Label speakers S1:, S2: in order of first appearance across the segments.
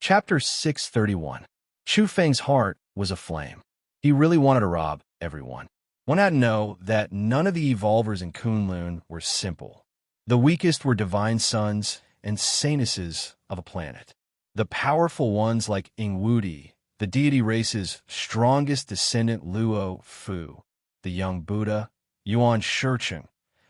S1: Chapter 631. Chu Feng's heart was aflame. He really wanted to rob everyone. One had to know that none of the evolvers in Kunlun were simple. The weakest were divine sons and saintesses of a planet. The powerful ones like Ingwudi, the deity race's strongest descendant Luo Fu, the young Buddha, Yuan Shicheng,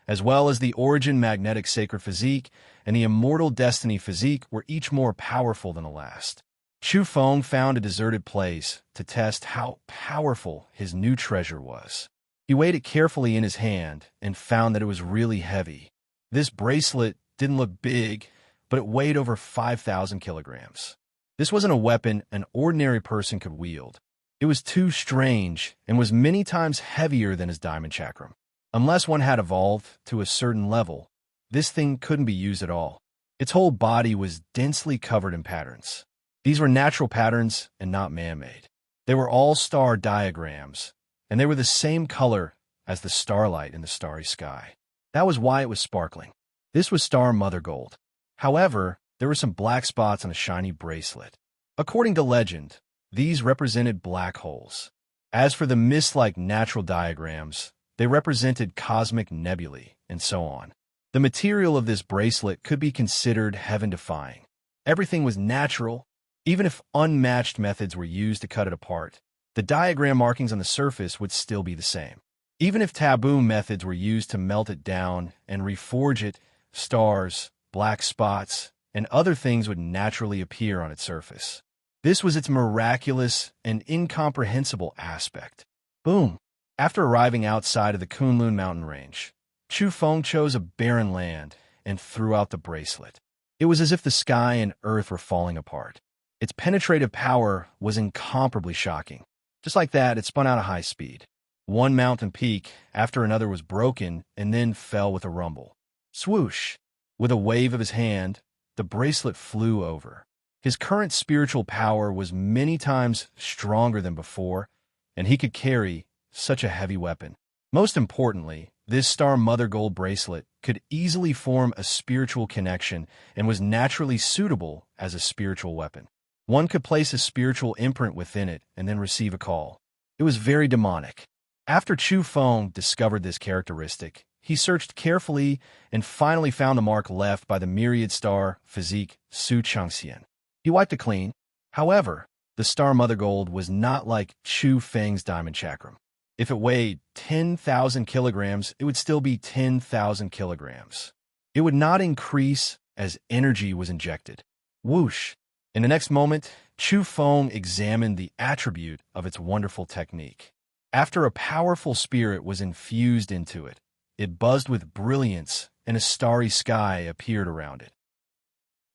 S1: as well as the origin magnetic sacred physique and the immortal destiny physique were each more powerful than the last. Chu Feng found a deserted place to test how powerful his new treasure was. He weighed it carefully in his hand and found that it was really heavy. This bracelet didn't look big, but it weighed over 5,000 kilograms. This wasn't a weapon an ordinary person could wield. It was too strange and was many times heavier than his diamond chakram. Unless one had evolved to a certain level, this thing couldn't be used at all. Its whole body was densely covered in patterns. These were natural patterns and not man-made. They were all star diagrams, and they were the same color as the starlight in the starry sky. That was why it was sparkling. This was star mother gold. However, there were some black spots on a shiny bracelet. According to legend, these represented black holes. As for the mist-like natural diagrams, they represented cosmic nebulae, and so on. The material of this bracelet could be considered heaven-defying. Everything was natural, even if unmatched methods were used to cut it apart. The diagram markings on the surface would still be the same. Even if taboo methods were used to melt it down and reforge it, stars, black spots, and other things would naturally appear on its surface. This was its miraculous and incomprehensible aspect. Boom! After arriving outside of the Kunlun mountain range, Chu Feng chose a barren land and threw out the bracelet. It was as if the sky and earth were falling apart. Its penetrative power was incomparably shocking. Just like that, it spun out at high speed. One mountain peak after another was broken and then fell with a rumble. Swoosh! With a wave of his hand, the bracelet flew over. His current spiritual power was many times stronger than before, and he could carry such a heavy weapon. Most importantly, this star mother gold bracelet could easily form a spiritual connection and was naturally suitable as a spiritual weapon. One could place a spiritual imprint within it and then receive a call. It was very demonic. After Chu Feng discovered this characteristic, he searched carefully and finally found the mark left by the myriad star physique Su Changxian. He wiped it clean. However, the star mother gold was not like Chu Feng's diamond chakram. If it weighed 10,000 kilograms, it would still be 10,000 kilograms. It would not increase as energy was injected. Whoosh! In the next moment, Chu Feng examined the attribute of its wonderful technique. After a powerful spirit was infused into it, it buzzed with brilliance and a starry sky appeared around it.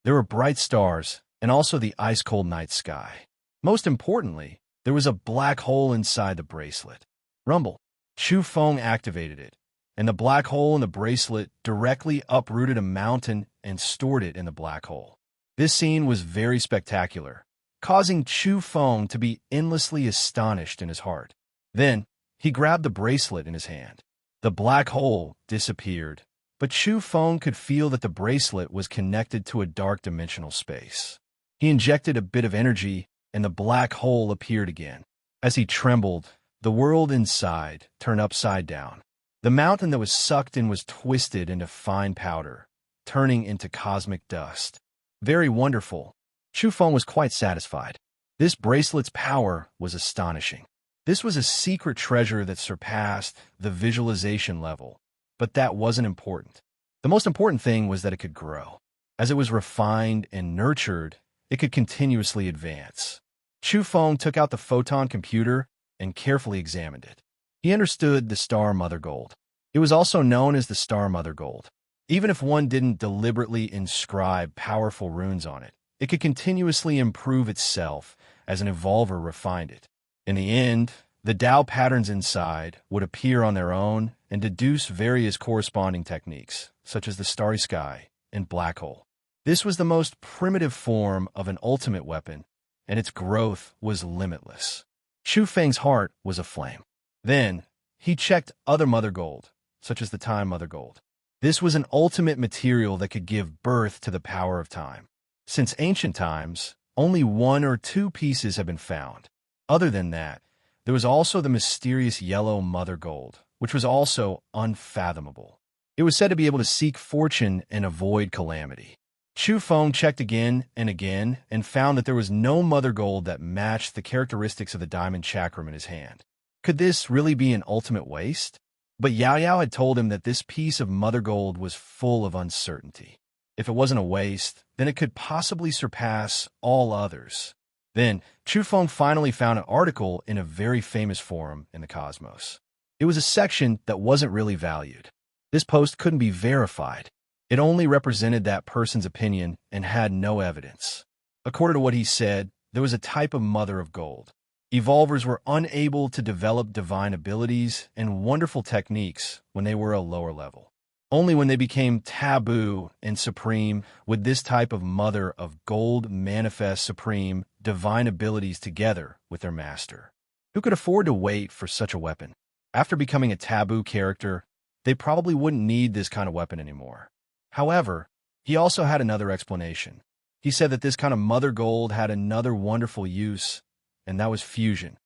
S1: There were bright stars and also the ice-cold night sky. Most importantly, there was a black hole inside the bracelet. Rumble. Chu Feng activated it, and the black hole in the bracelet directly uprooted a mountain and stored it in the black hole. This scene was very spectacular, causing Chu Feng to be endlessly astonished in his heart. Then, he grabbed the bracelet in his hand. The black hole disappeared, but Chu Feng could feel that the bracelet was connected to a dark dimensional space. He injected a bit of energy, and the black hole appeared again. As he trembled, the world inside turned upside down. The mountain that was sucked in was twisted into fine powder, turning into cosmic dust. Very wonderful. Chu Feng was quite satisfied. This bracelet's power was astonishing. This was a secret treasure that surpassed the visualization level, but that wasn't important. The most important thing was that it could grow. As it was refined and nurtured, it could continuously advance. Chu Feng took out the photon computer and carefully examined it. He understood the star mother gold. It was also known as the star mother gold. Even if one didn't deliberately inscribe powerful runes on it, it could continuously improve itself as an evolver refined it. In the end, the Tao patterns inside would appear on their own and deduce various corresponding techniques, such as the starry sky and black hole. This was the most primitive form of an ultimate weapon, and its growth was limitless. Chu Feng's heart was aflame. Then, he checked other mother gold, such as the time mother gold. This was an ultimate material that could give birth to the power of time. Since ancient times, only 1 or 2 pieces have been found. Other than that, there was also the mysterious yellow mother gold, which was also unfathomable. It was said to be able to seek fortune and avoid calamity. Chu Feng checked again and found that there was no mother gold that matched the characteristics of the diamond chakram in his hand. Could this really be an ultimate waste? But Yao Yao had told him that this piece of mother gold was full of uncertainty. If it wasn't a waste, then it could possibly surpass all others. Then, Chu Feng finally found an article in a very famous forum in the cosmos. It was a section that wasn't really valued. This post couldn't be verified. It only represented that person's opinion and had no evidence. According to what he said, there was a type of mother of gold. Evolvers were unable to develop divine abilities and wonderful techniques when they were a lower level. Only when they became taboo and supreme would this type of mother of gold manifest supreme divine abilities together with their master. Who could afford to wait for such a weapon? After becoming a taboo character, they probably wouldn't need this kind of weapon anymore. However, he also had another explanation. He said that this kind of mother gold had another wonderful use, and that was fusion.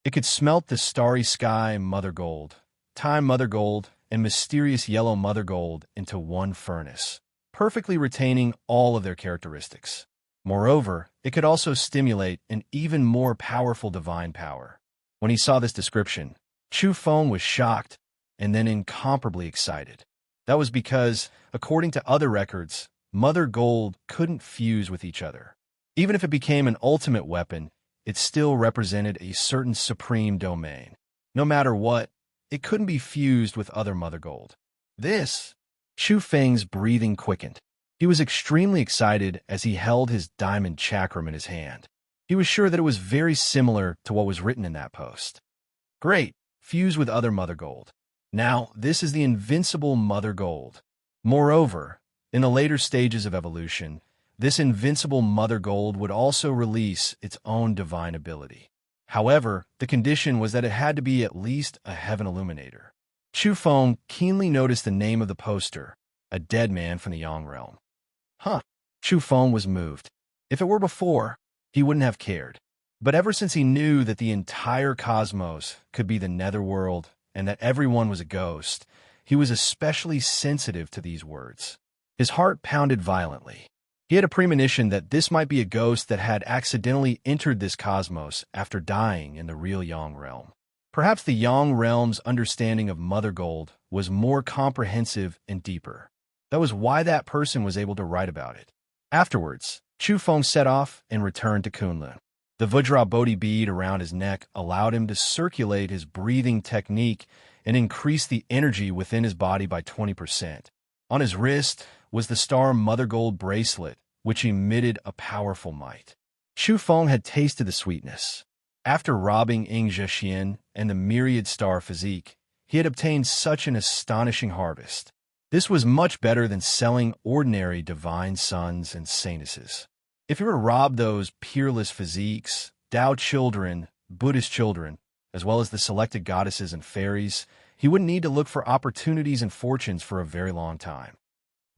S1: It could smelt the starry sky mother gold, time mother gold, and mysterious yellow mother gold into one furnace, perfectly retaining all of their characteristics. Moreover, it could also stimulate an even more powerful divine power. When he saw this description, Chu Feng was shocked and then incomparably excited. That was because, according to other records, mother gold couldn't fuse with each other. Even if it became an ultimate weapon, it still represented a certain supreme domain. No matter what, it couldn't be fused with other mother gold. Chu Feng's breathing quickened. He was extremely excited as he held his diamond chakram in his hand. He was sure that it was very similar to what was written in that post. Great, fuse with other mother gold. Now, this is the invincible mother gold. Moreover, in the later stages of evolution, this invincible mother gold would also release its own divine ability. However, the condition was that it had to be at least a heaven illuminator. Chu Feng keenly noticed the name of the poster, a dead man from the Yang realm. Chu Feng was moved. If it were before, he wouldn't have cared. But ever since he knew that the entire cosmos could be the netherworld and that everyone was a ghost, he was especially sensitive to these words. His heart pounded violently. He had a premonition that this might be a ghost that had accidentally entered this cosmos after dying in the real Yang realm. Perhaps the Yang realm's understanding of Mother Gold was more comprehensive and deeper. That was why that person was able to write about it. Afterwards, Chu Feng set off and returned to Kunlun. The Vajra Bodhi bead around his neck allowed him to circulate his breathing technique and increase the energy within his body by 20%. On his wrist was the star Mother Gold bracelet, which emitted a powerful might. Chu Feng had tasted the sweetness. After robbing Ing Zhexian and the myriad star physique, he had obtained such an astonishing harvest. This was much better than selling ordinary divine sons and saintesses. If he were to rob those peerless physiques, Tao children, Buddhist children, as well as the selected goddesses and fairies, he wouldn't need to look for opportunities and fortunes for a very long time.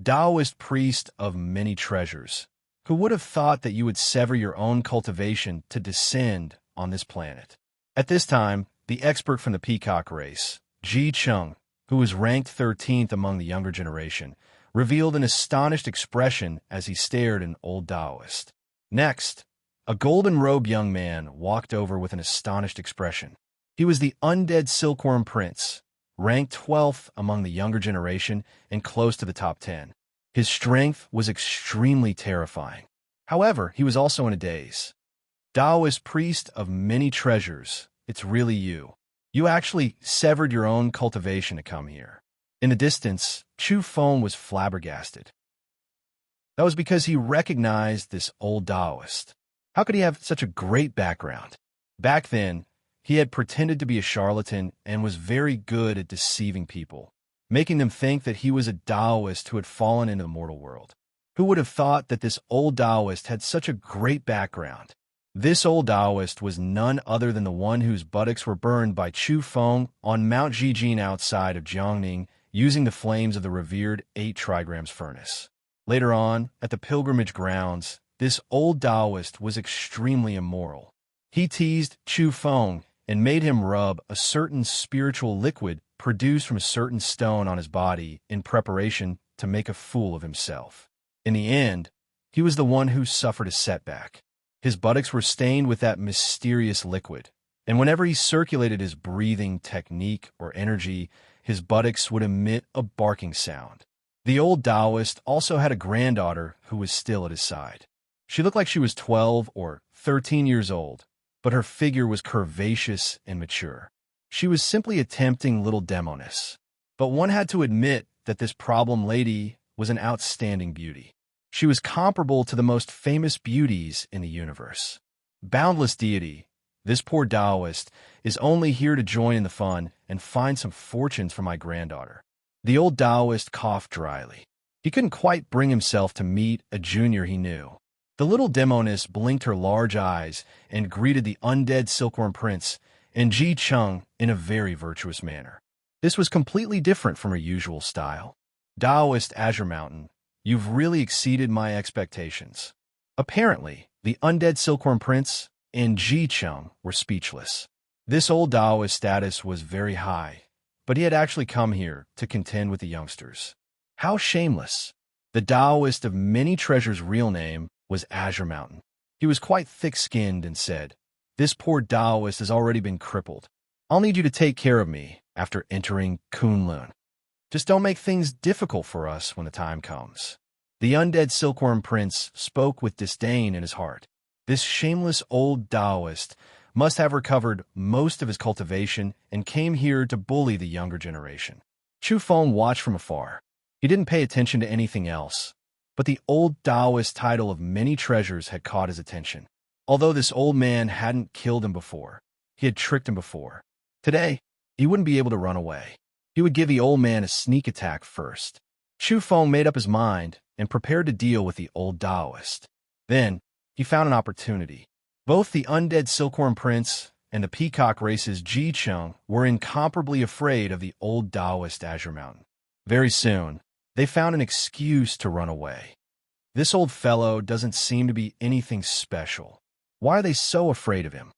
S1: Taoist priest of many treasures, who would have thought that you would sever your own cultivation to descend on this planet? At this time, the expert from the peacock race, Ji Cheng, who was ranked 13th among the younger generation, revealed an astonished expression as he stared at an old Taoist. Next, a golden-robed young man walked over with an astonished expression. He was the undead silkworm prince, ranked 12th among the younger generation and close to the top 10. His strength was extremely terrifying. However, he was also in a daze. Taoist priest of many treasures, it's really you. You actually severed your own cultivation to come here. In the distance, Chu Feng was flabbergasted. That was because he recognized this old Taoist. How could he have such a great background? Back then, he had pretended to be a charlatan and was very good at deceiving people, making them think that he was a Taoist who had fallen into the mortal world. Who would have thought that this old Taoist had such a great background? This old Taoist was none other than the one whose buttocks were burned by Chu Feng on Mount Jijin outside of Jiangning using the flames of the revered 8 trigrams furnace. Later on, at the pilgrimage grounds, this old Taoist was extremely immoral. He teased Chu Feng and made him rub a certain spiritual liquid produced from a certain stone on his body in preparation to make a fool of himself. In the end, he was the one who suffered a setback. His buttocks were stained with that mysterious liquid, and whenever he circulated his breathing technique or energy, his buttocks would emit a barking sound. The old Taoist also had a granddaughter who was still at his side. She looked like she was 12 or 13 years old, but her figure was curvaceous and mature. She was simply a tempting little demoness. But one had to admit that this problem lady was an outstanding beauty. She was comparable to the most famous beauties in the universe. Boundless deity, this poor Taoist is only here to join in the fun and find some fortunes for my granddaughter. The old Taoist coughed dryly. He couldn't quite bring himself to meet a junior he knew. The little demoness blinked her large eyes and greeted the undead silkworm prince and Ji Chung in a very virtuous manner. This was completely different from her usual style. Taoist Azure Mountain, you've really exceeded my expectations. Apparently, the undead silkworm prince and Ji Chung were speechless. This old Taoist status was very high, but he had actually come here to contend with the youngsters. How shameless! The Taoist of many treasures' real name was Azure Mountain. He was quite thick-skinned and said, "This poor Taoist has already been crippled. I'll need you to take care of me after entering Kunlun. Just don't make things difficult for us when the time comes." The undead silkworm prince spoke with disdain in his heart. This shameless old Taoist must have recovered most of his cultivation and came here to bully the younger generation. Chu Feng watched from afar. He didn't pay attention to anything else, but the old Taoist title of many treasures had caught his attention. Although this old man hadn't killed him before, he had tricked him before. Today, he wouldn't be able to run away. He would give the old man a sneak attack first. Chu Feng made up his mind and prepared to deal with the old Taoist. Then, he found an opportunity. Both the undead silkworm prince and the peacock race's Ji Chung were incomparably afraid of the old Taoist Azure Mountain. Very soon, they found an excuse to run away. This old fellow doesn't seem to be anything special. Why are they so afraid of him?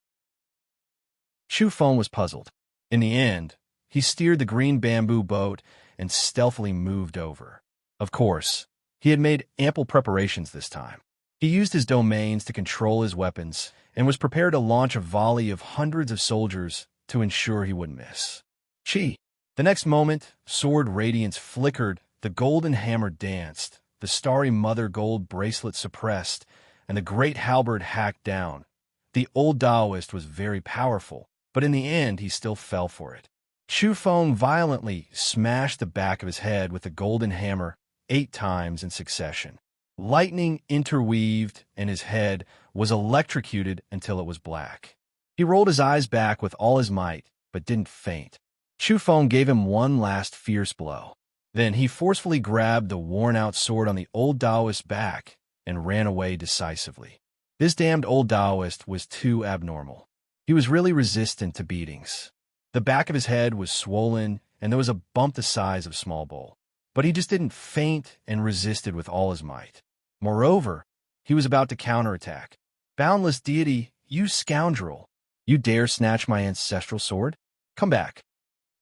S1: Chu Feng was puzzled. In the end, he steered the green bamboo boat and stealthily moved over. Of course, he had made ample preparations this time. He used his domains to control his weapons and was prepared to launch a volley of hundreds of soldiers to ensure he wouldn't miss. Chi! The next moment, sword radiance flickered, the golden hammer danced, the starry mother gold bracelet suppressed, and the great halberd hacked down. The old Taoist was very powerful, but in the end he still fell for it. Chu Feng violently smashed the back of his head with the golden hammer 8 times in succession. Lightning interweaved, and his head was electrocuted until it was black. He rolled his eyes back with all his might, but didn't faint. Chu Feng gave him one last fierce blow. Then he forcefully grabbed the worn-out sword on the old Taoist's back and ran away decisively. This damned old Taoist was too abnormal. He was really resistant to beatings. The back of his head was swollen, and there was a bump the size of a small bowl. But he just didn't faint and resisted with all his might. Moreover, he was about to counterattack. "Boundless deity, you scoundrel! You dare snatch my ancestral sword? Come back!"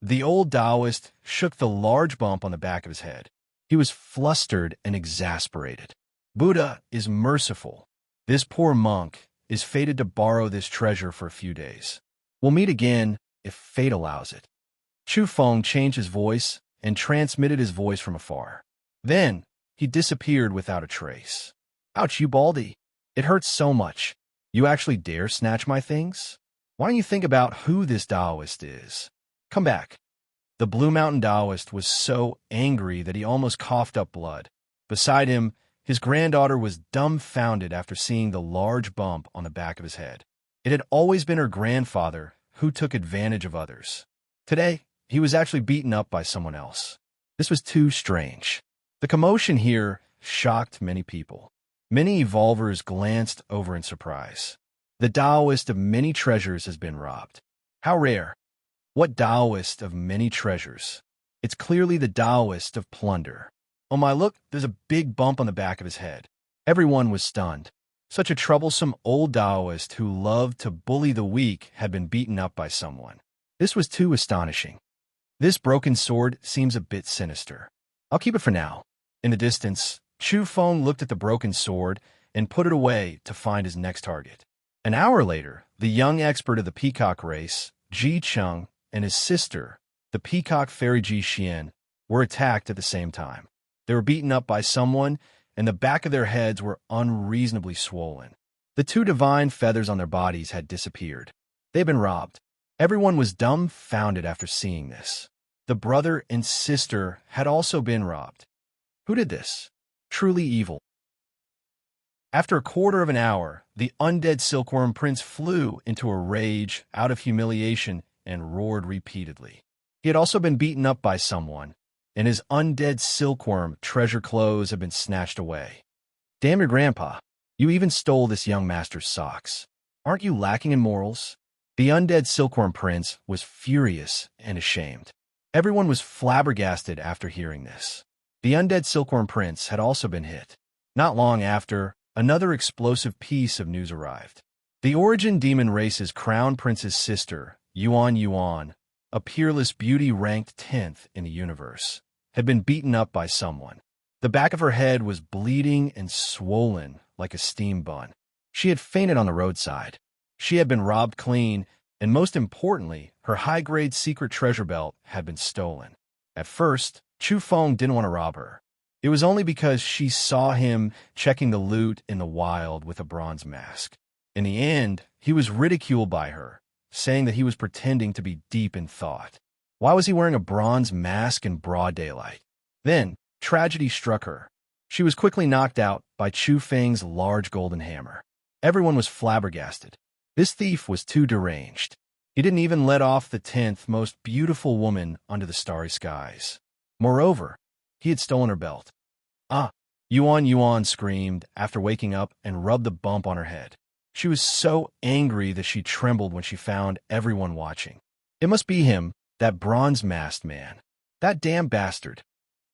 S1: The old Taoist shook the large bump on the back of his head. He was flustered and exasperated. Buddha is merciful. This poor monk is fated to borrow this treasure for a few days. We'll meet again if fate allows it. Chu Feng changed his voice and transmitted his voice from afar. Then, he disappeared without a trace. "Ouch, you baldy. It hurts so much. You actually dare snatch my things? Why don't you think about who this Taoist is? Come back." The Blue Mountain Taoist was so angry that he almost coughed up blood. Beside him, his granddaughter was dumbfounded after seeing the large bump on the back of his head. It had always been her grandfather who took advantage of others. Today, he was actually beaten up by someone else. This was too strange. The commotion here shocked many people. Many evolvers glanced over in surprise. The Taoist of many treasures has been robbed. How rare! What Taoist of many treasures? It's clearly the Taoist of plunder. Oh my, look, there's a big bump on the back of his head. Everyone was stunned. Such a troublesome old Taoist who loved to bully the weak had been beaten up by someone. This was too astonishing. This broken sword seems a bit sinister. I'll keep it for now. In the distance, Chu Feng looked at the broken sword and put it away to find his next target. An hour later, the young expert of the peacock race, Ji Cheng, and his sister, the peacock fairy Ji Xian, were attacked at the same time. They were beaten up by someone, and the back of their heads were unreasonably swollen. The two divine feathers on their bodies had disappeared. They had been robbed. Everyone was dumbfounded after seeing this. The brother and sister had also been robbed. Who did this? Truly evil. After a quarter of an hour, the undead silkworm prince flew into a rage out of humiliation and roared repeatedly. He had also been beaten up by someone, and his undead silkworm treasure clothes had been snatched away. Damn your grandpa. You even stole this young master's socks. Aren't you lacking in morals? The undead silkworm prince was furious and ashamed. Everyone was flabbergasted after hearing this. The undead silkworm prince had also been hit. Not long after, another explosive piece of news arrived. The origin demon race's crown prince's sister, Yuan, a peerless beauty ranked 10th in the universe, had been beaten up by someone. The back of her head was bleeding and swollen like a steam bun. She had fainted on the roadside. She had been robbed clean, and most importantly, her high-grade secret treasure belt had been stolen. At first, Chu Feng didn't want to rob her. It was only because she saw him checking the loot in the wild with a bronze mask. In the end, he was ridiculed by her, saying that he was pretending to be deep in thought. Why was he wearing a bronze mask in broad daylight? Then, tragedy struck her. She was quickly knocked out by Chu Feng's large golden hammer. Everyone was flabbergasted. This thief was too deranged. He didn't even let off the 10th most beautiful woman under the starry skies. Moreover, he had stolen her belt. Ah! Yuan screamed after waking up and rubbed the bump on her head. She was so angry that she trembled when she found everyone watching. It must be him, that bronze-masked man. That damn bastard.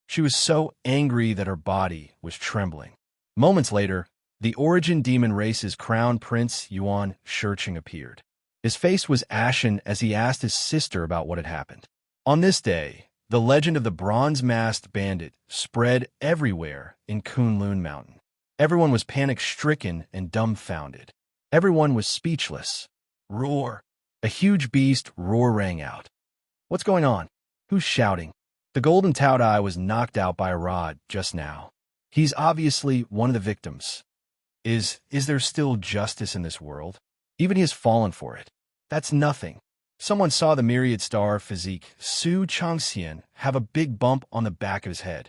S1: She was so angry that her body was trembling. Moments later, the origin demon race's crown prince Yuan Shurching appeared. His face was ashen as he asked his sister about what had happened. On this day, the legend of the bronze-masked bandit spread everywhere in Kunlun Mountain. Everyone was panic-stricken and dumbfounded. Everyone was speechless. Roar! A huge beast roar rang out. What's going on? Who's shouting? The golden Taodai was knocked out by a rod just now. He's obviously one of the victims. Is there still justice in this world? Even he has fallen for it. That's nothing. Someone saw the myriad star physique Su Changxian have a big bump on the back of his head.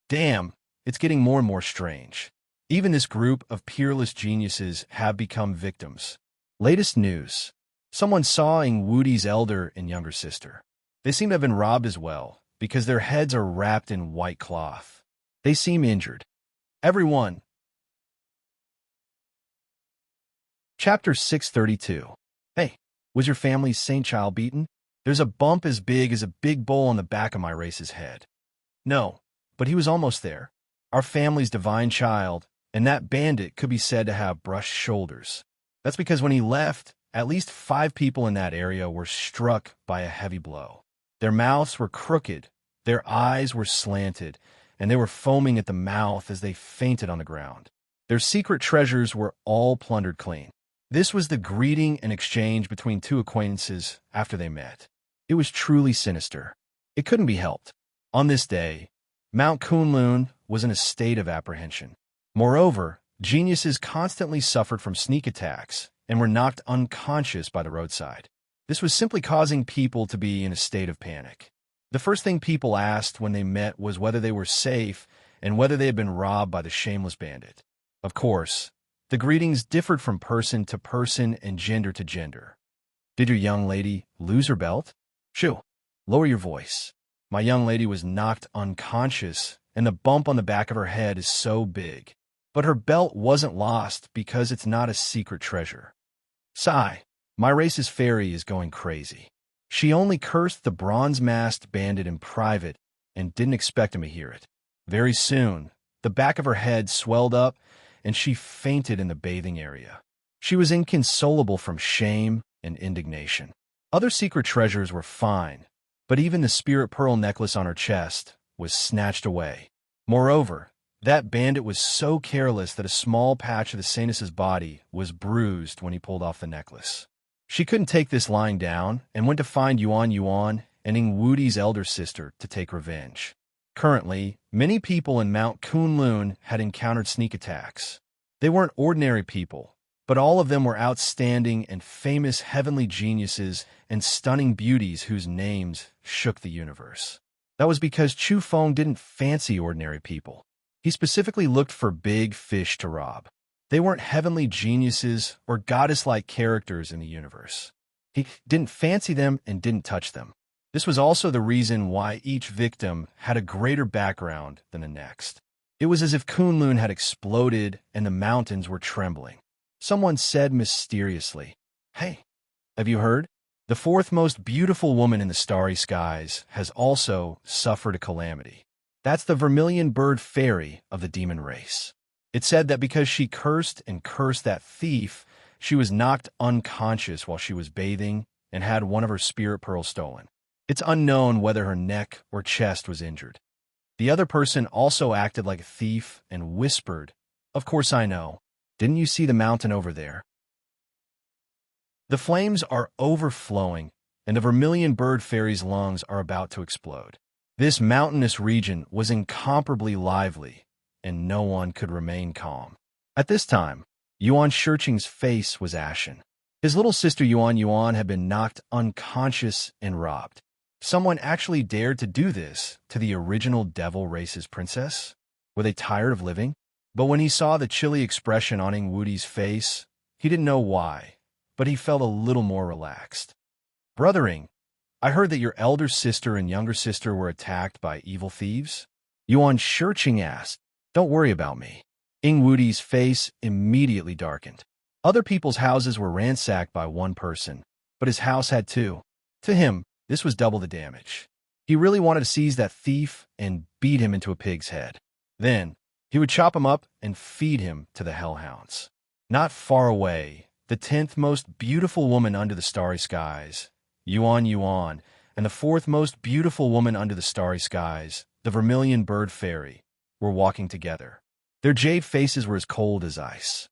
S1: Damn, it's getting more and more strange. Even this group of peerless geniuses have become victims. Latest news. Someone saw Ing Wudi's elder and younger sister. They seem to have been robbed as well, because their heads are wrapped in white cloth. They seem injured. Everyone. Chapter 632. Hey, was your family's saint child beaten? There's a bump as big as a big bowl on the back of my race's head. No, but he was almost there. Our family's divine child, and that bandit could be said to have brushed shoulders. That's because when he left, at least 5 people in that area were struck by a heavy blow. Their mouths were crooked, their eyes were slanted, and they were foaming at the mouth as they fainted on the ground. Their secret treasures were all plundered clean. This was the greeting and exchange between 2 acquaintances after they met. It was truly sinister. It couldn't be helped. On this day, Mount Kunlun was in a state of apprehension. Moreover, geniuses constantly suffered from sneak attacks and were knocked unconscious by the roadside. This was simply causing people to be in a state of panic. The first thing people asked when they met was whether they were safe and whether they had been robbed by the shameless bandit. Of course, the greetings differed from person to person and gender to gender. Did your young lady lose her belt? Shoo, lower your voice. My young lady was knocked unconscious, and the bump on the back of her head is so big. But her belt wasn't lost because it's not a secret treasure. Sigh, my race's fairy is going crazy. She only cursed the bronze-masked bandit in private and didn't expect him to hear it. Very soon, the back of her head swelled up, and she fainted in the bathing area. She was inconsolable from shame and indignation. Other secret treasures were fine, but even the spirit pearl necklace on her chest was snatched away. Moreover, that bandit was so careless that a small patch of the saintess's body was bruised when he pulled off the necklace. She couldn't take this lying down and went to find Yuan Yuan and Ing Wudi's elder sister to take revenge. Currently, many people in Mount Kunlun had encountered sneak attacks. They weren't ordinary people, but all of them were outstanding and famous heavenly geniuses and stunning beauties whose names shook the universe. That was because Chu Feng didn't fancy ordinary people. He specifically looked for big fish to rob. They weren't heavenly geniuses or goddess-like characters in the universe. He didn't fancy them and didn't touch them. This was also the reason why each victim had a greater background than the next. It was as if Kunlun had exploded and the mountains were trembling. Someone said mysteriously, "Hey, have you heard? The fourth most beautiful woman in the starry skies has also suffered a calamity. That's the vermilion bird fairy of the demon race. It said that because she cursed and cursed that thief, she was knocked unconscious while she was bathing and had one of her spirit pearls stolen. It's unknown whether her neck or chest was injured. The other person also acted like a thief and whispered, 'Of course I know. Didn't you see the mountain over there?' The flames are overflowing, and the vermilion bird fairy's lungs are about to explode. This mountainous region was incomparably lively, and no one could remain calm. At this time, Yuan Shiqing's face was ashen. His little sister Yuan Yuan had been knocked unconscious and robbed. Someone actually dared to do this to the original devil race's princess? Were they tired of living? But when he saw the chilly expression on Ing Wudi's face, he didn't know why, but he felt a little more relaxed. "Brother Ing, I heard that your elder sister and younger sister were attacked by evil thieves?" Yuan Shiqing asked. "Don't worry about me." Ing Wudi's face immediately darkened. Other people's houses were ransacked by one person, but his house had two. To him, this was double the damage. He really wanted to seize that thief and beat him into a pig's head. Then, he would chop him up and feed him to the hellhounds. Not far away, the 10th most beautiful woman under the starry skies, Yuan Yuan, and the 4th most beautiful woman under the starry skies, the vermilion bird fairy, were walking together. Their jade faces were as cold as ice.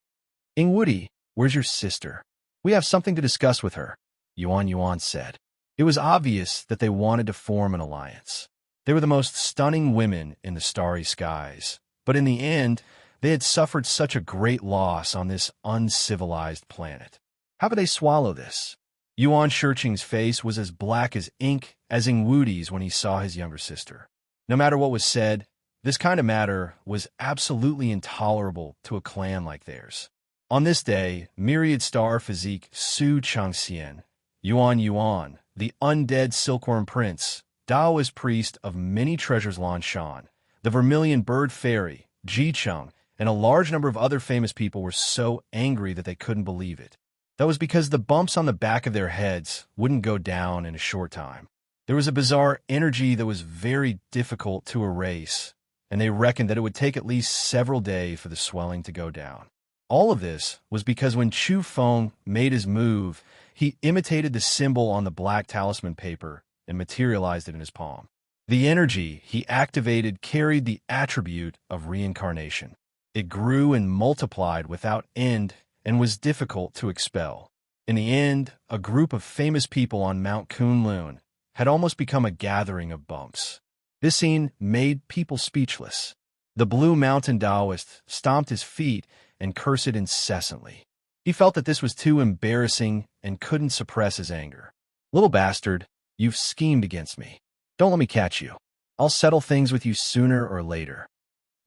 S1: "Ing Wudi, where's your sister? We have something to discuss with her," Yuan Yuan said. It was obvious that they wanted to form an alliance. They were the most stunning women in the starry skies, but in the end, they had suffered such a great loss on this uncivilized planet. How could they swallow this? Yuan Shiqing's face was as black as ink as Ing Wudi's when he saw his younger sister. No matter what was said, this kind of matter was absolutely intolerable to a clan like theirs. On this day, myriad star physique Su Changxian, Yuan Yuan, the undead silkworm prince, Taoist priest of many treasures Lan Shan, the vermilion bird fairy, Ji Cheng, and a large number of other famous people were so angry that they couldn't believe it. That was because the bumps on the back of their heads wouldn't go down in a short time. There was a bizarre energy that was very difficult to erase, and they reckoned that it would take at least several days for the swelling to go down. All of this was because when Chu Feng made his move, he imitated the symbol on the black talisman paper and materialized it in his palm. The energy he activated carried the attribute of reincarnation. It grew and multiplied without end and was difficult to expel. In the end, a group of famous people on Mount Kunlun had almost become a gathering of bumps. This scene made people speechless. The Blue Mountain Taoist stomped his feet and cursed incessantly. He felt that this was too embarrassing and couldn't suppress his anger. "Little bastard, you've schemed against me. Don't let me catch you. I'll settle things with you sooner or later."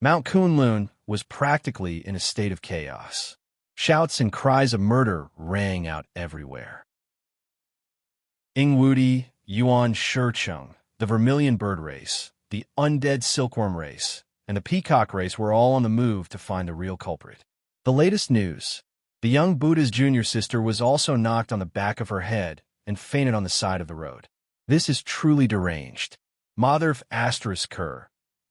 S1: Mount Kunlun was practically in a state of chaos. Shouts and cries of murder rang out everywhere. Ing Wudi, Yuan Shiqing, the vermilion bird race, the undead silkworm race, and the peacock race were all on the move to find the real culprit. The latest news: the young Buddha's junior sister was also knocked on the back of her head and fainted on the side of the road. This is truly deranged. Mother Asterisk Kerr.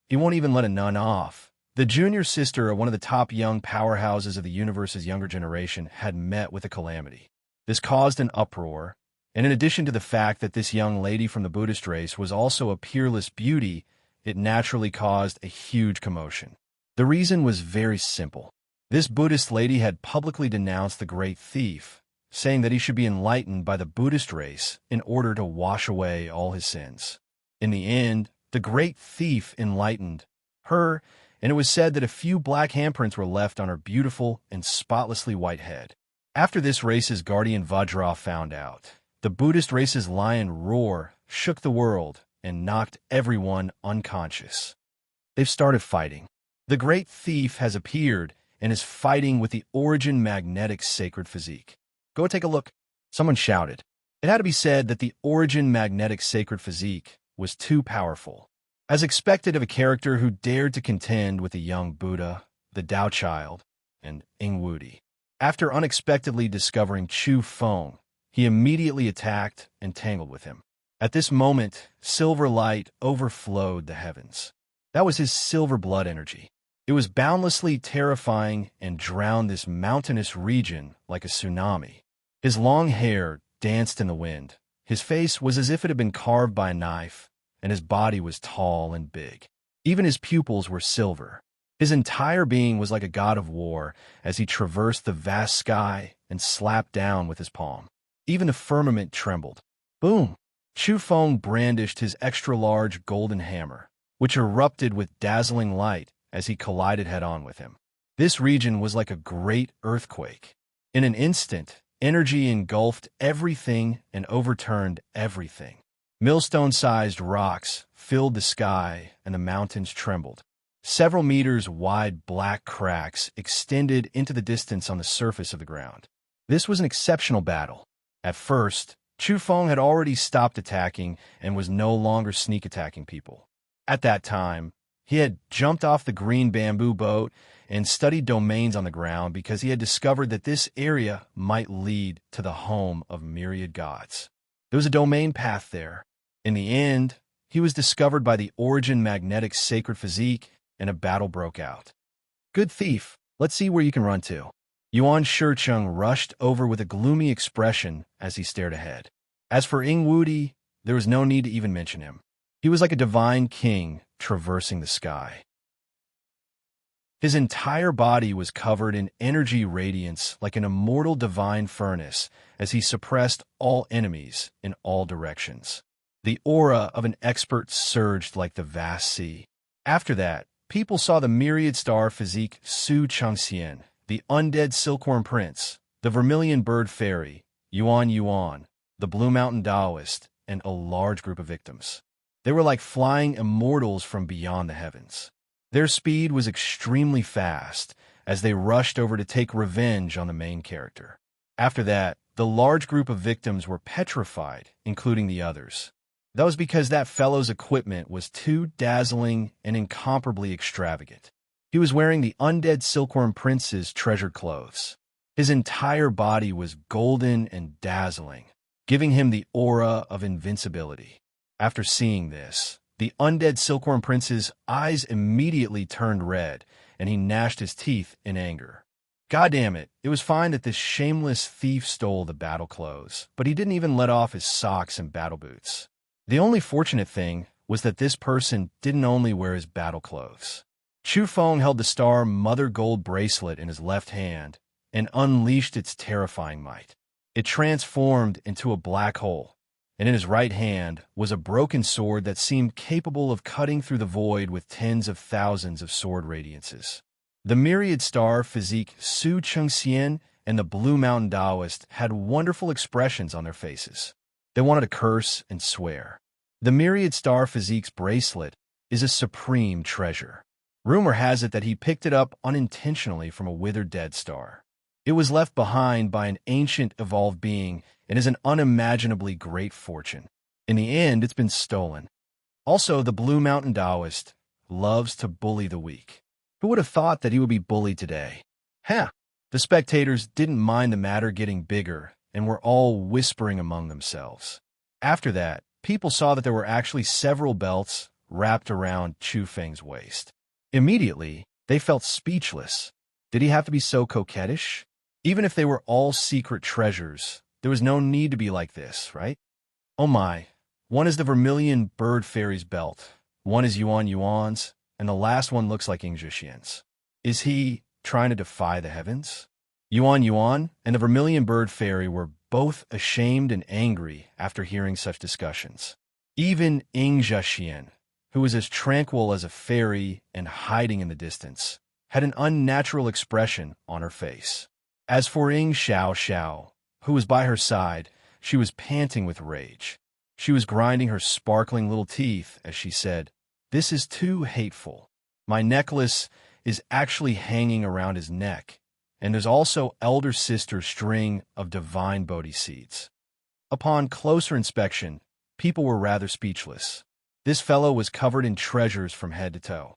S1: He won't even let a nun off, The junior sister of one of the top young powerhouses of the universe's younger generation had met with a calamity. This caused an uproar, and in addition to the fact that this young lady from the Buddhist race was also a peerless beauty, it naturally caused a huge commotion. The reason was very simple. This Buddhist lady had publicly denounced the great thief, saying that he should be enlightened by the Buddhist race in order to wash away all his sins. In the end, the great thief enlightened her, and it was said that a few black handprints were left on her beautiful and spotlessly white head. After this race's guardian Vajra found out, the Buddhist race's lion roar shook the world and knocked everyone unconscious. They've started fighting. The great thief has appeared and is fighting with the Origin Magnetic Sacred Physique. Go take a look. Someone shouted. It had to be said that the Origin Magnetic Sacred Physique was too powerful. As expected of a character who dared to contend with the young Buddha, the Tao Child, and Ingwudi. After unexpectedly discovering Chu Feng, he immediately attacked and tangled with him. At this moment, silver light overflowed the heavens. That was his silver blood energy. It was boundlessly terrifying and drowned this mountainous region like a tsunami. His long hair danced in the wind. His face was as if it had been carved by a knife, and his body was tall and big. Even his pupils were silver. His entire being was like a god of war as he traversed the vast sky and slapped down with his palm. Even the firmament trembled. Boom! Chu Feng brandished his extra-large golden hammer, which erupted with dazzling light as he collided head-on with him. This region was like a great earthquake. In an instant, energy engulfed everything and overturned everything. Millstone-sized rocks filled the sky, and the mountains trembled. Several meters wide black cracks extended into the distance on the surface of the ground. This was an exceptional battle. At first, Chu Feng had already stopped attacking and was no longer sneak attacking people. At that time, he had jumped off the green bamboo boat and studied domains on the ground because he had discovered that this area might lead to the home of myriad gods. There was a domain path there. In the end, he was discovered by the Origin Magnetic Sacred Physique, and a battle broke out. Good thief, let's see where you can run to. Yuan Shicheng rushed over with a gloomy expression as he stared ahead. As for Ingwudi, there was no need to even mention him. He was like a divine king traversing the sky. His entire body was covered in energy radiance like an immortal divine furnace as he suppressed all enemies in all directions. The aura of an expert surged like the vast sea. After that, people saw the myriad star physique Su Changxian, the undead silkworm prince, the vermilion bird fairy, Yuan, the Blue Mountain Taoist, and a large group of victims. They were like flying immortals from beyond the heavens. Their speed was extremely fast as they rushed over to take revenge on the main character. After that, the large group of victims were petrified, including the others. That was because that fellow's equipment was too dazzling and incomparably extravagant. He was wearing the undead silkworm prince's treasured clothes. His entire body was golden and dazzling, giving him the aura of invincibility. After seeing this, the undead silkworm prince's eyes immediately turned red, and he gnashed his teeth in anger. God damn it, it was fine that this shameless thief stole the battle clothes, but he didn't even let off his socks and battle boots. The only fortunate thing was that this person didn't only wear his battle clothes. Chu Feng held the star mother gold bracelet in his left hand and unleashed its terrifying might. It transformed into a black hole, and in his right hand was a broken sword that seemed capable of cutting through the void with tens of thousands of sword radiances. The myriad star physique Su Changxian and the Blue Mountain Taoist had wonderful expressions on their faces. They wanted to curse and swear. The myriad star physique's bracelet is a supreme treasure. Rumor has it that he picked it up unintentionally from a withered dead star. It was left behind by an ancient evolved being and is an unimaginably great fortune. In the end, it's been stolen. Also, the Blue Mountain Taoist loves to bully the weak. Who would have thought that he would be bullied today? The spectators didn't mind the matter getting bigger and were all whispering among themselves. After that, people saw that there were actually several belts wrapped around Chu Feng's waist. Immediately, They felt speechless. Did he have to be so coquettish? Even if they were all secret treasures, there was no need to be like this, right? Oh my, one is the vermilion bird fairy's belt, one is Yuan Yuan's, and the last one looks like Ingzhishian's. Is he trying to defy the heavens? Yuan Yuan and the vermilion bird fairy were both ashamed and angry after hearing such discussions. Even Ingzhishian, who was as tranquil as a fairy and hiding in the distance, had an unnatural expression on her face. As for Ing Xiao Xiao, who was by her side, she was panting with rage. She was grinding her sparkling little teeth as she said, "This is too hateful. My necklace is actually hanging around his neck, and there's also elder sister's string of divine Bodhi seeds." Upon closer inspection, people were rather speechless. This fellow was covered in treasures from head to toe.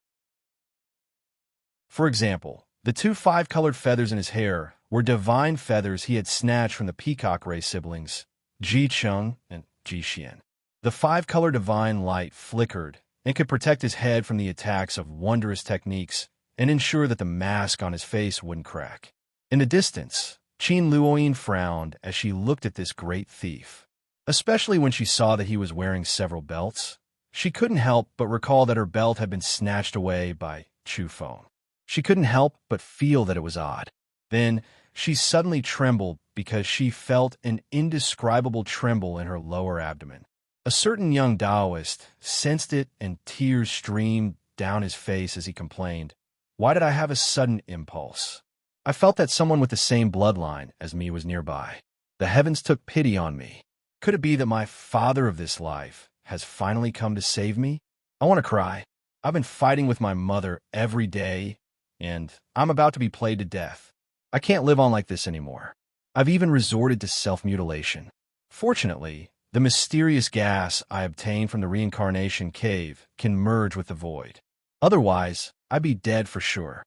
S1: For example, the two five-colored feathers in his hair were divine feathers he had snatched from the peacock ray siblings, Ji Cheng and Ji Xian. The five-color divine light flickered and could protect his head from the attacks of wondrous techniques and ensure that the mask on his face wouldn't crack. In the distance, Qin Luoyin frowned as she looked at this great thief, especially when she saw that he was wearing several belts. She couldn't help but recall that her belt had been snatched away by Chu Feng. She couldn't help but feel that it was odd. Then she suddenly trembled because she felt an indescribable tremble in her lower abdomen. A certain young Taoist sensed it, and tears streamed down his face as he complained, "Why did I have a sudden impulse? I felt that someone with the same bloodline as me was nearby. The heavens took pity on me. Could it be that my father of this life has finally come to save me? I want to cry. I've been fighting with my mother every day, and I'm about to be played to death. I can't live on like this anymore. I've even resorted to self-mutilation. Fortunately, the mysterious gas I obtained from the reincarnation cave can merge with the void. Otherwise, I'd be dead for sure."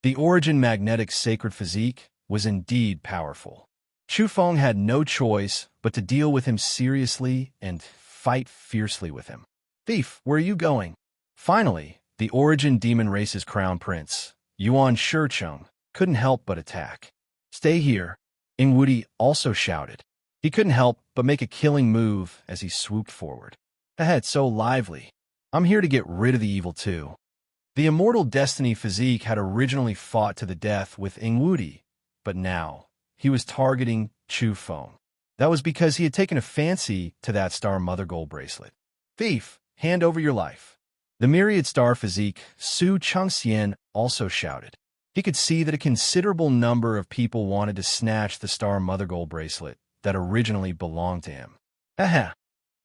S1: The origin magnetic sacred physique was indeed powerful. Chu Feng had no choice but to deal with him seriously and fight fiercely with him. "Thief, where are you going?" Finally, the origin demon race's crown prince, Yuan Shicheng, couldn't help but attack. "Stay here," Ing Wudi also shouted. He couldn't help but make a killing move as he swooped forward. "Ahead, so lively. I'm here to get rid of the evil too." The immortal destiny physique had originally fought to the death with Ing Wudi, but now he was targeting Chu Feng. That was because he had taken a fancy to that star mother gold bracelet. "Thief, hand over your life." The myriad star physique, Su Changxian, also shouted. He could see that a considerable number of people wanted to snatch the star mother gold bracelet that originally belonged to him. Aha!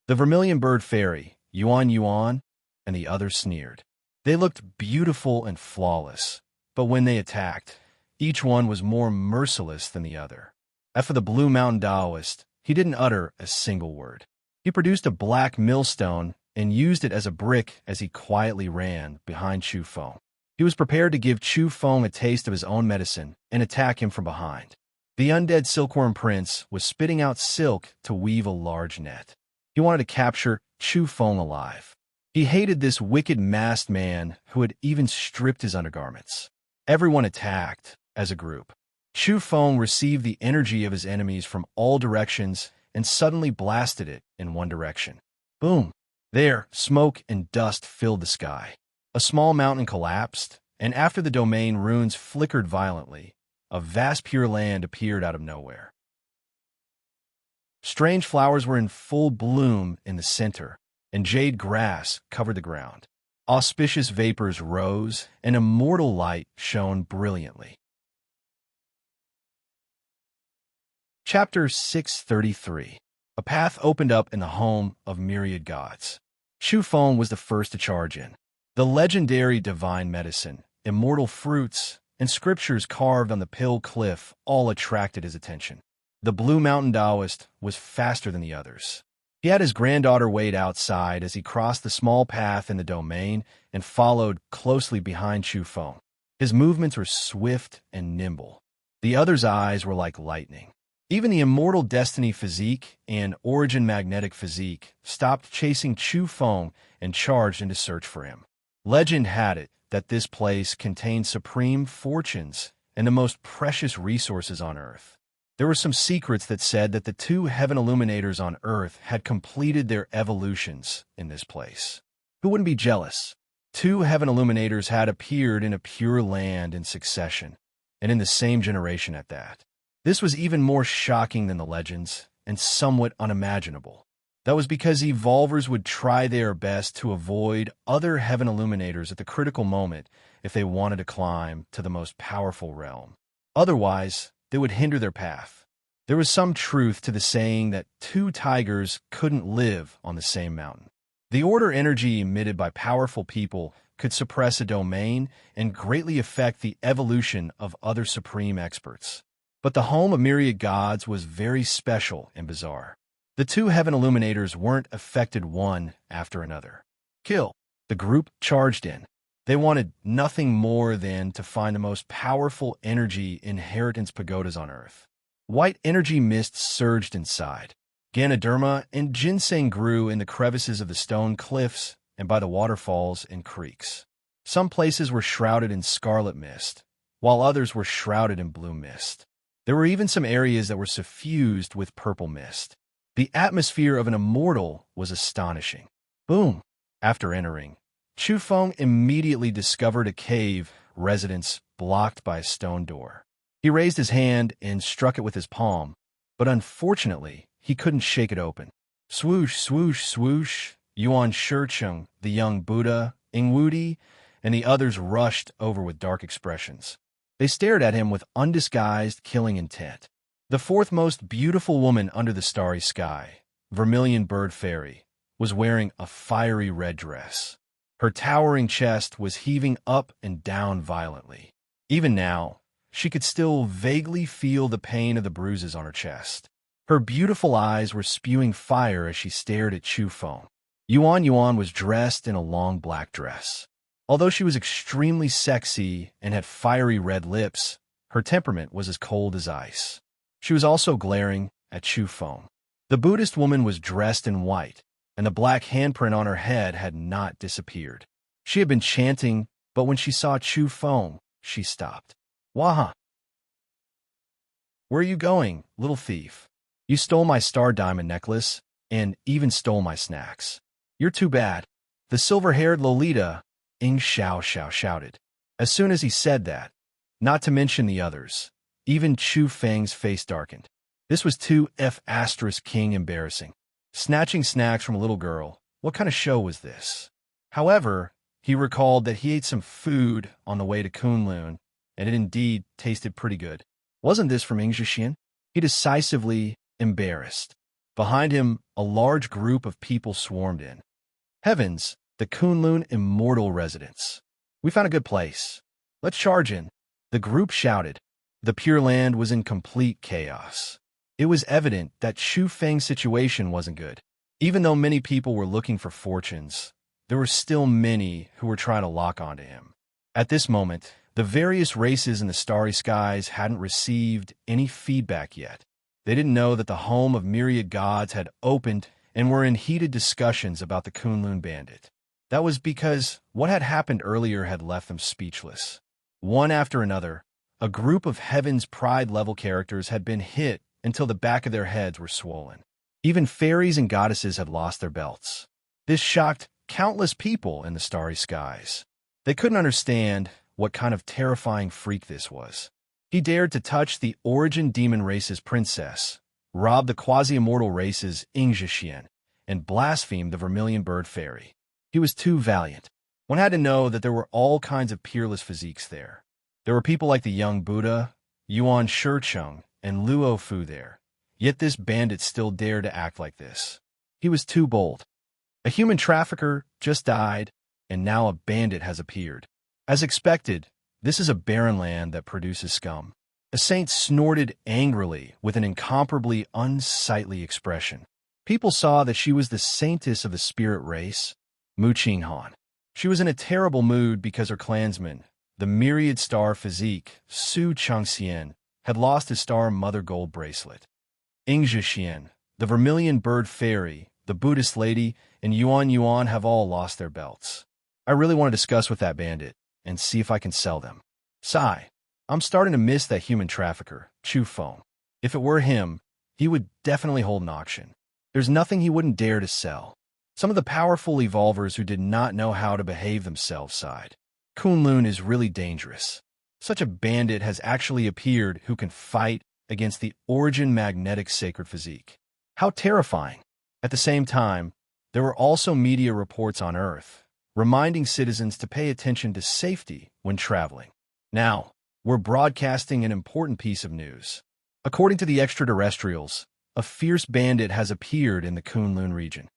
S1: The vermilion bird fairy, Yuan Yuan, and the others sneered. They looked beautiful and flawless, but when they attacked, each one was more merciless than the other. As for the Blue Mountain Taoist, he didn't utter a single word. He produced a black millstone and used it as a brick as he quietly ran behind Chu Feng. He was prepared to give Chu Feng a taste of his own medicine and attack him from behind. The undead silkworm prince was spitting out silk to weave a large net. He wanted to capture Chu Feng alive. He hated this wicked masked man who had even stripped his undergarments. Everyone attacked as a group. Chu Feng received the energy of his enemies from all directions and suddenly blasted it in one direction. Boom! There, smoke and dust filled the sky. A small mountain collapsed, and after the domain runes flickered violently, a vast pure land appeared out of nowhere. Strange flowers were in full bloom in the center, and jade grass covered the ground. Auspicious vapors rose, and immortal light shone brilliantly. Chapter 633. A path opened up in the home of myriad gods. Chu Feng was the first to charge in. The legendary divine medicine, immortal fruits, and scriptures carved on the pill cliff all attracted his attention. The Blue Mountain Taoist was faster than the others. He had his granddaughter wait outside as he crossed the small path in the domain and followed closely behind Chu Feng. His movements were swift and nimble. The other's eyes were like lightning. Even the immortal destiny physique and origin magnetic physique stopped chasing Chu Feng and charged into search for him. Legend had it that this place contained supreme fortunes and the most precious resources on Earth. There were some secrets that said that the two heaven illuminators on Earth had completed their evolutions in this place. Who wouldn't be jealous? Two heaven illuminators had appeared in a pure land in succession, and in the same generation at that. This was even more shocking than the legends, and somewhat unimaginable. That was because evolvers would try their best to avoid other heaven illuminators at the critical moment if they wanted to climb to the most powerful realm. Otherwise, they would hinder their path. There was some truth to the saying that two tigers couldn't live on the same mountain. The order energy emitted by powerful people could suppress a domain and greatly affect the evolution of other supreme experts. But the home of myriad gods was very special and bizarre. The two heaven illuminators weren't affected one after another. Kill. The group charged in. They wanted nothing more than to find the most powerful energy inheritance pagodas on Earth. White energy mists surged inside. Ganoderma and ginseng grew in the crevices of the stone cliffs and by the waterfalls and creeks. Some places were shrouded in scarlet mist, while others were shrouded in blue mist. There were even some areas that were suffused with purple mist. The atmosphere of an immortal was astonishing. Boom! After entering, Chufeng immediately discovered a cave residence blocked by a stone door. He raised his hand and struck it with his palm, but unfortunately, he couldn't shake it open. Swoosh, swoosh, swoosh, Yuan Shicheng, the young Buddha, Ingwudi, and the others rushed over with dark expressions. They stared at him with undisguised killing intent. The fourth most beautiful woman under the starry sky, Vermilion Bird Fairy, was wearing a fiery red dress. Her towering chest was heaving up and down violently. Even now, she could still vaguely feel the pain of the bruises on her chest. Her beautiful eyes were spewing fire as she stared at Chufeng. Yuan was dressed in a long black dress. Although she was extremely sexy and had fiery red lips, her temperament was as cold as ice. She was also glaring at Chufeng. The Buddhist woman was dressed in white, and the black handprint on her head had not disappeared. She had been chanting, but when she saw Chufeng, she stopped. Waha! Where are you going, little thief? You stole my star diamond necklace, and even stole my snacks. You're too bad. The silver-haired Lolita, Ing Xiao shouted. As soon as he said that, not to mention the others, even Chufeng's face darkened. This was too king embarrassing. Snatching snacks from a little girl, what kind of show was this? However, he recalled that he ate some food on the way to Kunlun, and it indeed tasted pretty good. Wasn't this from Ingzhishan? He decisively embarrassed. Behind him, a large group of people swarmed in. Heavens, the Kunlun immortal residence. We found a good place. Let's charge in. The group shouted. The Pure Land was in complete chaos. It was evident that Chufeng's situation wasn't good. Even though many people were looking for fortunes, there were still many who were trying to lock onto him. At this moment, the various races in the starry skies hadn't received any feedback yet. They didn't know that the home of myriad gods had opened and were in heated discussions about the Kunlun bandit. That was because what had happened earlier had left them speechless. One after another, a group of Heaven's Pride-level characters had been hit until the back of their heads were swollen. Even fairies and goddesses had lost their belts. This shocked countless people in the starry skies. They couldn't understand what kind of terrifying freak this was. He dared to touch the origin demon race's princess, rob the quasi-immortal race's Ingzhishan, and blaspheme the Vermilion Bird Fairy. He was too valiant. One had to know that there were all kinds of peerless physiques there. There were people like the young Buddha, Yuan Shicheng, and Luo Fu there. Yet this bandit still dared to act like this. He was too bold. A human trafficker just died, and now a bandit has appeared. As expected, this is a barren land that produces scum. A saint snorted angrily with an incomparably unsightly expression. People saw that she was the saintess of the spirit race, Mu Qinghan. She was in a terrible mood because her clansman, the myriad star physique, Su Changxian, had lost his star mother gold bracelet. Ingzhishan, the Vermilion Bird Fairy, the Buddhist lady, and Yuan have all lost their belts. I really want to discuss with that bandit, and see if I can sell them. Sigh. I'm starting to miss that human trafficker, Chu Feng. If it were him, he would definitely hold an auction. There's nothing he wouldn't dare to sell. Some of the powerful evolvers who did not know how to behave themselves sighed. Kunlun is really dangerous. Such a bandit has actually appeared who can fight against the origin magnetic sacred physique. How terrifying. At the same time, there were also media reports on Earth, reminding citizens to pay attention to safety when traveling. Now, we're broadcasting an important piece of news. According to the extraterrestrials, a fierce bandit has appeared in the Kunlun region.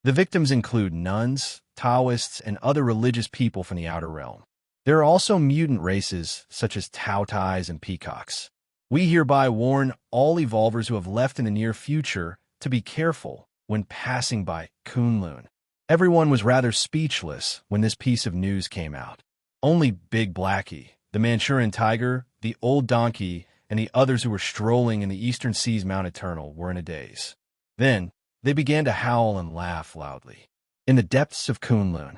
S1: The victims include nuns, Taoists, and other religious people from the outer realm. There are also mutant races, such as Tautais and peacocks. We hereby warn all evolvers who have left in the near future to be careful when passing by Kunlun. Everyone was rather speechless when this piece of news came out. Only Big Blackie, the Manchurian tiger, the old donkey, and the others who were strolling in the eastern seas Mount Eternal were in a daze. Then, they began to howl and laugh loudly. In the depths of Kunlun.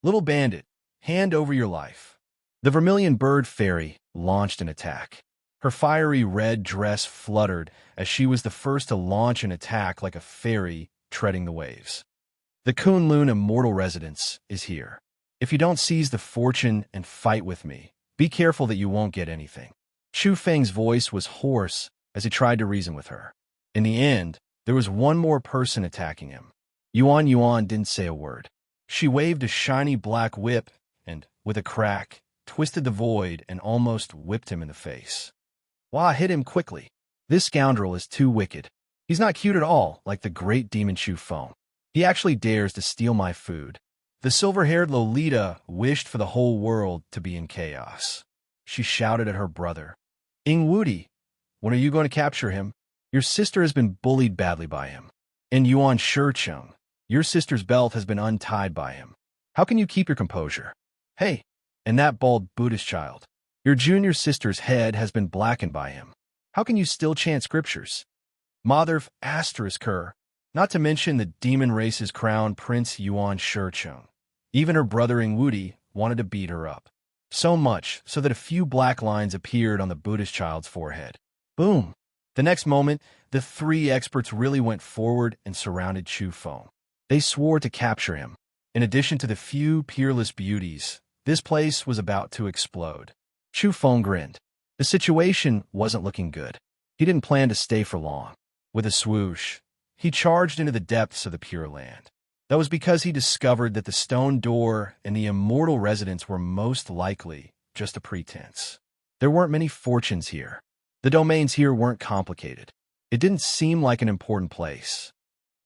S1: Little bandit, hand over your life. The vermilion bird fairy launched an attack. Her fiery red dress fluttered as she was the first to launch an attack like a fairy treading the waves. The Kunlun immortal residence is here. If you don't seize the fortune and fight with me, be careful that you won't get anything. Chu Feng's voice was hoarse as he tried to reason with her. In the end, there was one more person attacking him. Yuan didn't say a word. She waved a shiny black whip and, with a crack, twisted the void and almost whipped him in the face. Hua hit him quickly. This scoundrel is too wicked. He's not cute at all, like the great demon Chu Feng. He actually dares to steal my food. The silver-haired Lolita wished for the whole world to be in chaos. She shouted at her brother. Ingwudi, when are you going to capture him? Your sister has been bullied badly by him. And Yuan Shicheng, your sister's belt has been untied by him. How can you keep your composure? Hey, and that bald Buddhist child. Your junior sister's head has been blackened by him. How can you still chant scriptures? Mother asterisk her, not to mention the demon race's crown Prince Yuan Shicheng. Even her brother Ingwudi wanted to beat her up. So much so that a few black lines appeared on the Buddhist child's forehead. Boom! The next moment, the three experts really went forward and surrounded Chu Feng. They swore to capture him. In addition to the few peerless beauties, this place was about to explode. Chu Feng grinned. The situation wasn't looking good. He didn't plan to stay for long. With a swoosh, he charged into the depths of the Pure Land. That was because he discovered that the stone door and the immortal residence were most likely just a pretense. There weren't many fortunes here. The domains here weren't complicated. It didn't seem like an important place.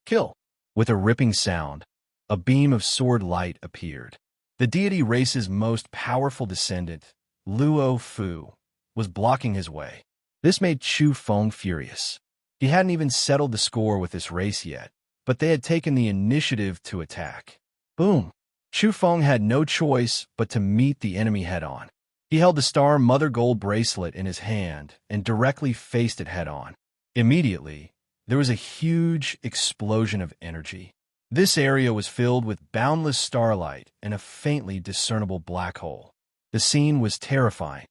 S1: Kill. With a ripping sound, a beam of sword light appeared. The deity race's most powerful descendant, Luo Fu, was blocking his way. This made Chu Feng furious. He hadn't even settled the score with this race yet, but they had taken the initiative to attack. Boom! Chu Feng had no choice but to meet the enemy head-on. He held the Star Mother Gold bracelet in his hand and directly faced it head-on. Immediately, there was a huge explosion of energy. This area was filled with boundless starlight and a faintly discernible black hole. The scene was terrifying.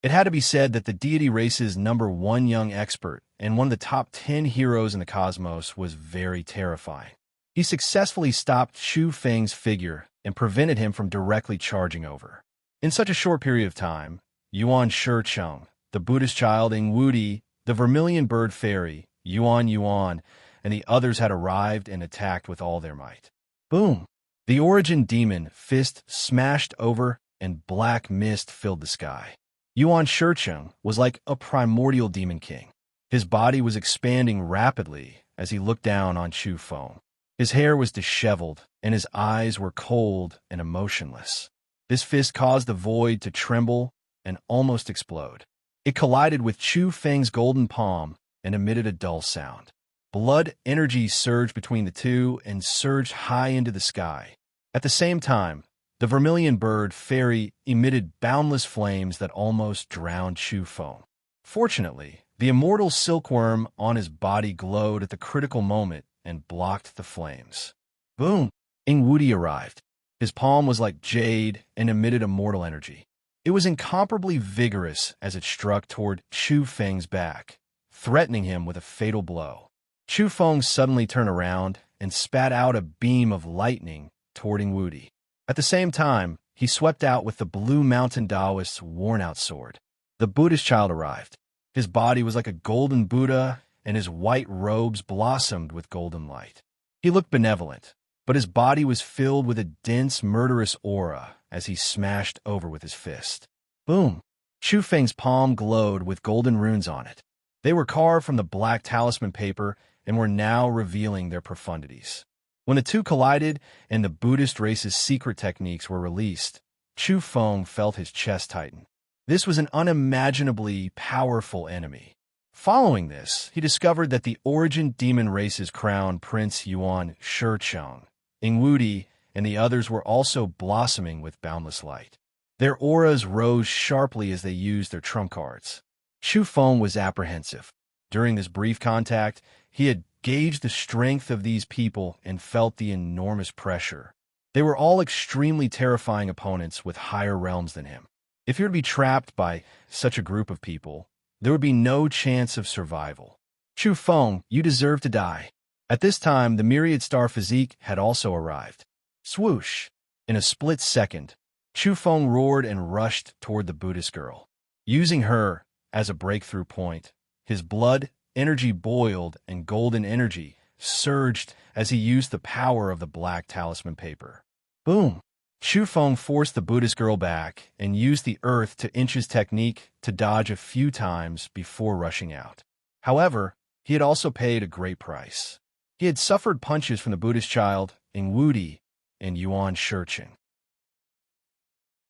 S1: It had to be said that the deity race's #1 young expert and one of the top 10 heroes in the cosmos was very terrifying. He successfully stopped Chu Feng's figure and prevented him from directly charging over. In such a short period of time, Yuan Shicheng, the Buddhist child Ingwudi, the vermilion bird fairy, Yuan, and the others had arrived and attacked with all their might. Boom! The origin demon fist smashed over and black mist filled the sky. Yuan Shicheng was like a primordial demon king. His body was expanding rapidly as he looked down on Chu Feng. His hair was disheveled, and his eyes were cold and emotionless. This fist caused the void to tremble and almost explode. It collided with Chu Feng's golden palm and emitted a dull sound. Blood energy surged between the two and surged high into the sky. At the same time, the vermilion bird fairy emitted boundless flames that almost drowned Chu Feng. Fortunately, the immortal silkworm on his body glowed at the critical moment and blocked the flames. Boom! Ingwudi arrived. His palm was like jade and emitted immortal energy. It was incomparably vigorous as it struck toward Chu Feng's back, threatening him with a fatal blow. Chu Feng suddenly turned around and spat out a beam of lightning toward Ingwudi. At the same time, he swept out with the Blue Mountain Taoist's worn-out sword. The Buddhist child arrived. His body was like a golden Buddha, and his white robes blossomed with golden light. He looked benevolent, but his body was filled with a dense, murderous aura as he smashed over with his fist. Boom! Chu Feng's palm glowed with golden runes on it. They were carved from the black talisman paper and were now revealing their profundities. When the two collided and the Buddhist race's secret techniques were released, Chu Feng felt his chest tighten. This was an unimaginably powerful enemy. Following this, he discovered that the origin demon race's crown Prince Yuan Shicheng, Ingwudi, and the others were also blossoming with boundless light. Their auras rose sharply as they used their trump cards. Chu Feng was apprehensive. During this brief contact, he had gauged the strength of these people and felt the enormous pressure. They were all extremely terrifying opponents with higher realms than him. If he were to be trapped by such a group of people, there would be no chance of survival. Chu Feng, you deserve to die. At this time, the myriad star physique had also arrived. Swoosh! In a split second, Chu Feng roared and rushed toward the Buddhist girl. Using her as a breakthrough point, his blood, energy boiled, and golden energy surged as he used the power of the black talisman paper. Boom! Chu Feng forced the Buddhist girl back and used the earth to inches technique to dodge a few times before rushing out. However, he had also paid a great price. He had suffered punches from the Buddhist child, Ingwudi, and Yuan Shicheng.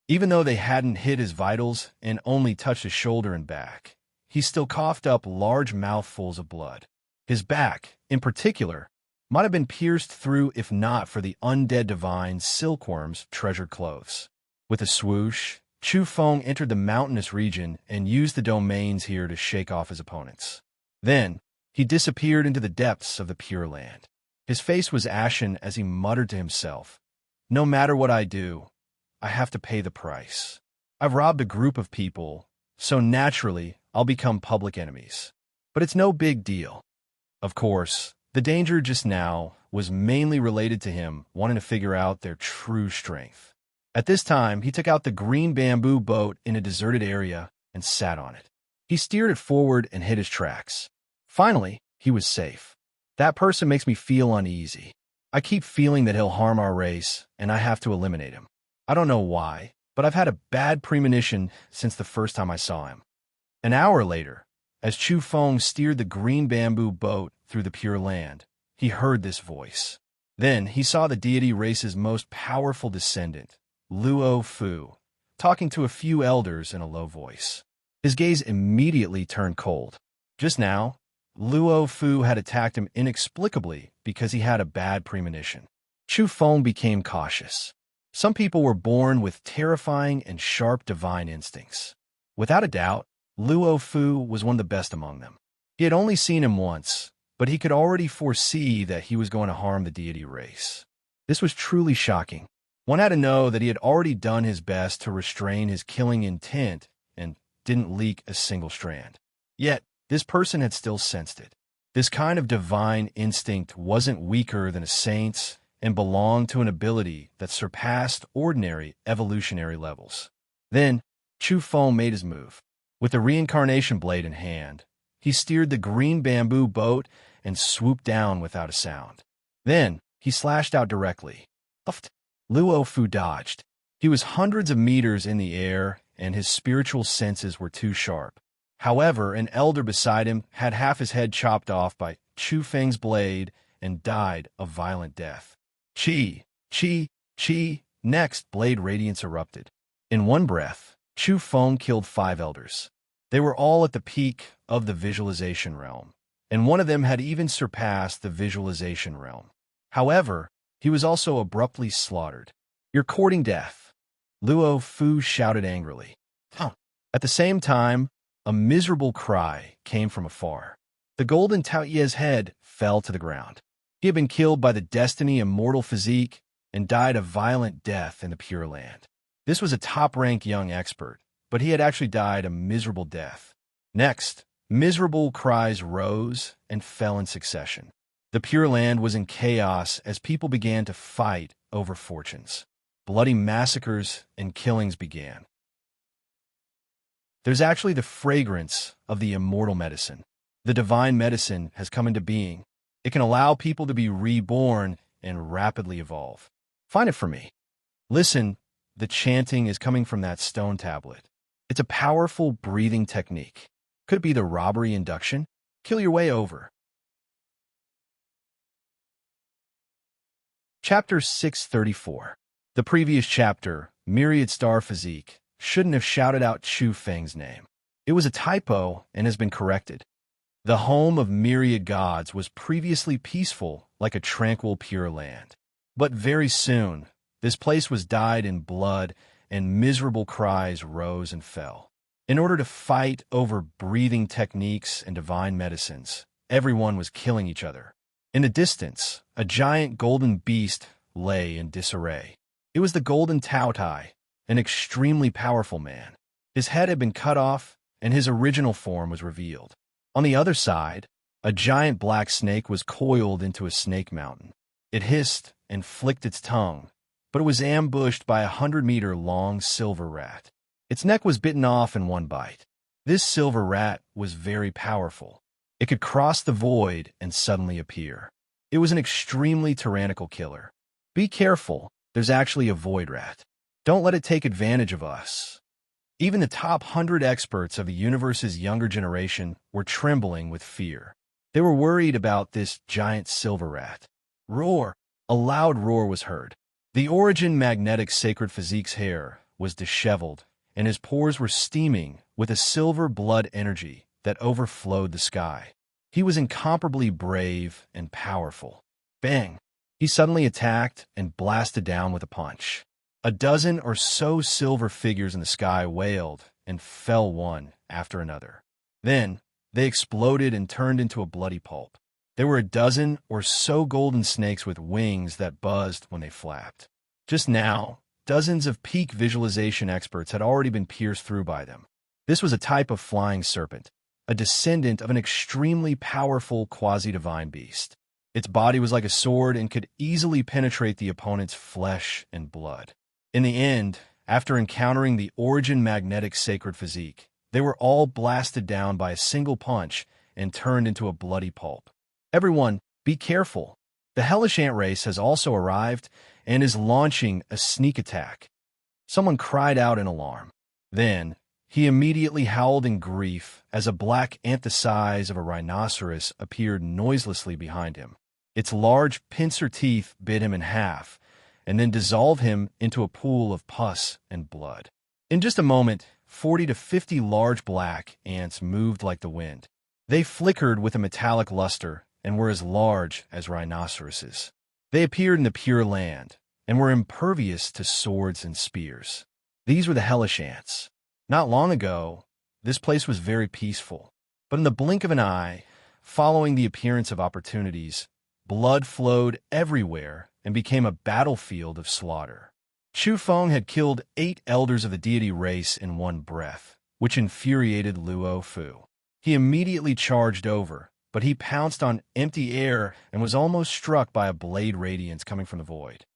S1: Even though they hadn't hit his vitals and only touched his shoulder and back, he still coughed up large mouthfuls of blood. His back, in particular, might have been pierced through if not for the undead divine's silkworm's treasured clothes. With a swoosh, Chu Feng entered the mountainous region and used the domains here to shake off his opponents. Then, he disappeared into the depths of the Pure Land. His face was ashen as he muttered to himself, "No matter what I do, I have to pay the price. I've robbed a group of people, so naturally I'll become public enemies. But it's no big deal." Of course, the danger just now was mainly related to him wanting to figure out their true strength. At this time, he took out the green bamboo boat in a deserted area and sat on it. He steered it forward and hit his tracks. Finally, he was safe. That person makes me feel uneasy. I keep feeling that he'll harm our race, and I have to eliminate him. I don't know why, but I've had a bad premonition since the first time I saw him. An hour later, as Chu Feng steered the green bamboo boat through the Pure Land, he heard this voice. Then he saw the deity race's most powerful descendant, Luo Fu, talking to a few elders in a low voice. His gaze immediately turned cold. Just now, Luo Fu had attacked him inexplicably because he had a bad premonition. Chu Feng became cautious. Some people were born with terrifying and sharp divine instincts. Without a doubt, Luo Fu was one of the best among them. He had only seen him once, but he could already foresee that he was going to harm the deity race. This was truly shocking. One had to know that he had already done his best to restrain his killing intent and didn't leak a single strand. Yet, this person had still sensed it. This kind of divine instinct wasn't weaker than a saint's and belonged to an ability that surpassed ordinary evolutionary levels. Then, Chu Feng made his move. With the reincarnation blade in hand, he steered the green bamboo boat and swooped down without a sound. Then, he slashed out directly. Luo Fu dodged. He was hundreds of meters in the air, and his spiritual senses were too sharp. However, an elder beside him had half his head chopped off by Chu Feng's blade and died a violent death. Chi, chi, chi. Next, blade radiance erupted. In one breath, Chu Feng killed 5 elders. They were all at the peak of the visualization realm, and one of them had even surpassed the visualization realm. However, he was also abruptly slaughtered. "You're courting death," Luo Fu shouted angrily. At the same time, a miserable cry came from afar. The golden Taoye's head fell to the ground. He had been killed by the destiny immortal physique, and died a violent death in the Pure Land. This was a top-ranked young expert, but he had actually died a miserable death. Next, miserable cries rose and fell in succession. The Pure Land was in chaos as people began to fight over fortunes. Bloody massacres and killings began. There's actually the fragrance of the immortal medicine. The divine medicine has come into being. It can allow people to be reborn and rapidly evolve. Find it for me. Listen, the chanting is coming from that stone tablet. It's a powerful breathing technique. Could it be the robbery induction? Kill your way over. Chapter 634. The previous chapter, Myriad Star Physique, shouldn't have shouted out Chu Feng's name. It was a typo and has been corrected. The home of myriad gods was previously peaceful like a tranquil pure land. But very soon, this place was dyed in blood and miserable cries rose and fell. In order to fight over breathing techniques and divine medicines, everyone was killing each other. In the distance, a giant golden beast lay in disarray. It was the Golden Tao-Tai, an extremely powerful man. His head had been cut off, and his original form was revealed. On the other side, a giant black snake was coiled into a snake mountain. It hissed and flicked its tongue, but it was ambushed by a 100-meter-long silver rat. Its neck was bitten off in one bite. This silver rat was very powerful. It could cross the void and suddenly appear. It was an extremely tyrannical killer. Be careful, there's actually a void rat. Don't let it take advantage of us. Even the top 100 experts of the universe's younger generation were trembling with fear. They were worried about this giant silver rat. Roar! A loud roar was heard. The Origin Magnetic Sacred Physique's hair was disheveled, and his pores were steaming with a silver blood energy that overflowed the sky. He was incomparably brave and powerful. Bang! He suddenly attacked and blasted down with a punch. A dozen or so silver figures in the sky wailed and fell one after another. Then, they exploded and turned into a bloody pulp. There were a dozen or so golden snakes with wings that buzzed when they flapped. Just now, dozens of peak visualization experts had already been pierced through by them. This was a type of flying serpent, a descendant of an extremely powerful quasi-divine beast. Its body was like a sword and could easily penetrate the opponent's flesh and blood. In the end, after encountering the Origin Magnetic Sacred Physique, they were all blasted down by a single punch and turned into a bloody pulp. Everyone, be careful. The Hellish Ant race has also arrived and is launching a sneak attack. Someone cried out in alarm. Then, he immediately howled in grief as a black ant the size of a rhinoceros appeared noiselessly behind him. Its large pincer teeth bit him in half, and then dissolved him into a pool of pus and blood. In just a moment, 40 to 50 large black ants moved like the wind. They flickered with a metallic luster and were as large as rhinoceroses. They appeared in the Pure Land and were impervious to swords and spears. These were the Hellish Ants. Not long ago, this place was very peaceful, but in the blink of an eye, following the appearance of opportunities, blood flowed everywhere and became a battlefield of slaughter. Chu Feng had killed 8 elders of the deity race in one breath, which infuriated Luo Fu. He immediately charged over, but he pounced on empty air and was almost struck by a blade radiance coming from the void.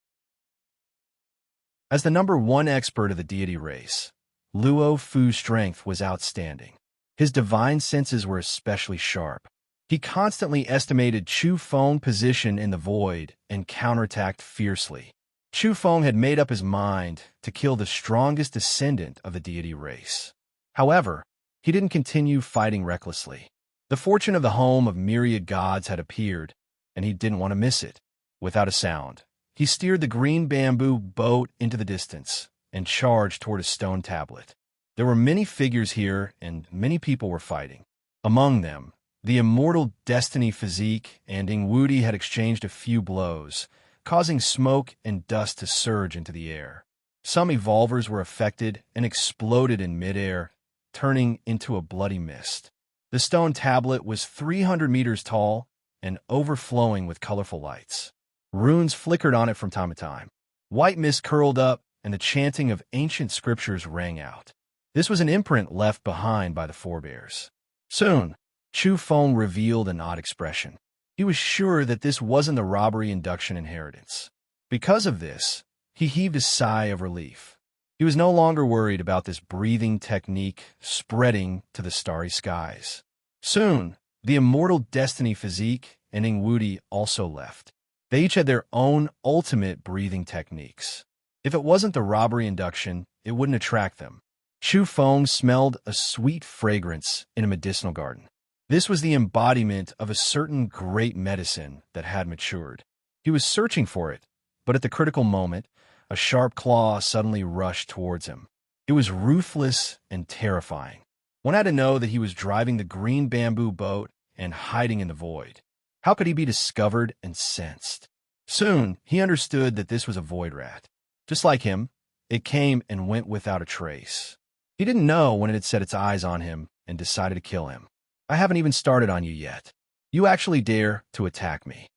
S1: As the number 1 expert of the deity race, Luo Fu's strength was outstanding. His divine senses were especially sharp. He constantly estimated Chu Feng's position in the void and counterattacked fiercely. Chu Feng had made up his mind to kill the strongest descendant of the deity race. However, he didn't continue fighting recklessly. The fortune of the home of myriad gods had appeared, and he didn't want to miss it. Without a sound, he steered the green bamboo boat into the distance and charged toward a stone tablet. There were many figures here, and many people were fighting. Among them, the immortal Destiny Physique and Ingwudi had exchanged a few blows, causing smoke and dust to surge into the air. Some evolvers were affected and exploded in midair, turning into a bloody mist. The stone tablet was 300 meters tall and overflowing with colorful lights. Runes flickered on it from time to time. White mist curled up, and the chanting of ancient scriptures rang out. This was an imprint left behind by the forebears. Soon, Chu Feng revealed an odd expression. He was sure that this wasn't the robbery induction inheritance. Because of this, he heaved a sigh of relief. He was no longer worried about this breathing technique spreading to the starry skies. Soon, the immortal destiny physique and Ing Wudi also left. They each had their own ultimate breathing techniques. If it wasn't the robbery induction, it wouldn't attract them. Chu Feng smelled a sweet fragrance in a medicinal garden. This was the embodiment of a certain great medicine that had matured. He was searching for it, but at the critical moment, a sharp claw suddenly rushed towards him. It was ruthless and terrifying. One had to know that he was driving the green bamboo boat and hiding in the void. How could he be discovered and sensed? Soon, he understood that this was a void rat. Just like him, it came and went without a trace. He didn't know when it had set its eyes on him and decided to kill him. I haven't even started on you yet. You actually dare to attack me.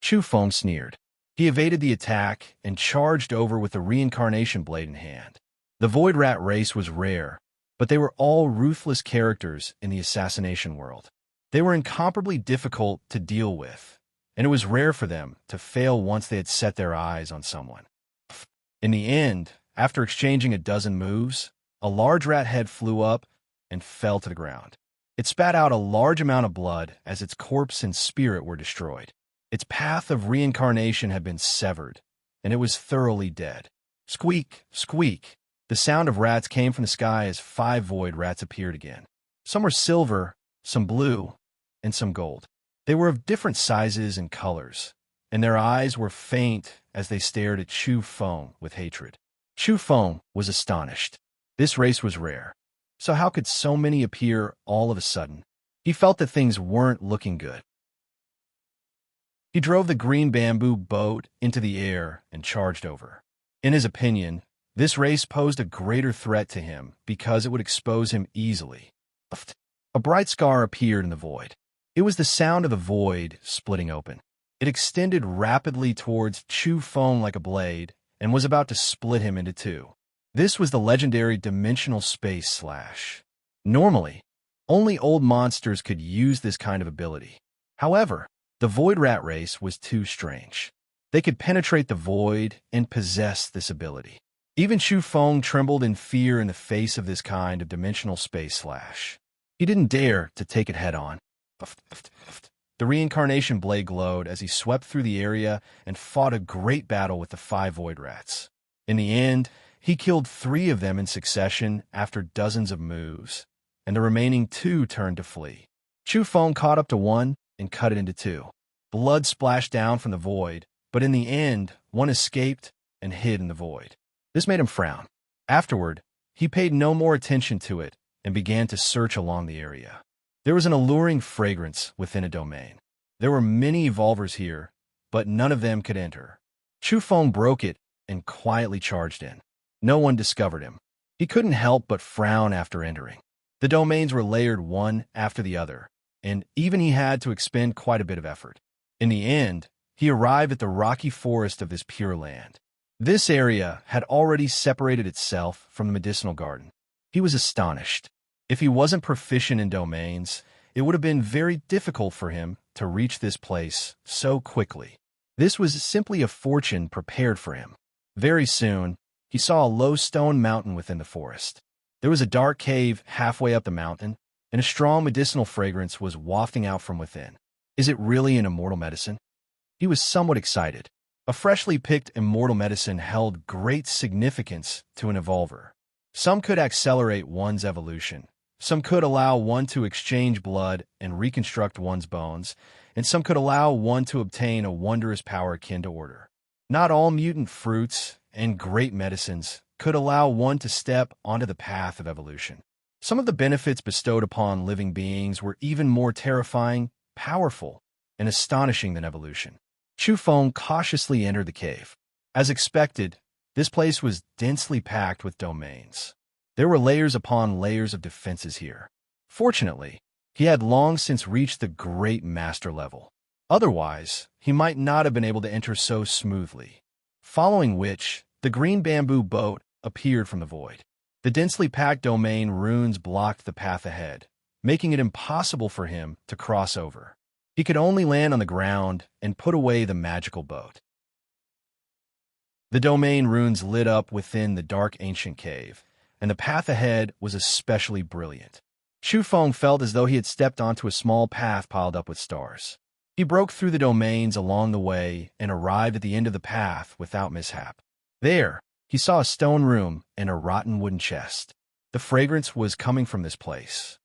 S1: Chu Feng sneered. He evaded the attack and charged over with the reincarnation blade in hand. The void rat race was rare, but they were all ruthless characters in the assassination world. They were incomparably difficult to deal with, and it was rare for them to fail once they had set their eyes on someone. In the end, after exchanging a dozen moves, a large rat head flew up and fell to the ground. It spat out a large amount of blood as its corpse and spirit were destroyed. Its path of reincarnation had been severed, and it was thoroughly dead. Squeak, squeak. The sound of rats came from the sky as 5 void rats appeared again. Some were silver, some blue, and some gold. They were of different sizes and colors, and their eyes were faint as they stared at Chu Feng with hatred. Chu Feng was astonished. This race was rare. So how could so many appear all of a sudden? He felt that things weren't looking good. He drove the green bamboo boat into the air and charged over. In his opinion, this race posed a greater threat to him because it would expose him easily. A bright scar appeared in the void. It was the sound of the void splitting open. It extended rapidly towards Chu Feng like a blade and was about to split him into 2. This was the legendary dimensional space slash. Normally, only old monsters could use this kind of ability. However, the void rat race was too strange. They could penetrate the void and possess this ability. Even Chu Feng trembled in fear in the face of this kind of dimensional space slash. He didn't dare to take it head-on. The reincarnation blade glowed as he swept through the area and fought a great battle with the 5 void rats. In the end, he killed 3 of them in succession after dozens of moves, and the remaining 2 turned to flee. Chu Feng caught up to one and cut it into 2. Blood splashed down from the void, but in the end, one escaped and hid in the void. This made him frown. Afterward, he paid no more attention to it and began to search along the area. There was an alluring fragrance within a domain. There were many evolvers here, but none of them could enter. Chu Feng broke it and quietly charged in. No one discovered him. He couldn't help but frown after entering. The domains were layered one after the other, and even he had to expend quite a bit of effort. In the end, he arrived at the rocky forest of this pure land. This area had already separated itself from the medicinal garden. He was astonished. If he wasn't proficient in domains, it would have been very difficult for him to reach this place so quickly. This was simply a fortune prepared for him. Very soon, he saw a low stone mountain within the forest. There was a dark cave halfway up the mountain, and a strong medicinal fragrance was wafting out from within. Is it really an immortal medicine? He was somewhat excited. A freshly picked immortal medicine held great significance to an evolver. Some could accelerate one's evolution. Some could allow one to exchange blood and reconstruct one's bones, and some could allow one to obtain a wondrous power akin to order. Not all mutant fruits and great medicines could allow one to step onto the path of evolution. Some of the benefits bestowed upon living beings were even more terrifying, powerful, and astonishing than evolution. Chu Feng cautiously entered the cave. As expected, this place was densely packed with domains. There were layers upon layers of defenses here. Fortunately, he had long since reached the great master level. Otherwise, he might not have been able to enter so smoothly. following which the green bamboo boat appeared from the void. The densely packed domain runes blocked the path ahead, making it impossible for him to cross over. He could only land on the ground and put away the magical boat. The domain runes lit up within the dark ancient cave, and the path ahead was especially brilliant. Chu Feng felt as though he had stepped onto a small path piled up with stars. He broke through the domains along the way and arrived at the end of the path without mishap. There, he saw a stone room and a rotten wooden chest. The fragrance was coming from this place.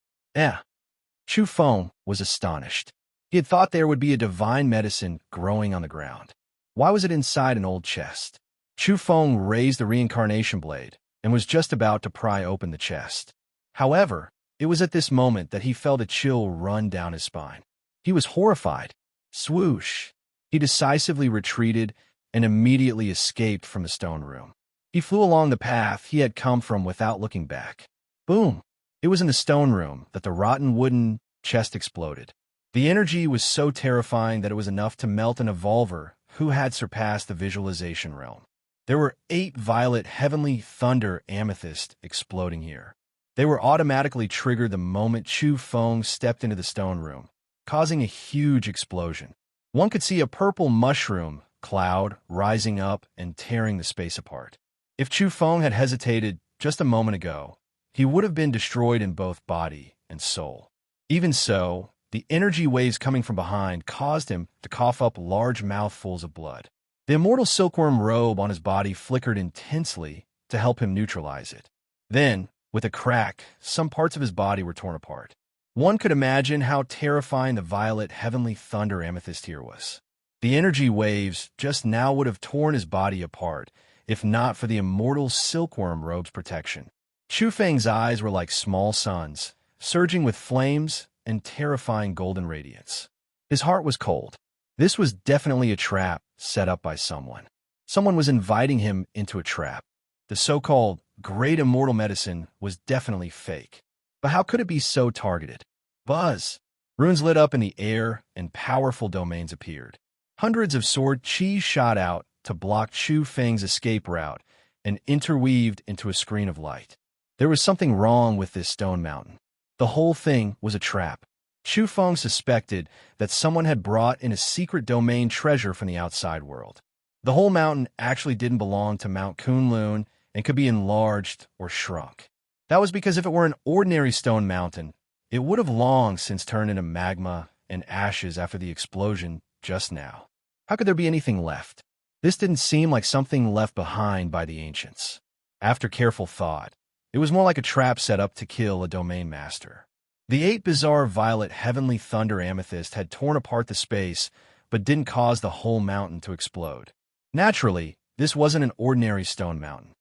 S1: Chu Feng was astonished. He had thought there would be a divine medicine growing on the ground. Why was it inside an old chest? Chu Feng raised the reincarnation blade and was just about to pry open the chest. However, it was at this moment that he felt a chill run down his spine. He was horrified. Swoosh! He decisively retreated and immediately escaped from the stone room. He flew along the path he had come from without looking back. Boom! It was in the stone room that the rotten wooden chest exploded. The energy was so terrifying that it was enough to melt an evolver who had surpassed the visualization realm. There were 8 violet heavenly thunder amethysts exploding here. They were automatically triggered the moment Chu Feng stepped into the stone room, causing a huge explosion. One could see a purple mushroom cloud rising up and tearing the space apart. If Chu Feng had hesitated just a moment ago, he would have been destroyed in both body and soul. Even so, the energy waves coming from behind caused him to cough up large mouthfuls of blood. The immortal silkworm robe on his body flickered intensely to help him neutralize it. Then, with a crack, some parts of his body were torn apart. One could imagine how terrifying the violet heavenly thunder amethyst here was. The energy waves just now would have torn his body apart, if not for the immortal silkworm robe's protection. Chu Feng's eyes were like small suns, surging with flames and terrifying golden radiance. His heart was cold. This was definitely a trap set up by someone. Someone was inviting him into a trap. The so-called great immortal medicine was definitely fake. But how could it be so targeted? Buzz! Runes lit up in the air and powerful domains appeared. Hundreds of sword chi shot out to block Chu Feng's escape route and interweaved into a screen of light. There was something wrong with this stone mountain. The whole thing was a trap. Chu Feng suspected that someone had brought in a secret domain treasure from the outside world. The whole mountain actually didn't belong to Mount Kunlun and could be enlarged or shrunk. That was because if it were an ordinary stone mountain, it would have long since turned into magma and ashes after the explosion just now. How could there be anything left? This didn't seem like something left behind by the ancients. After careful thought, it was more like a trap set up to kill a domain master. The 8 bizarre violet heavenly thunder amethyst had torn apart the space, but didn't cause the whole mountain to explode. Naturally, this wasn't an ordinary stone mountain.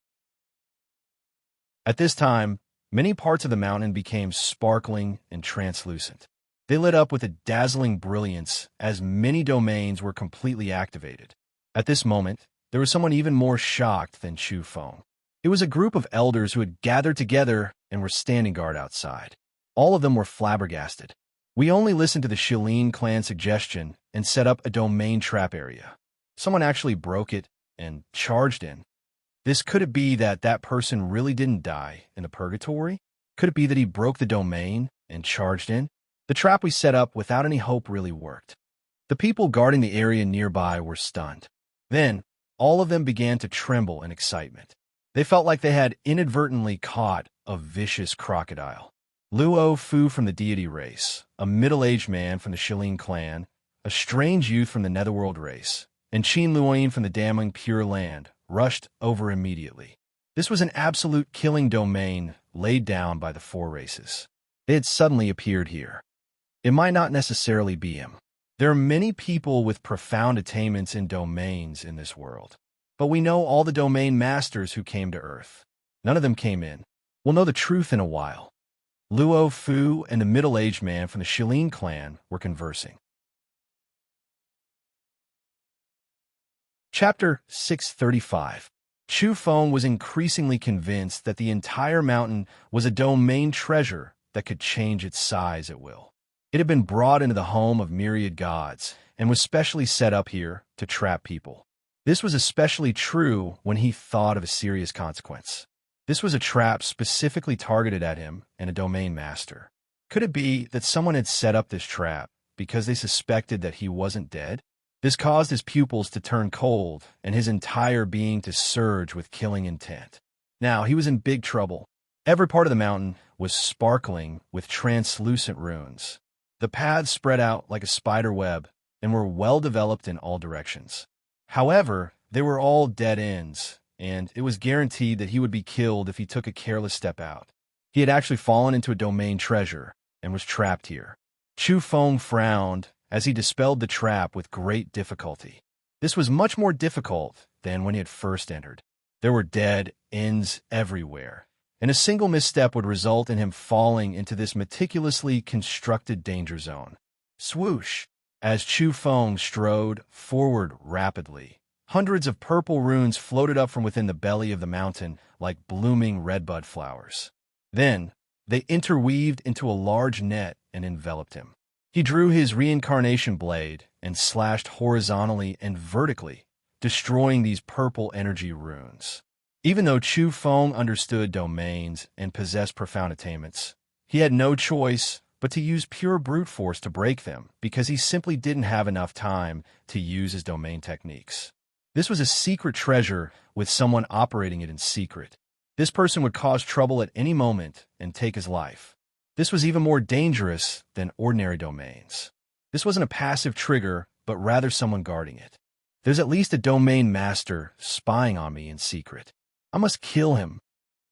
S1: At this time, many parts of the mountain became sparkling and translucent. They lit up with a dazzling brilliance as many domains were completely activated. At this moment, there was someone even more shocked than Chu Feng. It was a group of elders who had gathered together and were standing guard outside. All of them were flabbergasted. We only listened to the Shilin clan suggestion and set up a domain trap area. Someone actually broke it and charged in. Could it be that that person really didn't die in the purgatory? Could it be that he broke the domain and charged in? The trap we set up without any hope really worked. The people guarding the area nearby were stunned. Then, all of them began to tremble in excitement. They felt like they had inadvertently caught a vicious crocodile. Luo Fu from the deity race, a middle-aged man from the Shilin clan, a strange youth from the Netherworld race, and Qin Luoyin from the damning Pure Land rushed over immediately. This was an absolute killing domain laid down by the 4 races. They had suddenly appeared here. It might not necessarily be him. There are many people with profound attainments in domains in this world. But we know all the domain masters who came to Earth. None of them came in. We'll know the truth in a while. Luo Fu and the middle-aged man from the Shilin clan were conversing. Chapter 635. Chu Feng was increasingly convinced that the entire mountain was a domain treasure that could change its size at will. It had been brought into the home of myriad gods and was specially set up here to trap people. This was especially true when he thought of a serious consequence. This was a trap specifically targeted at him and a domain master. Could it be that someone had set up this trap because they suspected that he wasn't dead? This caused his pupils to turn cold and his entire being to surge with killing intent. Now, he was in big trouble. Every part of the mountain was sparkling with translucent runes. The paths spread out like a spider web and were well developed in all directions. However, they were all dead ends, and it was guaranteed that he would be killed if he took a careless step out. He had actually fallen into a domain treasure and was trapped here. Chu Feng frowned as he dispelled the trap with great difficulty. This was much more difficult than when he had first entered. There were dead ends everywhere, and a single misstep would result in him falling into this meticulously constructed danger zone. Swoosh! As Chu Feng strode forward rapidly, hundreds of purple runes floated up from within the belly of the mountain like blooming redbud flowers. Then, they interweaved into a large net and enveloped him. He drew his reincarnation blade and slashed horizontally and vertically, destroying these purple energy runes. Even though Chu Feng understood domains and possessed profound attainments, he had no choice but to use pure brute force to break them because he simply didn't have enough time to use his domain techniques. This was a secret treasure with someone operating it in secret. This person would cause trouble at any moment and take his life. This was even more dangerous than ordinary domains. This wasn't a passive trigger, but rather someone guarding it. There's at least a domain master spying on me in secret. I must kill him.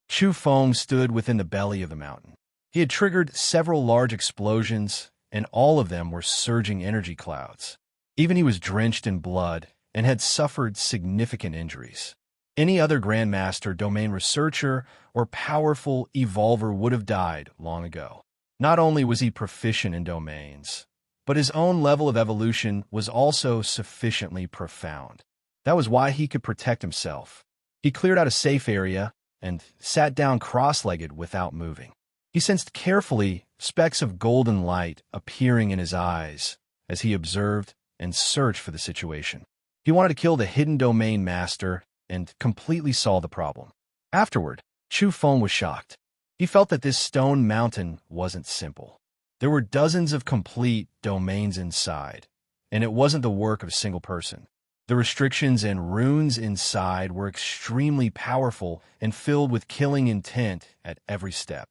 S1: Chu Feng stood within the belly of the mountain. He had triggered several large explosions, and all of them were surging energy clouds. Even he was drenched in blood and had suffered significant injuries. Any other Grandmaster, domain researcher, or powerful evolver would have died long ago. Not only was he proficient in domains, but his own level of evolution was also sufficiently profound. That was why he could protect himself. He cleared out a safe area and sat down cross-legged without moving. He sensed carefully specks of golden light appearing in his eyes as he observed and searched for the situation. He wanted to kill the hidden domain master and completely solve the problem. Afterward, Chu Feng was shocked. He felt that this stone mountain wasn't simple. There were dozens of complete domains inside, and it wasn't the work of a single person. The restrictions and runes inside were extremely powerful and filled with killing intent at every step.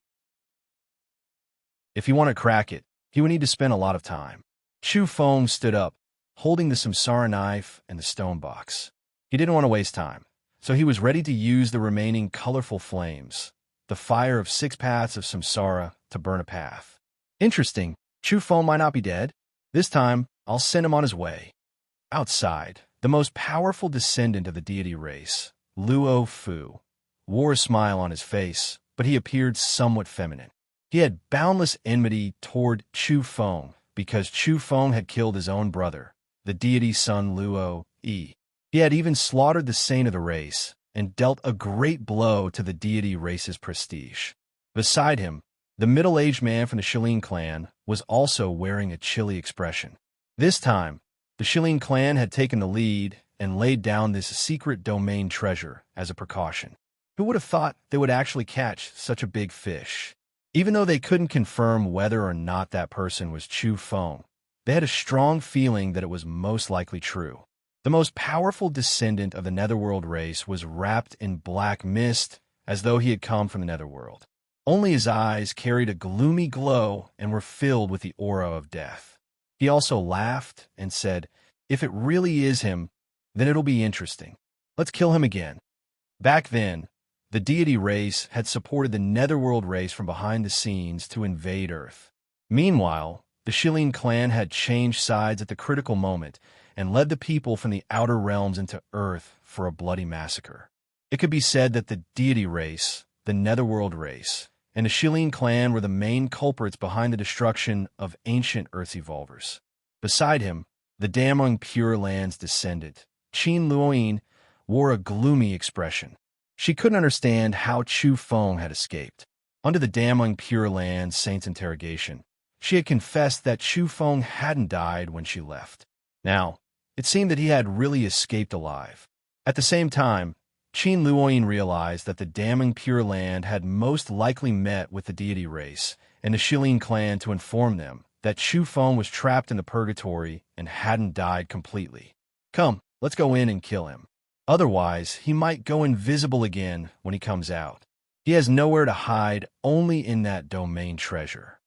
S1: If he wanted to crack it, he would need to spend a lot of time. Chu Feng stood up, holding the samsara knife and the stone box. He didn't want to waste time, so he was ready to use the remaining colorful flames, the fire of 6 paths of samsara, to burn a path. Interesting, Chu Feng might not be dead. This time, I'll send him on his way. Outside, the most powerful descendant of the deity race, Luo Fu, wore a smile on his face, but he appeared somewhat feminine. He had boundless enmity toward Chu Feng because Chu Feng had killed his own brother, the deity's son Luo Yi. He had even slaughtered the saint of the race and dealt a great blow to the deity race's prestige. Beside him, the middle-aged man from the Shilin clan was also wearing a chilly expression. This time, the Shilin clan had taken the lead and laid down this secret domain treasure as a precaution. Who would have thought they would actually catch such a big fish? Even though they couldn't confirm whether or not that person was Chu Feng, they had a strong feeling that it was most likely true. The most powerful descendant of the Netherworld race was wrapped in black mist as though he had come from the Netherworld. Only his eyes carried a gloomy glow and were filled with the aura of death. He also laughed and said, "If it really is him, then it'll be interesting. Let's kill him again." Back then, the deity race had supported the Netherworld race from behind the scenes to invade Earth. Meanwhile, the Shilin clan had changed sides at the critical moment and led the people from the outer realms into Earth for a bloody massacre. It could be said that the deity race, the Netherworld race, and the Shilin clan were the main culprits behind the destruction of ancient Earth's evolvers. Beside him, the damning Pure Land's descendant, Qin Luoyin, wore a gloomy expression. She couldn't understand how Chu Feng had escaped. Under the damning Pure Land saint's interrogation, she had confessed that Chu Feng hadn't died when she left. Now, it seemed that he had really escaped alive. At the same time, Qin Luoyin realized that the damning Pure Land had most likely met with the deity race and the Shilin clan to inform them that Chu Feng was trapped in the purgatory and hadn't died completely. Come, let's go in and kill him. Otherwise, he might go invisible again when he comes out. He has nowhere to hide, only in that domain treasure.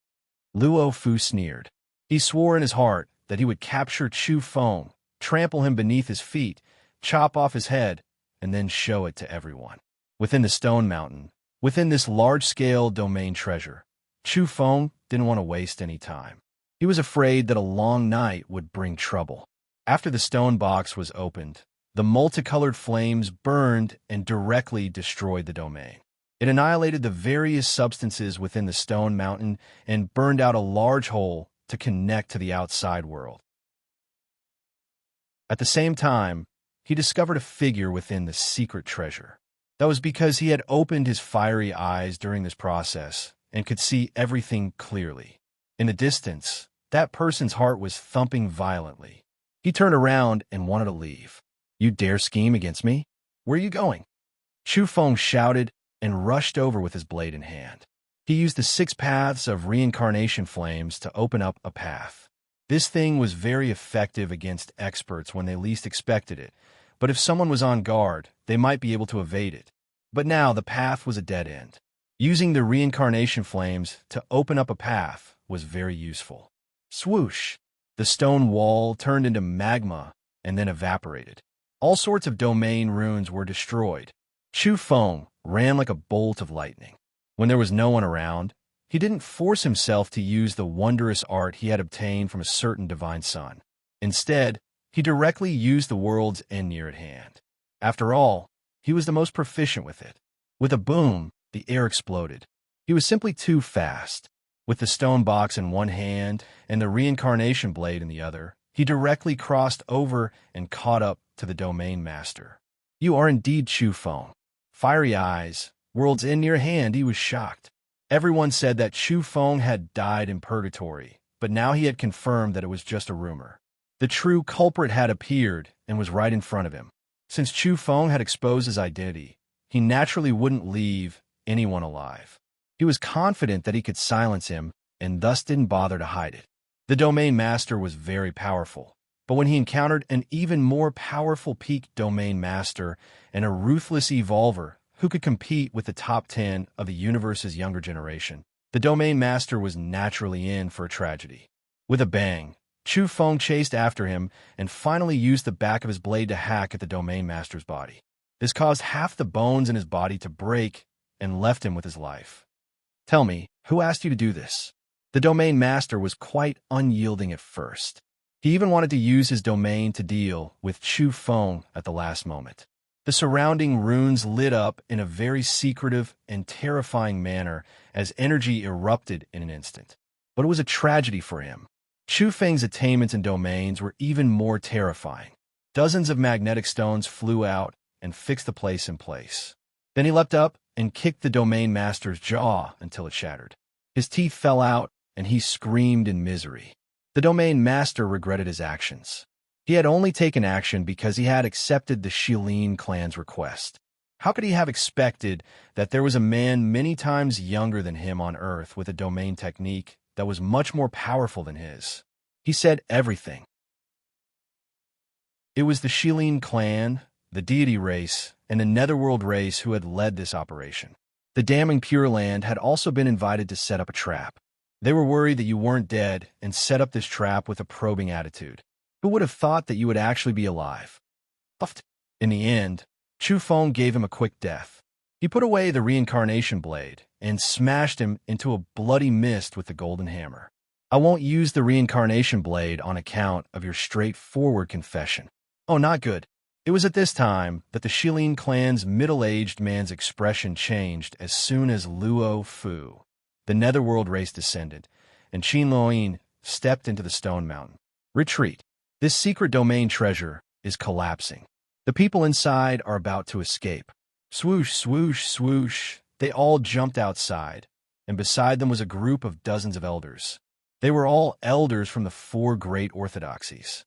S1: Luo Fu sneered. He swore in his heart that he would capture Chu Feng, trample him beneath his feet, chop off his head, and then show it to everyone. Within the Stone Mountain, within this large-scale domain treasure, Chu Feng didn't want to waste any time. He was afraid that a long night would bring trouble. After the stone box was opened, the multicolored flames burned and directly destroyed the domain. It annihilated the various substances within the Stone Mountain and burned out a large hole to connect to the outside world. At the same time, he discovered a figure within the secret treasure. That was because he had opened his fiery eyes during this process and could see everything clearly. In the distance, that person's heart was thumping violently. He turned around and wanted to leave. You dare scheme against me? Where are you going? Chu Feng shouted and rushed over with his blade in hand. He used the 6 paths of reincarnation flames to open up a path. This thing was very effective against experts when they least expected it, but if someone was on guard, they might be able to evade it. But now the path was a dead end. Using the reincarnation flames to open up a path was very useful. Swoosh! The stone wall turned into magma and then evaporated. All sorts of domain runes were destroyed. Chu Feng ran like a bolt of lightning. When there was no one around, he didn't force himself to use the wondrous art he had obtained from a certain divine son. Instead, he directly used the world's end near at hand. After all, he was the most proficient with it. With a boom, the air exploded. He was simply too fast. With the stone box in one hand and the reincarnation blade in the other, he directly crossed over and caught up to the domain master. You are indeed Chu Feng. Fiery eyes, world's end near hand, he was shocked. Everyone said that Chu Feng had died in purgatory, but now he had confirmed that it was just a rumor. The true culprit had appeared and was right in front of him. Since Chu Feng had exposed his identity, he naturally wouldn't leave anyone alive. He was confident that he could silence him and thus didn't bother to hide it. The domain master was very powerful, but when he encountered an even more powerful peak domain master and a ruthless evolver who could compete with the top 10 of the universe's younger generation, the domain master was naturally in for a tragedy. With a bang, Chu Feng chased after him and finally used the back of his blade to hack at the domain master's body. This caused half the bones in his body to break and left him with his life. Tell me, who asked you to do this? The domain master was quite unyielding at first. He even wanted to use his domain to deal with Chu Feng at the last moment. The surrounding runes lit up in a very secretive and terrifying manner as energy erupted in an instant. But it was a tragedy for him. Chu Feng's attainments and domains were even more terrifying. Dozens of magnetic stones flew out and fixed the place in place. Then he leapt up and kicked the domain master's jaw until it shattered. His teeth fell out, and he screamed in misery. The domain master regretted his actions. He had only taken action because he had accepted the Shilin clan's request. How could he have expected that there was a man many times younger than him on Earth with a domain technique that was much more powerful than his? He said everything. It was the Shilin clan, the deity race, and the netherworld race who had led this operation. The damning Pure Land had also been invited to set up a trap. They were worried that you weren't dead and set up this trap with a probing attitude. Who would have thought that you would actually be alive? In the end, Chu Feng gave him a quick death. He put away the reincarnation blade and smashed him into a bloody mist with the golden hammer. I won't use the reincarnation blade on account of your straightforward confession. Oh, not good. It was at this time that the Shilin clan's middle-aged man's expression changed as soon as Luo Fu, the netherworld race descendant, and Qin Luoyin stepped into the Stone Mountain. Retreat. This secret domain treasure is collapsing. The people inside are about to escape. Swoosh, swoosh, swoosh. They all jumped outside, and beside them was a group of dozens of elders. They were all elders from the 4 great orthodoxies.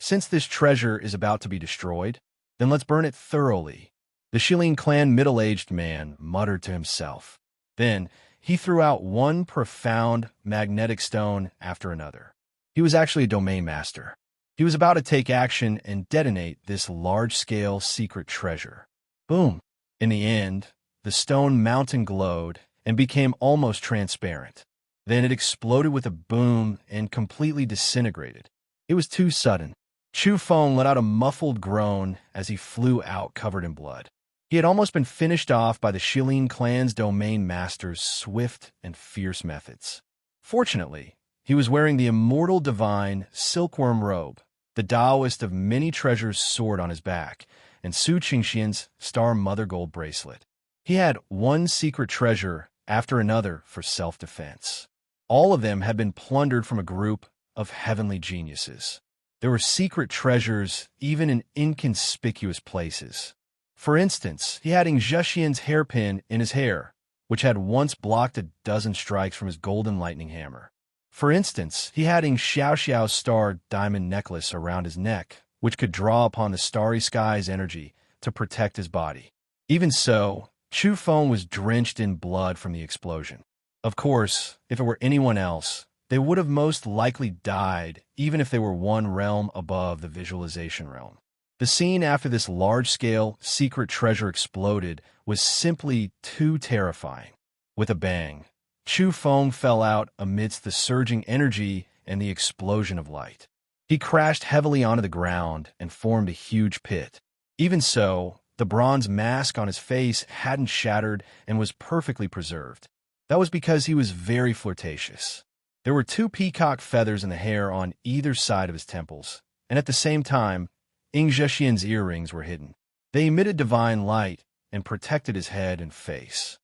S1: Since this treasure is about to be destroyed, Then let's burn it thoroughly. The Shilin clan middle-aged man muttered to himself. Then he threw out one profound magnetic stone after another. He was actually a domain master. He was about to take action and detonate this large-scale secret treasure. Boom! In the end, the stone mountain glowed and became almost transparent. Then it exploded with a boom and completely disintegrated. It was too sudden. Chu Feng let out a muffled groan as he flew out covered in blood. He had almost been finished off by the Shilin clan's domain master's swift and fierce methods. Fortunately, he was wearing the immortal divine silkworm robe, the Taoist of many treasures sword on his back, and Su Qingxian's star mother gold bracelet. He had one secret treasure after another for self-defense. All of them had been plundered from a group of heavenly geniuses. There were secret treasures even in inconspicuous places. For instance, he had Ing Zhexian's hairpin in his hair, which had once blocked a dozen strikes from his golden lightning hammer. For instance, he had Ing Xiaoxiao's star diamond necklace around his neck, which could draw upon the starry sky's energy to protect his body. Even so, Chu Feng was drenched in blood from the explosion. Of course, if it were anyone else, they would have most likely died, even if they were one realm above the visualization realm. The scene after this large-scale secret treasure exploded was simply too terrifying. With a bang, Chu Feng fell out amidst the surging energy and the explosion of light. He crashed heavily onto the ground and formed a huge pit. Even so, the bronze mask on his face hadn't shattered and was perfectly preserved. That was because he was very flirtatious. There were 2 peacock feathers in the hair on either side of his temples, and at the same time, Ing Zhexian's earrings were hidden. They emitted divine light and protected his head and face.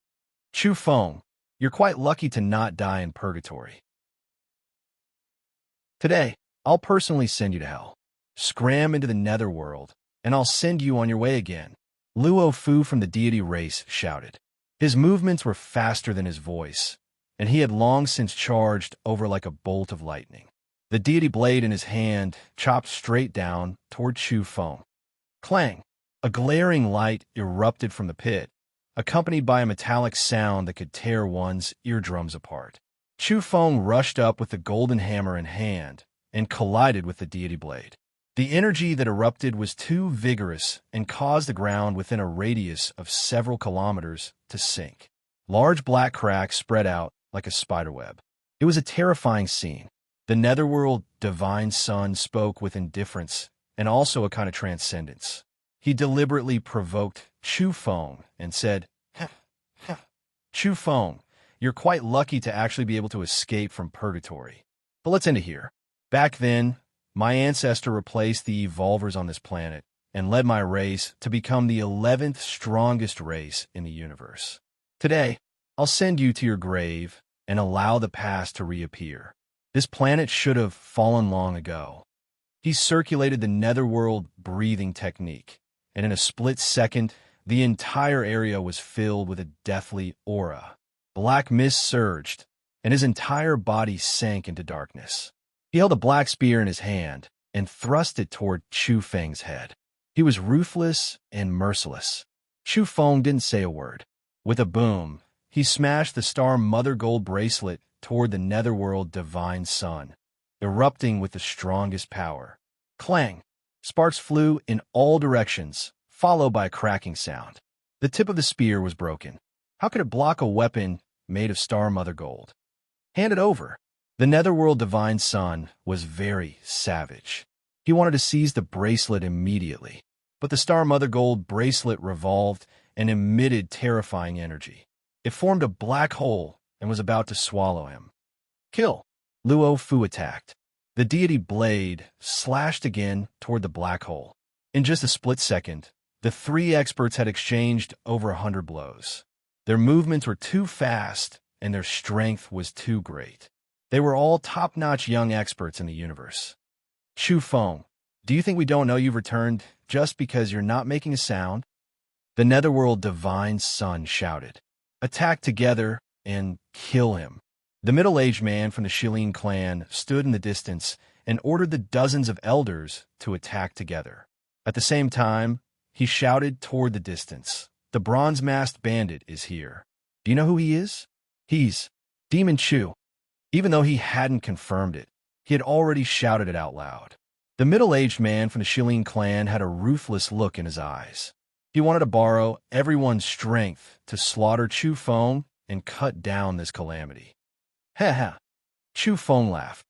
S1: Chu Feng, you're quite lucky to not die in purgatory. Today, I'll personally send you to hell. Scram into the netherworld, and I'll send you on your way again. Luo Fu from the deity race shouted. His movements were faster than his voice, and he had long since charged over like a bolt of lightning. The deity blade in his hand chopped straight down toward Chu Feng. Clang! A glaring light erupted from the pit, accompanied by a metallic sound that could tear one's eardrums apart. Chu Feng rushed up with the golden hammer in hand and collided with the deity blade. The energy that erupted was too vigorous and caused the ground within a radius of several kilometers to sink. Large black cracks spread out like a spiderweb. It was a terrifying scene. The netherworld divine son spoke with indifference and also a kind of transcendence. He deliberately provoked Chu Feng and said, Chu Feng, you're quite lucky to actually be able to escape from purgatory. But let's end it here. Back then, my ancestor replaced the evolvers on this planet and led my race to become the 11th strongest race in the universe. Today, I'll send you to your grave and allow the past to reappear. This planet should have fallen long ago. He circulated the netherworld breathing technique, and in a split second, the entire area was filled with a deathly aura. Black mist surged, and his entire body sank into darkness. He held a black spear in his hand and thrust it toward Chu Feng's head. He was ruthless and merciless. Chu Feng didn't say a word. With a boom, he smashed the star mother gold bracelet toward the netherworld divine sun, erupting with the strongest power. Clang! Sparks flew in all directions, followed by a cracking sound. The tip of the spear was broken. How could it block a weapon made of star mother gold? Hand it over. The netherworld divine son was very savage. He wanted to seize the bracelet immediately, but the star mother gold bracelet revolved and emitted terrifying energy. It formed a black hole and was about to swallow him. Kill! Luo Fu attacked. The deity blade slashed again toward the black hole. In just a split second, the 3 experts had exchanged over 100 blows. Their movements were too fast, and their strength was too great. They were all top-notch young experts in the universe. Chu Feng, do you think we don't know you've returned just because you're not making a sound? The netherworld divine son shouted. Attack together and kill him. The middle-aged man from the Shilin clan stood in the distance and ordered the dozens of elders to attack together. At the same time, He shouted toward the distance. The bronze-masked bandit is here. Do you know who he is? He's Demon Chu. Even though he hadn't confirmed it, he had already shouted it out loud. The middle-aged man from the Shilin clan had a ruthless look in his eyes. He wanted to borrow everyone's strength to slaughter Chu Feng and cut down this calamity. Ha ha! Chu Feng laughed.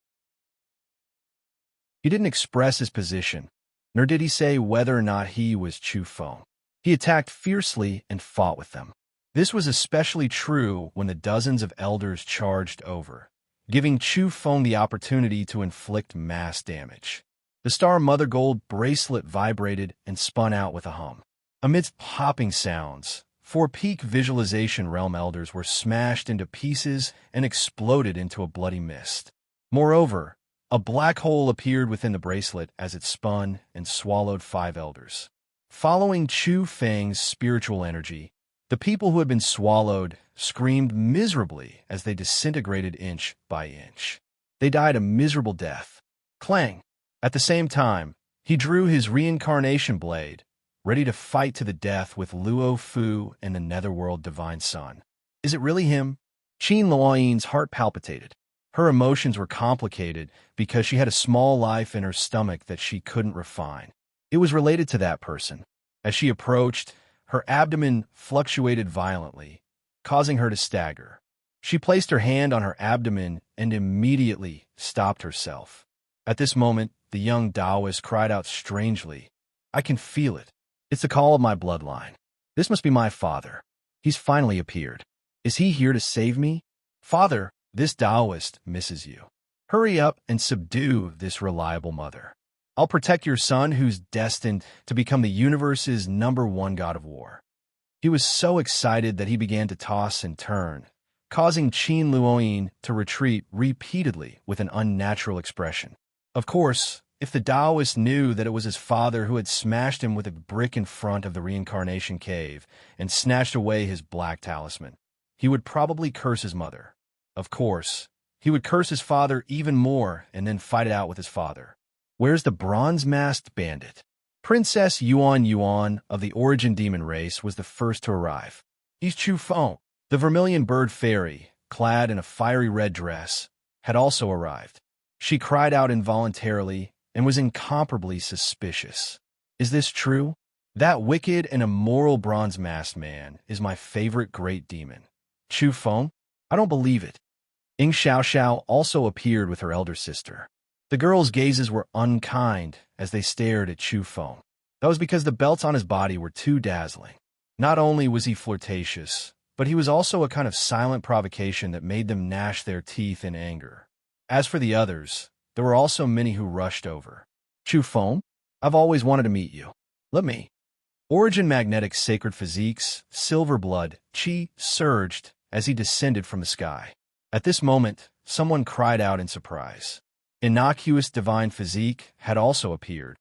S1: He didn't express his position, nor did he say whether or not he was Chu Feng. He attacked fiercely and fought with them. This was especially true when the dozens of elders charged over, giving Chu Feng the opportunity to inflict mass damage. The Star Mother Gold bracelet vibrated and spun out with a hum. Amidst popping sounds, 4 peak visualization realm elders were smashed into pieces and exploded into a bloody mist. Moreover, a black hole appeared within the bracelet as it spun and swallowed 5 elders. Following Chu Feng's spiritual energy, the people who had been swallowed screamed miserably as they disintegrated inch by inch. They died a miserable death. Clang! At the same time, he drew his reincarnation blade, ready to fight to the death with Luo Fu and the Netherworld Divine Sun. Is it really him? Qin Luoyin's heart palpitated. Her emotions were complicated because she had a small life in her stomach that she couldn't refine. It was related to that person. As she approached, her abdomen fluctuated violently, causing her to stagger. She placed her hand on her abdomen and immediately stopped herself. At this moment, the young Taoist cried out strangely, "I can feel it. It's the call of my bloodline. This must be my father. He's finally appeared. Is he here to save me? Father, this Taoist misses you. Hurry up and subdue this reliable mother. I'll protect your son who's destined to become the universe's #1 god of war." He was so excited that he began to toss and turn, causing Qin Luoyin to retreat repeatedly with an unnatural expression. Of course, if the Taoist knew that it was his father who had smashed him with a brick in front of the reincarnation cave and snatched away his black talisman, he would probably curse his mother. Of course, he would curse his father even more and then fight it out with his father. Where's the bronze-masked bandit? Princess Yuan Yuan of the Origin Demon race was the first to arrive. He's Chu Feng. The vermilion bird fairy, clad in a fiery red dress, had also arrived. She cried out involuntarily and was incomparably suspicious. Is this true? That wicked and immoral bronze-masked man is my favorite great demon. Chu Feng? I don't believe it. Ying Xiaoxiao also appeared with her elder sister. The girls' gazes were unkind as they stared at Chu Feng. That was because the belts on his body were too dazzling. Not only was he flirtatious, but he was also a kind of silent provocation that made them gnash their teeth in anger. As for the others, there were also many who rushed over. Chu Feng, I've always wanted to meet you. Let me. Origin Magnetic's sacred physique's silver blood, qi, surged as he descended from the sky. At this moment, someone cried out in surprise. Innocuous divine physique had also appeared.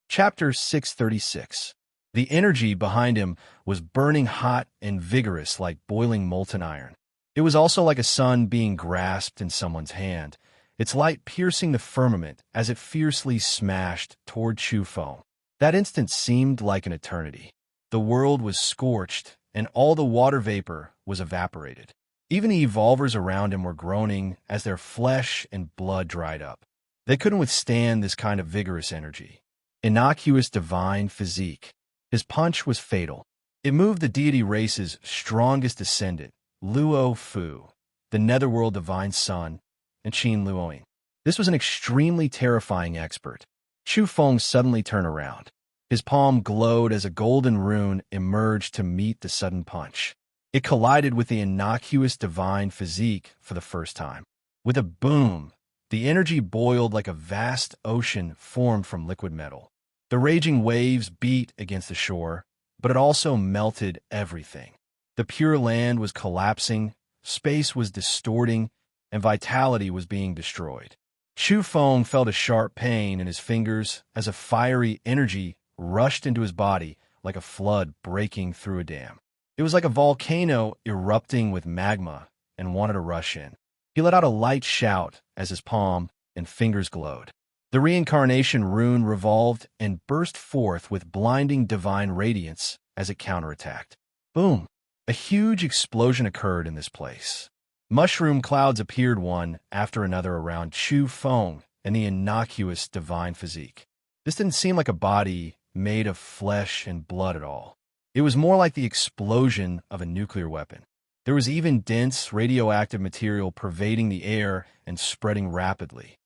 S1: Chapter 636. The energy behind him was burning hot and vigorous like boiling molten iron. It was also like a sun being grasped in someone's hand, its light piercing the firmament as it fiercely smashed toward Chu Feng. That instant seemed like an eternity. The world was scorched, and all the water vapor was evaporated. Even the evolvers around him were groaning as their flesh and blood dried up. They couldn't withstand this kind of vigorous energy. Innocuous divine physique. His punch was fatal. It moved the deity race's strongest descendant, Luo Fu, the Netherworld Divine Sun, and Qin Luoyin. This was an extremely terrifying expert. Chu Feng suddenly turned around. His palm glowed as a golden rune emerged to meet the sudden punch. It collided with the innocuous divine physique for the first time. With a boom, the energy boiled like a vast ocean formed from liquid metal. The raging waves beat against the shore, but it also melted everything. The pure land was collapsing, space was distorting, and vitality was being destroyed. Chu Feng felt a sharp pain in his fingers as a fiery energy rushed into his body like a flood breaking through a dam. It was like a volcano erupting with magma and wanted to rush in. He let out a light shout as his palm and fingers glowed. The reincarnation rune revolved and burst forth with blinding divine radiance as it counterattacked. Boom! A huge explosion occurred in this place. Mushroom clouds appeared one after another around Chu Feng and the innocuous divine physique. This didn't seem like a body made of flesh and blood at all. It was more like the explosion of a nuclear weapon. There was even dense radioactive material pervading the air and spreading rapidly.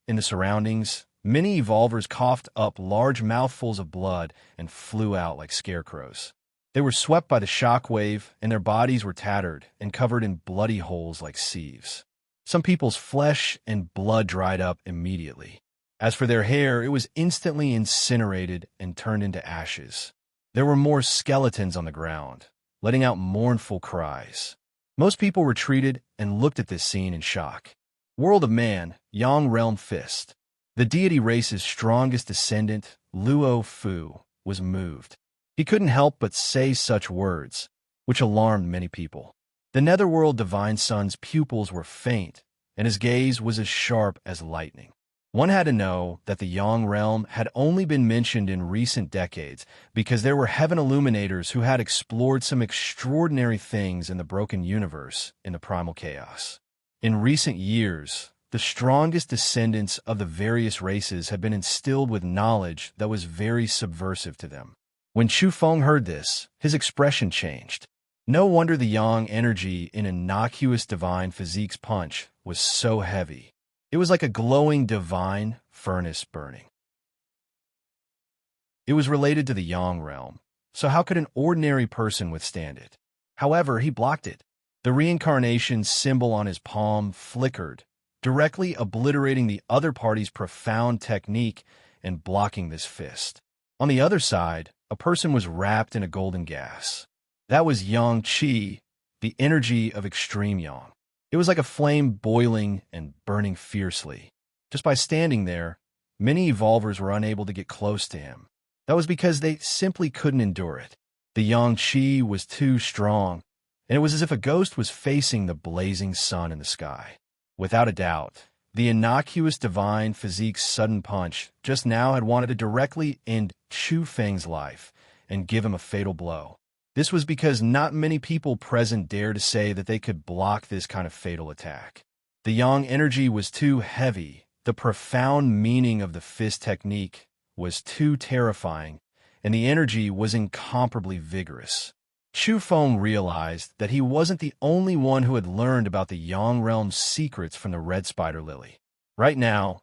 S1: In the surroundings, many evolvers coughed up large mouthfuls of blood and flew out like scarecrows. They were swept by the shock wave, and their bodies were tattered and covered in bloody holes like sieves. Some people's flesh and blood dried up immediately. As for their hair, it was instantly incinerated and turned into ashes. There were more skeletons on the ground, letting out mournful cries. Most people retreated and looked at this scene in shock. World of Man, Yang Realm Fist. The deity race's strongest descendant, Luo Fu, was moved. He couldn't help but say such words, which alarmed many people. The netherworld divine son's pupils were faint, and his gaze was as sharp as lightning. One had to know that the Yang realm had only been mentioned in recent decades because there were heaven illuminators who had explored some extraordinary things in the broken universe in the primal chaos. In recent years, the strongest descendants of the various races had been instilled with knowledge that was very subversive to them. When Chu Feng heard this, his expression changed. No wonder the yang energy in innocuous divine physique's punch was so heavy. It was like a glowing divine furnace burning. It was related to the yang realm, so how could an ordinary person withstand it? However, he blocked it. The reincarnation symbol on his palm flickered, directly obliterating the other party's profound technique and blocking this fist. On the other side, a person was wrapped in a golden gas. That was Yang Qi, the energy of extreme yang. It was like a flame boiling and burning fiercely. Just by standing there, many evolvers were unable to get close to him. That was because they simply couldn't endure it. The Yang Qi was too strong, and it was as if a ghost was facing the blazing sun in the sky. Without a doubt, the innocuous divine physique's sudden punch just now had wanted to directly end Chu Feng's life and give him a fatal blow. This was because not many people present dared to say that they could block this kind of fatal attack. The yang energy was too heavy, the profound meaning of the fist technique was too terrifying, and the energy was incomparably vigorous. Chu Feng realized that he wasn't the only one who had learned about the Yang realm's secrets from the red spider lily. Right now,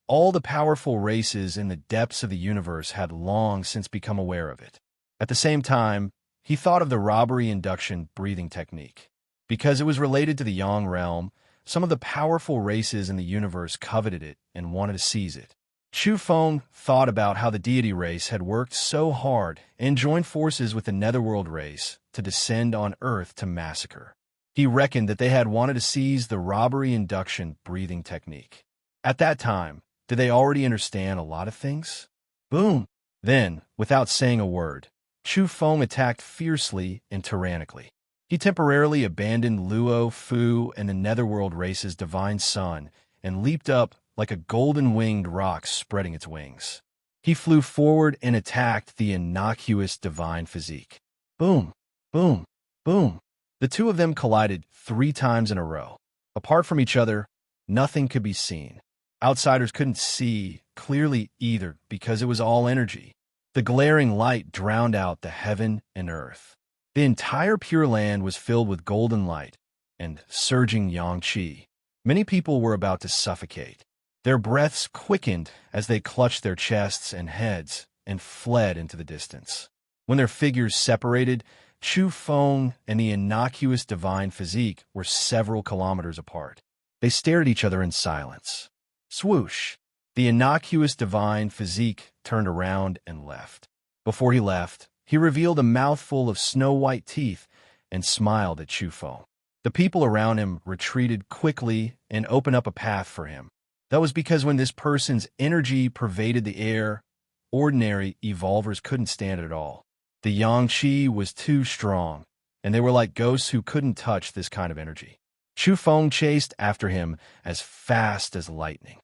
S1: all the powerful races in the depths of the universe had long since become aware of it. At the same time, he thought of the robbery induction breathing technique. Because it was related to the Yang realm, some of the powerful races in the universe coveted it and wanted to seize it. Chu Feng thought about how the deity race had worked so hard and joined forces with the netherworld race to descend on Earth to massacre. He reckoned that they had wanted to seize the robbery induction breathing technique. At that time, did they already understand a lot of things? Boom! Then, without saying a word, Chu Feng attacked fiercely and tyrannically. He temporarily abandoned Luo Fu and the netherworld race's divine son and leaped up like a golden-winged rock spreading its wings. He flew forward and attacked the innocuous divine physique. Boom, boom, boom. The two of them collided 3 times in a row. Apart from each other, nothing could be seen. Outsiders couldn't see clearly either because it was all energy. The glaring light drowned out the heaven and earth. The entire Pure Land was filled with golden light and surging yang qi. Many people were about to suffocate. Their breaths quickened as they clutched their chests and heads and fled into the distance. When their figures separated, Chu Feng and the innocuous divine physique were several kilometers apart. They stared at each other in silence. Swoosh! The innocuous divine physique turned around and left. Before he left, he revealed a mouthful of snow-white teeth and smiled at Chu Feng. The people around him retreated quickly and opened up a path for him. That was because when this person's energy pervaded the air, ordinary evolvers couldn't stand it at all. The yang qi was too strong, and they were like ghosts who couldn't touch this kind of energy. Chu Feng chased after him as fast as lightning.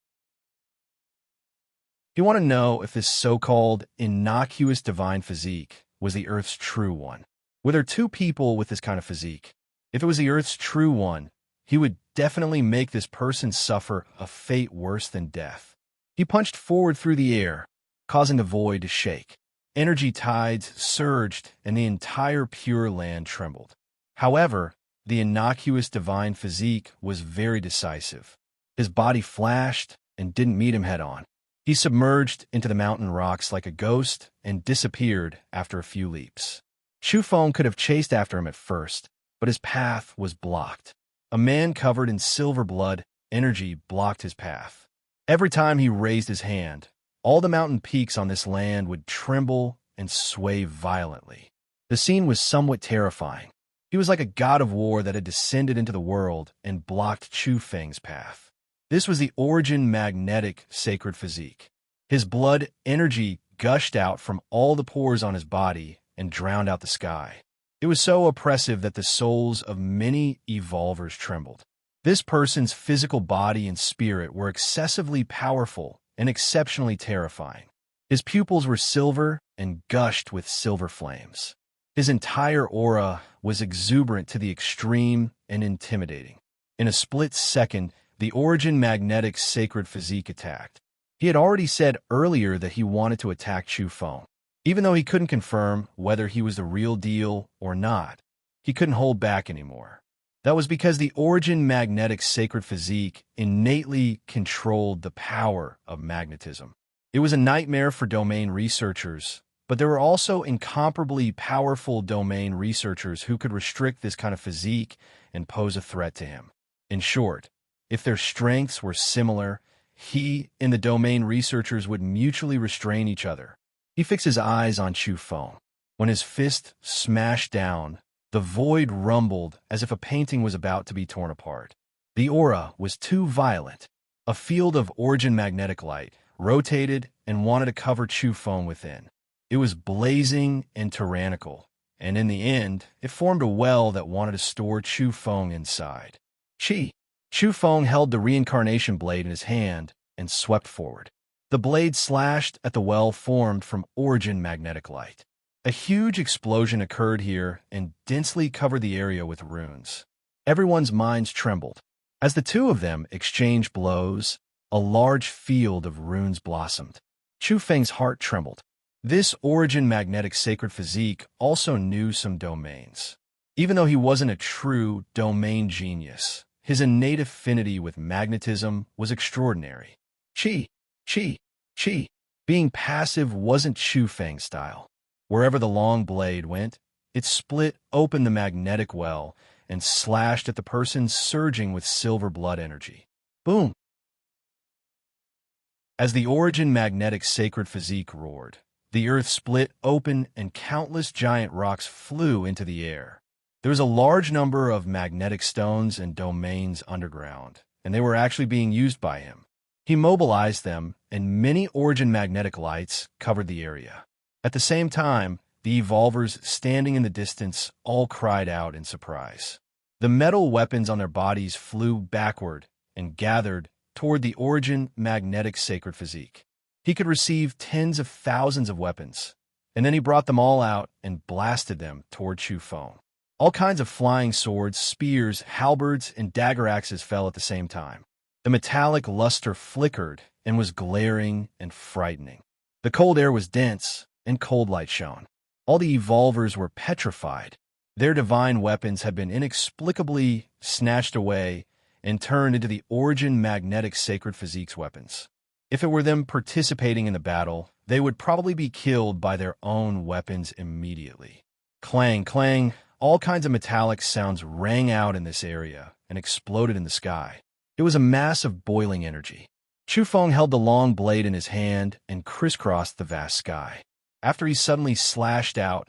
S1: He wanted to know if this so-called innocuous divine physique was the Earth's true one. Were there two people with this kind of physique? If it was the Earth's true one, he would definitely make this person suffer a fate worse than death. He punched forward through the air, causing the void to shake. Energy tides surged, and the entire Pure Land trembled. However, the innocuous divine physique was very decisive. His body flashed and didn't meet him head-on. He submerged into the mountain rocks like a ghost and disappeared after a few leaps. Shufeng could have chased after him at first, but his path was blocked. A man covered in silver blood energy blocked his path. Every time he raised his hand, all the mountain peaks on this land would tremble and sway violently. The scene was somewhat terrifying. He was like a god of war that had descended into the world and blocked Shufeng's path. This was the origin magnetic sacred physique. His blood energy gushed out from all the pores on his body and drowned out the sky. It was so oppressive that the souls of many evolvers trembled. This person's physical body and spirit were excessively powerful and exceptionally terrifying. His pupils were silver and gushed with silver flames. His entire aura was exuberant to the extreme and intimidating. In a split second, the origin magnetic sacred physique attacked. He had already said earlier that he wanted to attack Shufeng. Even though he couldn't confirm whether he was the real deal or not, he couldn't hold back anymore. That was because the origin magnetic sacred physique innately controlled the power of magnetism. It was a nightmare for domain researchers, but there were also incomparably powerful domain researchers who could restrict this kind of physique and pose a threat to him. In short, if their strengths were similar, he and the domain researchers would mutually restrain each other. He fixed his eyes on Shufeng. When his fist smashed down, the void rumbled as if a painting was about to be torn apart. The aura was too violent. A field of origin magnetic light rotated and wanted to cover Shufeng within. It was blazing and tyrannical, and in the end, it formed a well that wanted to store Shufeng inside. Shufeng held the reincarnation blade in his hand and swept forward. The blade slashed at the well formed from origin magnetic light. A huge explosion occurred here and densely covered the area with runes. Everyone's minds trembled. As the two of them exchanged blows, a large field of runes blossomed. Shufeng's heart trembled. This origin magnetic sacred physique also knew some domains. Even though he wasn't a true domain genius, his innate affinity with magnetism was extraordinary. Being passive wasn't Shufeng's style. Wherever the long blade went, it split open the magnetic well and slashed at the person surging with silver blood energy. Boom! As the origin magnetic sacred physique roared, the earth split open and countless giant rocks flew into the air. There was a large number of magnetic stones and domains underground, and they were actually being used by him. He mobilized them, and many origin magnetic lights covered the area. At the same time, the evolvers standing in the distance all cried out in surprise. The metal weapons on their bodies flew backward and gathered toward the origin magnetic sacred physique. He could receive tens of thousands of weapons, and then he brought them all out and blasted them toward Shufeng. All kinds of flying swords, spears, halberds, and dagger axes fell at the same time. The metallic luster flickered and was glaring and frightening. The cold air was dense, and cold light shone. All the evolvers were petrified. Their divine weapons had been inexplicably snatched away and turned into the origin magnetic sacred physique's weapons. If it were them participating in the battle, they would probably be killed by their own weapons immediately. Clang, clang, all kinds of metallic sounds rang out in this area and exploded in the sky. It was a mass of boiling energy. Shufeng held the long blade in his hand and crisscrossed the vast sky. After he suddenly slashed out,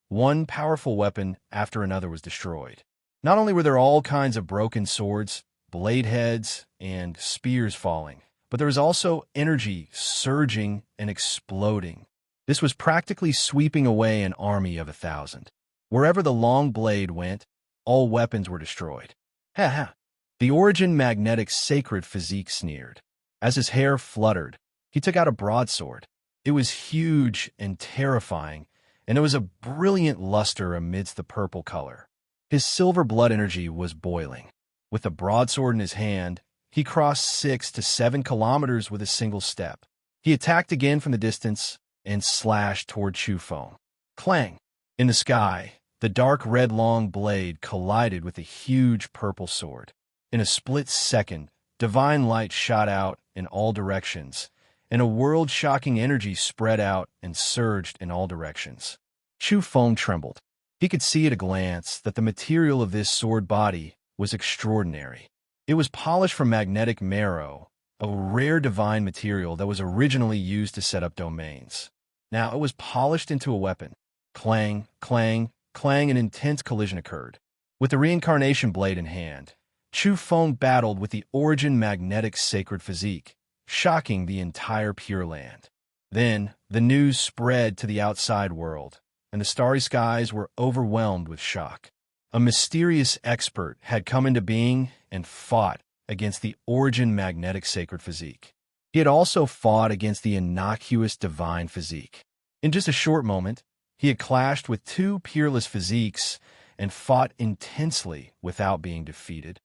S1: one powerful weapon after another was destroyed. Not only were there all kinds of broken swords, blade heads, and spears falling, but there was also energy surging and exploding. This was practically sweeping away an army of 1,000. Wherever the long blade went, all weapons were destroyed. Ha ha! The origin magnetic sacred physique sneered. As his hair fluttered, He took out a broadsword. It was huge and terrifying, and it was a brilliant luster amidst the purple color. His silver blood energy was boiling. With the broadsword in his hand, he crossed 6 to 7 kilometers with a single step. He attacked again from the distance and slashed toward Chu Feng. Clang! In the sky, the dark red long blade collided with the huge purple sword. In a split second, divine light shot out in all directions, and a world-shocking energy spread out and surged in all directions. Chu Feng trembled. He could see at a glance that the material of this sword body was extraordinary. It was polished from magnetic marrow, a rare divine material that was originally used to set up domains. Now it was polished into a weapon. Clang, clang, clang, an intense collision occurred. With the reincarnation blade in hand, Chu Feng battled with the origin magnetic sacred physique, shocking the entire Pure Land. Then the news spread to the outside world, and the starry skies were overwhelmed with shock. A mysterious expert had come into being and fought against the origin magnetic sacred physique. He had also fought against the innocuous divine physique. In just a short moment, he had clashed with two peerless physiques and fought intensely without being defeated.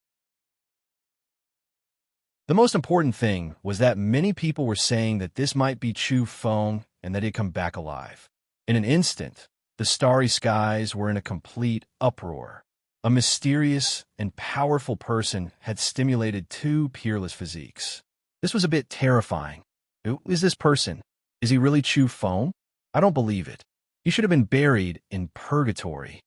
S1: The most important thing was that many people were saying that this might be Chu Feng and that he'd come back alive. In an instant, the starry skies were in a complete uproar. A mysterious and powerful person had stimulated two peerless physiques. This was a bit terrifying. Who is this person? Is he really Chu Feng? I don't believe it. He should have been buried in purgatory.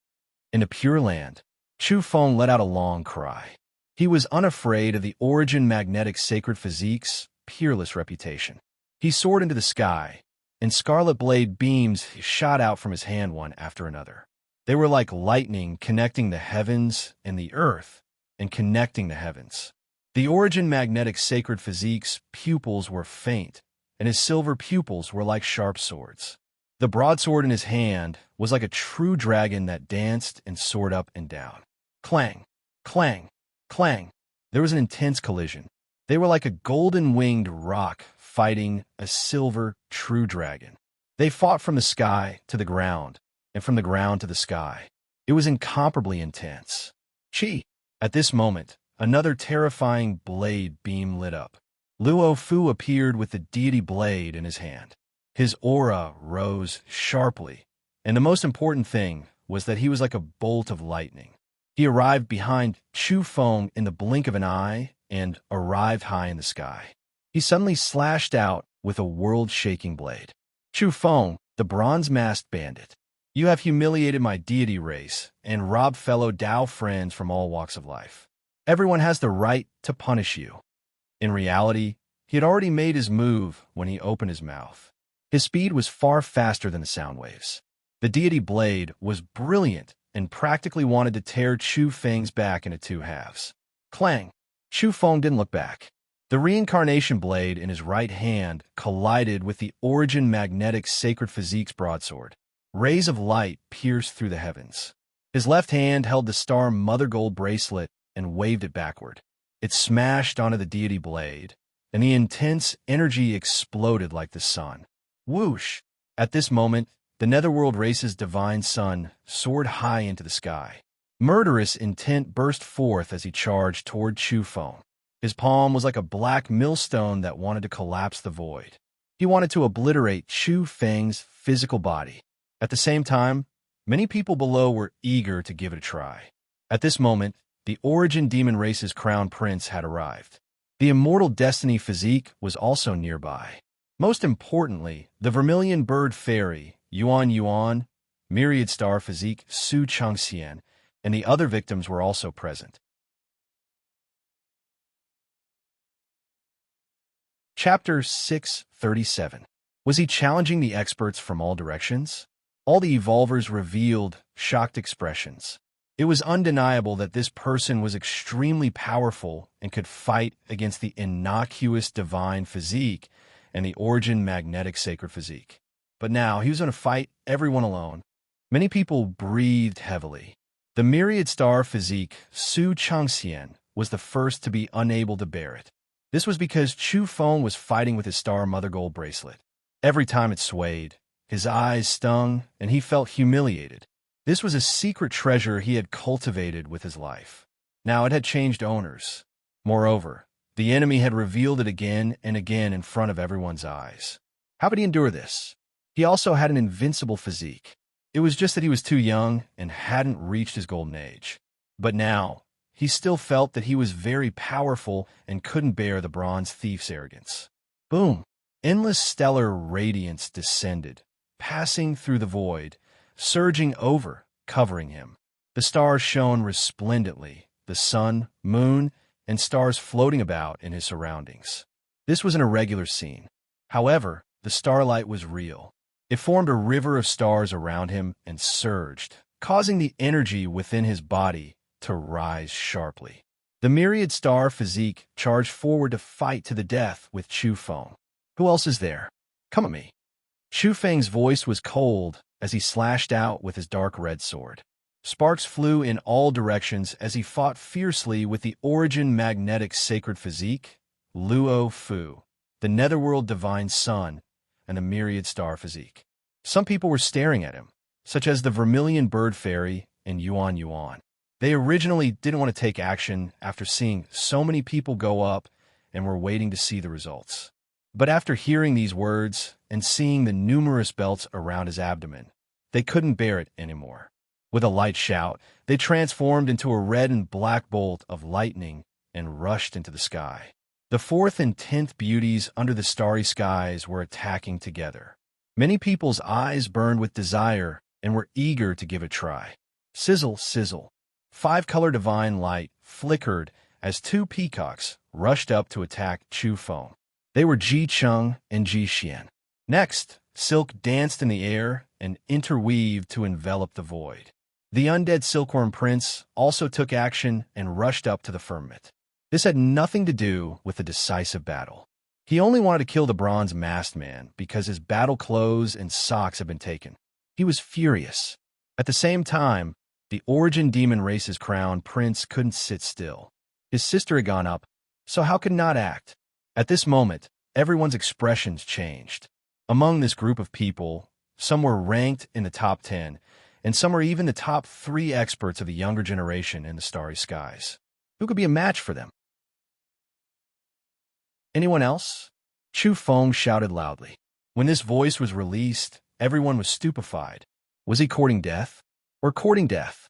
S1: In the Pure Land, Chu Feng let out a long cry. He was unafraid of the origin magnetic sacred physique's peerless reputation. He soared into the sky, and scarlet blade beams shot out from his hand one after another. They were like lightning connecting the heavens and the earth, and connecting the heavens. The origin magnetic sacred physique's pupils were faint, and his silver pupils were like sharp swords. The broadsword in his hand was like a true dragon that danced and soared up and down. Clang, clang, clang. There was an intense collision. They were like a golden-winged rock fighting a silver true dragon. They fought from the sky to the ground, and from the ground to the sky. It was incomparably intense. Chi! At this moment, another terrifying blade beam lit up. Luo Fu appeared with the deity blade in his hand. His aura rose sharply, and the most important thing was that he was like a bolt of lightning. He arrived behind Chu Feng in the blink of an eye and arrived high in the sky. He suddenly slashed out with a world-shaking blade. Chu Feng, the bronze-masked bandit, you have humiliated my deity race and robbed fellow Dao friends from all walks of life. Everyone has the right to punish you. In reality, he had already made his move when he opened his mouth. His speed was far faster than the sound waves. The deity blade was brilliant and practically wanted to tear Chu Feng's back into two halves. Clang! Chu Feng didn't look back. The reincarnation blade in his right hand collided with the origin magnetic sacred physique's broadsword. Rays of light pierced through the heavens. His left hand held the star mother gold bracelet and waved it backward. It smashed onto the deity blade, and the intense energy exploded like the sun. Whoosh! At this moment, the netherworld race's divine sun soared high into the sky. Murderous intent burst forth as he charged toward Chu Feng. His palm was like a black millstone that wanted to collapse the void. He wanted to obliterate Chu Feng's physical body. At the same time, many people below were eager to give it a try. At this moment, the origin demon race's crown prince had arrived. The immortal destiny physique was also nearby. Most importantly, the vermilion bird fairy, Yuan Yuan, myriad star physique Su Changxian, and the other victims were also present. Chapter 637. Was he challenging the experts from all directions? All the evolvers revealed shocked expressions. It was undeniable that this person was extremely powerful and could fight against the innocuous divine physique and the origin magnetic sacred physique. But now he was going to fight everyone alone. Many people breathed heavily. The myriad star physique Su Changxian was the first to be unable to bear it. This was because Chu Feng was fighting with his star mother gold bracelet. Every time it swayed, his eyes stung, and he felt humiliated. This was a secret treasure he had cultivated with his life. Now it had changed owners. Moreover, the enemy had revealed it again and again in front of everyone's eyes. How could he endure this? He also had an invincible physique. It was just that he was too young and hadn't reached his golden age. But now, he still felt that he was very powerful and couldn't bear the bronze thief's arrogance. Boom! Endless stellar radiance descended, passing through the void, surging over, covering him. The stars shone resplendently, the sun, moon, and stars floating about in his surroundings. This was an irregular scene. However, the starlight was real. It formed a river of stars around him and surged, causing the energy within his body to rise sharply. The myriad star physique charged forward to fight to the death with Chu Feng. Who else is there? Come at me. Chu Feng's voice was cold as he slashed out with his dark red sword. Sparks flew in all directions as he fought fiercely with the origin magnetic sacred physique, Luo Fu, the netherworld divine sun, and the myriad star physique. Some people were staring at him, such as the vermilion bird fairy and Yuan Yuan. They originally didn't want to take action after seeing so many people go up and were waiting to see the results. But after hearing these words and seeing the numerous belts around his abdomen, they couldn't bear it anymore. With a light shout, they transformed into a red and black bolt of lightning and rushed into the sky. The 4th and 10th beauties under the starry skies were attacking together. Many people's eyes burned with desire and were eager to give it a try. Sizzle, sizzle. 5-color divine light flickered as 2 peacocks rushed up to attack Chu Feng. They were Ji Cheng and Ji Xian. Next, silk danced in the air and interweaved to envelop the void. The undead silkworm prince also took action and rushed up to the firmament. This had nothing to do with the decisive battle. He only wanted to kill the bronze masked man because his battle clothes and socks had been taken. He was furious. At the same time, the origin demon race's crown prince couldn't sit still. His sister had gone up, so how could not act? At this moment, everyone's expressions changed. Among this group of people, some were ranked in the top 10, and some were even the top 3 experts of the younger generation in the starry skies. Who could be a match for them? Anyone else? Chu Feng shouted loudly. When this voice was released, everyone was stupefied. Was he courting death? Or courting death?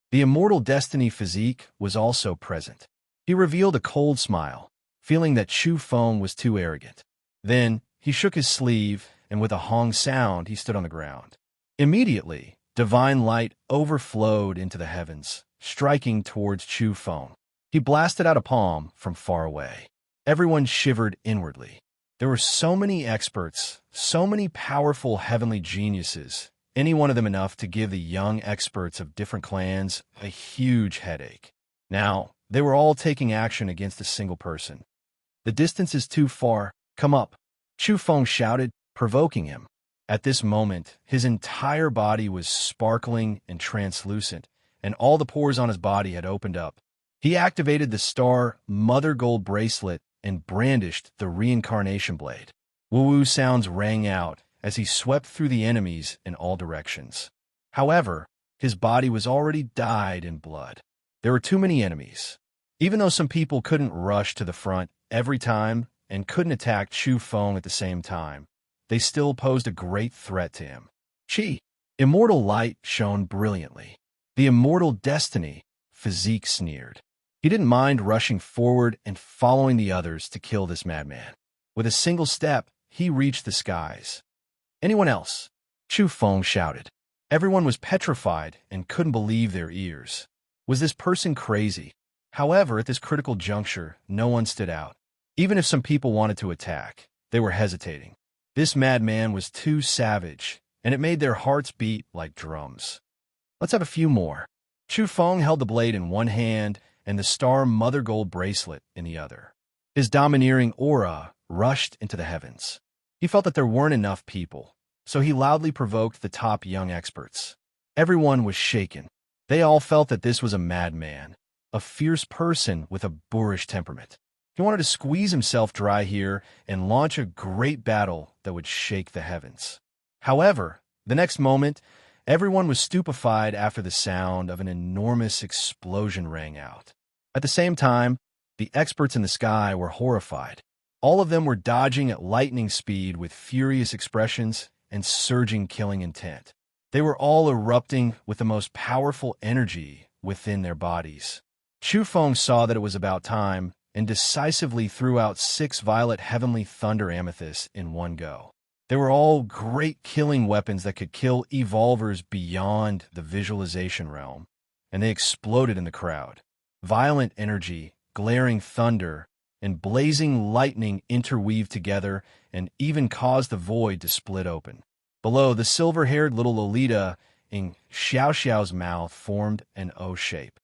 S1: The immortal destiny physique was also present. He revealed a cold smile, feeling that Chu Feng was too arrogant. Then, he shook his sleeve, and with a hong sound, he stood on the ground. Immediately, divine light overflowed into the heavens, striking towards Chu Feng. He blasted out a palm from far away. Everyone shivered inwardly. There were so many experts, so many powerful heavenly geniuses, any one of them enough to give the young experts of different clans a huge headache. Now, they were all taking action against a single person. The distance is too far. Come up. Chu Feng shouted, provoking him. At this moment, his entire body was sparkling and translucent, and all the pores on his body had opened up. He activated the star mother gold bracelet and brandished the reincarnation blade. Woo-woo sounds rang out as he swept through the enemies in all directions. However, his body was already dyed in blood. There were too many enemies. Even though some people couldn't rush to the front every time and couldn't attack Chu Feng at the same time, they still posed a great threat to him. Chi, immortal light shone brilliantly. The immortal destiny physique sneered. He didn't mind rushing forward and following the others to kill this madman. With a single step, he reached the skies. Anyone else? Chu Feng shouted. Everyone was petrified and couldn't believe their ears. Was this person crazy? However, at this critical juncture, no one stood out. Even if some people wanted to attack, they were hesitating. This madman was too savage, and it made their hearts beat like drums. Let's have a few more. Chu Feng held the blade in one hand and the star mother gold bracelet in the other. His domineering aura rushed into the heavens. He felt that there weren't enough people, so he loudly provoked the top young experts. Everyone was shaken. They all felt that this was a madman, a fierce person with a boorish temperament. He wanted to squeeze himself dry here and launch a great battle that would shake the heavens. However, the next moment, everyone was stupefied after the sound of an enormous explosion rang out. At the same time, the experts in the sky were horrified. All of them were dodging at lightning speed with furious expressions and surging killing intent. They were all erupting with the most powerful energy within their bodies. Chu Feng saw that it was about time and decisively threw out 6 violet heavenly thunder amethysts in one go. They were all great killing weapons that could kill evolvers beyond the visualization realm, and they exploded in the crowd. Violent energy, glaring thunder, and blazing lightning interweaved together and even caused the void to split open. Below, the silver-haired little Lolita in Xiao Xiao's mouth formed an O shape.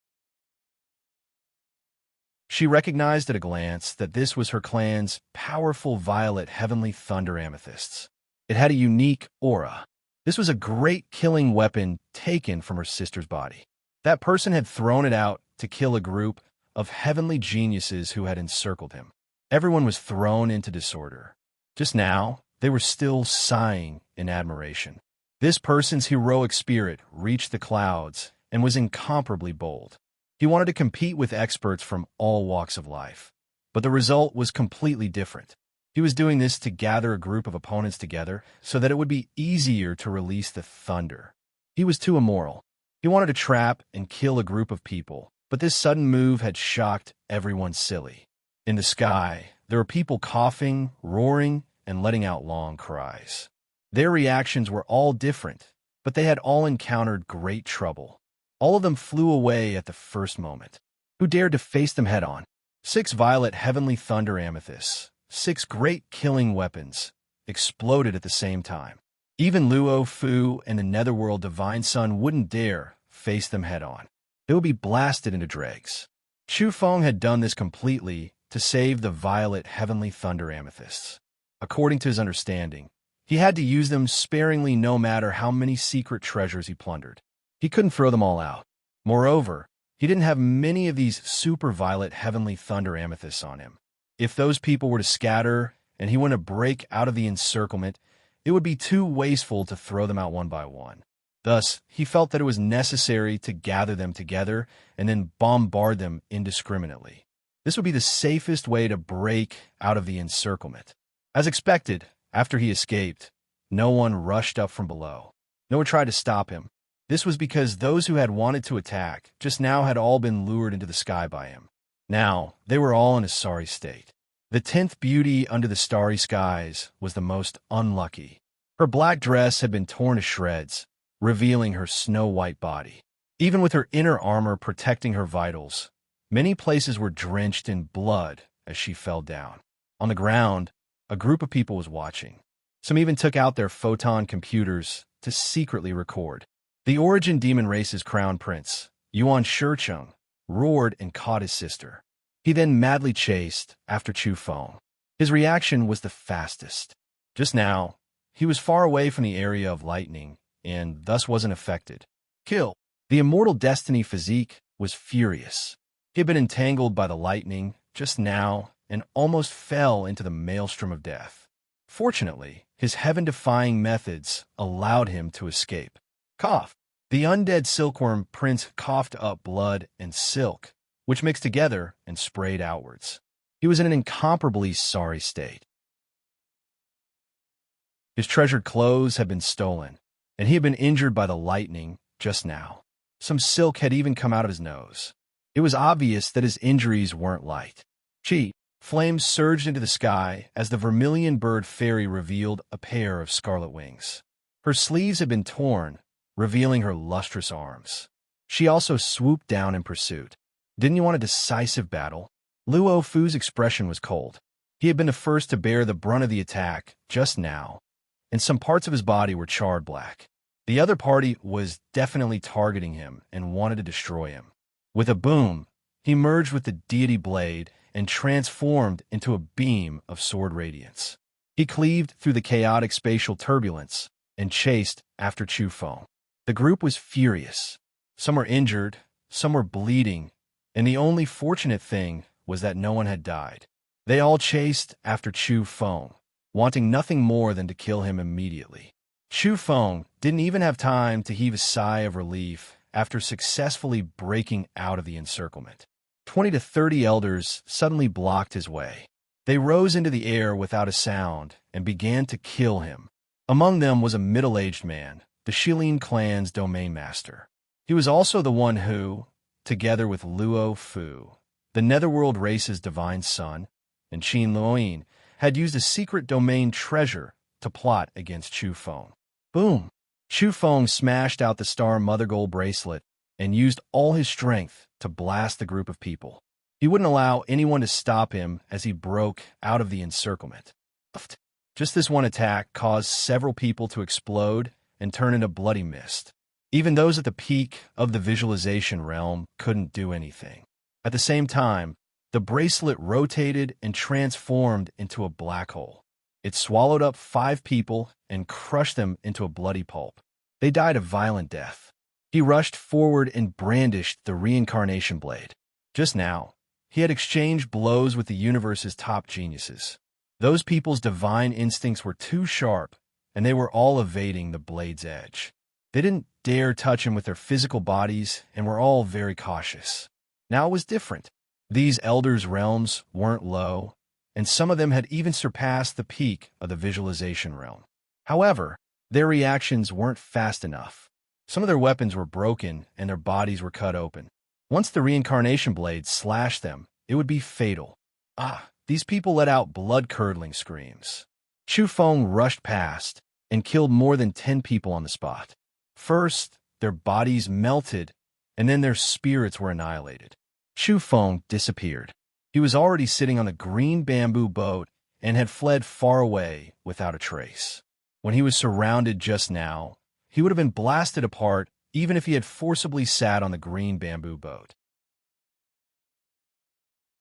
S1: She recognized at a glance that this was her clan's powerful violet heavenly thunder amethysts. It had a unique aura. This was a great killing weapon taken from her sister's body. That person had thrown it out to kill a group of heavenly geniuses who had encircled him. Everyone was thrown into disorder. Just now, they were still sighing in admiration. This person's heroic spirit reached the clouds and was incomparably bold. He wanted to compete with experts from all walks of life, but the result was completely different. He was doing this to gather a group of opponents together so that it would be easier to release the thunder. He was too immoral. He wanted to trap and kill a group of people, but this sudden move had shocked everyone silly. In the sky, there were people coughing, roaring, and letting out long cries. Their reactions were all different, but they had all encountered great trouble. All of them flew away at the first moment. Who dared to face them head-on? 6 violet heavenly thunder amethysts, 6 great killing weapons, exploded at the same time. Even Luo Fu and the Netherworld Divine Sun wouldn't dare face them head-on. They would be blasted into dregs. Chu Feng had done this completely to save the violet heavenly thunder amethysts. According to his understanding, he had to use them sparingly no matter how many secret treasures he plundered. He couldn't throw them all out. Moreover, he didn't have many of these super violet heavenly thunder amethysts on him. If those people were to scatter and he went to break out of the encirclement, it would be too wasteful to throw them out one by one. Thus, he felt that it was necessary to gather them together and then bombard them indiscriminately. This would be the safest way to break out of the encirclement. As expected, after he escaped, no one rushed up from below. No one tried to stop him. This was because those who had wanted to attack just now had all been lured into the sky by him. Now, they were all in a sorry state. The 10th beauty under the starry skies was the most unlucky. Her black dress had been torn to shreds, revealing her snow-white body. Even with her inner armor protecting her vitals, many places were drenched in blood as she fell down. On the ground, a group of people was watching. Some even took out their photon computers to secretly record. The Origin Demon Race's crown prince, Yuan Shicheng, roared and caught his sister. He then madly chased after Chu Feng. His reaction was the fastest. Just now, he was far away from the area of lightning and thus wasn't affected. Kill! The immortal destiny physique was furious. He had been entangled by the lightning just now and almost fell into the maelstrom of death. Fortunately, his heaven-defying methods allowed him to escape. Cough! The undead silkworm prince coughed up blood and silk, which mixed together and sprayed outwards. He was in an incomparably sorry state. His treasured clothes had been stolen, and he had been injured by the lightning just now. Some silk had even come out of his nose. It was obvious that his injuries weren't light. Chi! Flames surged into the sky as the vermilion bird fairy revealed a pair of scarlet wings. Her sleeves had been torn, revealing her lustrous arms. She also swooped down in pursuit. Didn't you want a decisive battle? Luo Fu's expression was cold. He had been the first to bear the brunt of the attack just now, and some parts of his body were charred black. The other party was definitely targeting him and wanted to destroy him. With a boom, he merged with the deity blade and transformed into a beam of sword radiance. He cleaved through the chaotic spatial turbulence and chased after Chu Feng. The group was furious. Some were injured, some were bleeding, and the only fortunate thing was that no one had died. They all chased after Chu Feng, wanting nothing more than to kill him immediately. Chu Feng didn't even have time to heave a sigh of relief after successfully breaking out of the encirclement. 20 to 30 elders suddenly blocked his way. They rose into the air without a sound and began to kill him. Among them was a middle-aged man, the Shilin clan's domain master. He was also the one who, together with Luo Fu, the Netherworld race's divine son, and Qin Luoyin, had used a secret domain treasure to plot against Chu Feng. Boom! Chu Feng smashed out the Star Mother Gold bracelet and used all his strength to blast the group of people. He wouldn't allow anyone to stop him as he broke out of the encirclement. Just this one attack caused several people to explode and turn into bloody mist. Even those at the peak of the visualization realm couldn't do anything. At the same time, the bracelet rotated and transformed into a black hole. It swallowed up 5 people and crushed them into a bloody pulp. They died a violent death. He rushed forward and brandished the reincarnation blade. Just now, he had exchanged blows with the universe's top geniuses. Those people's divine instincts were too sharp, and they were all evading the blade's edge. They didn't dare touch him with their physical bodies and were all very cautious. Now it was different. These elders' realms weren't low, and some of them had even surpassed the peak of the visualization realm. However, their reactions weren't fast enough. Some of their weapons were broken and their bodies were cut open. Once the reincarnation blade slashed them, it would be fatal. These people let out blood-curdling screams. Chu Feng rushed past and killed more than 10 people on the spot. First, their bodies melted, and then their spirits were annihilated. Chu Feng disappeared. He was already sitting on the green bamboo boat and had fled far away without a trace. When he was surrounded just now, he would have been blasted apart even if he had forcibly sat on the green bamboo boat.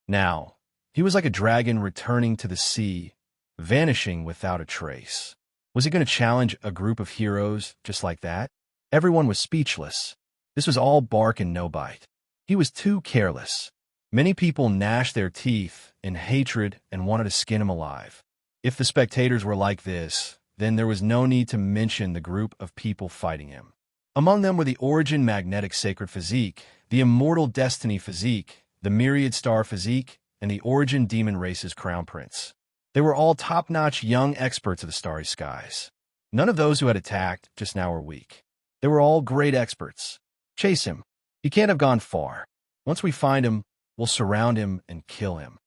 S1: Now, he was like a dragon returning to the sea, vanishing without a trace. Was he going to challenge a group of heroes just like that? Everyone was speechless. This was all bark and no bite. He was too careless. Many people gnashed their teeth in hatred and wanted to skin him alive. If the spectators were like this, then there was no need to mention the group of people fighting him. Among them were the Origin Magnetic Sacred Physique, the Immortal Destiny Physique, the Myriad Star Physique, and the Origin Demon Race's Crown Prince. They were all top-notch young experts of the starry skies. None of those who had attacked just now were weak. They were all great experts. Chase him. He can't have gone far. Once we find him, we'll surround him and kill him.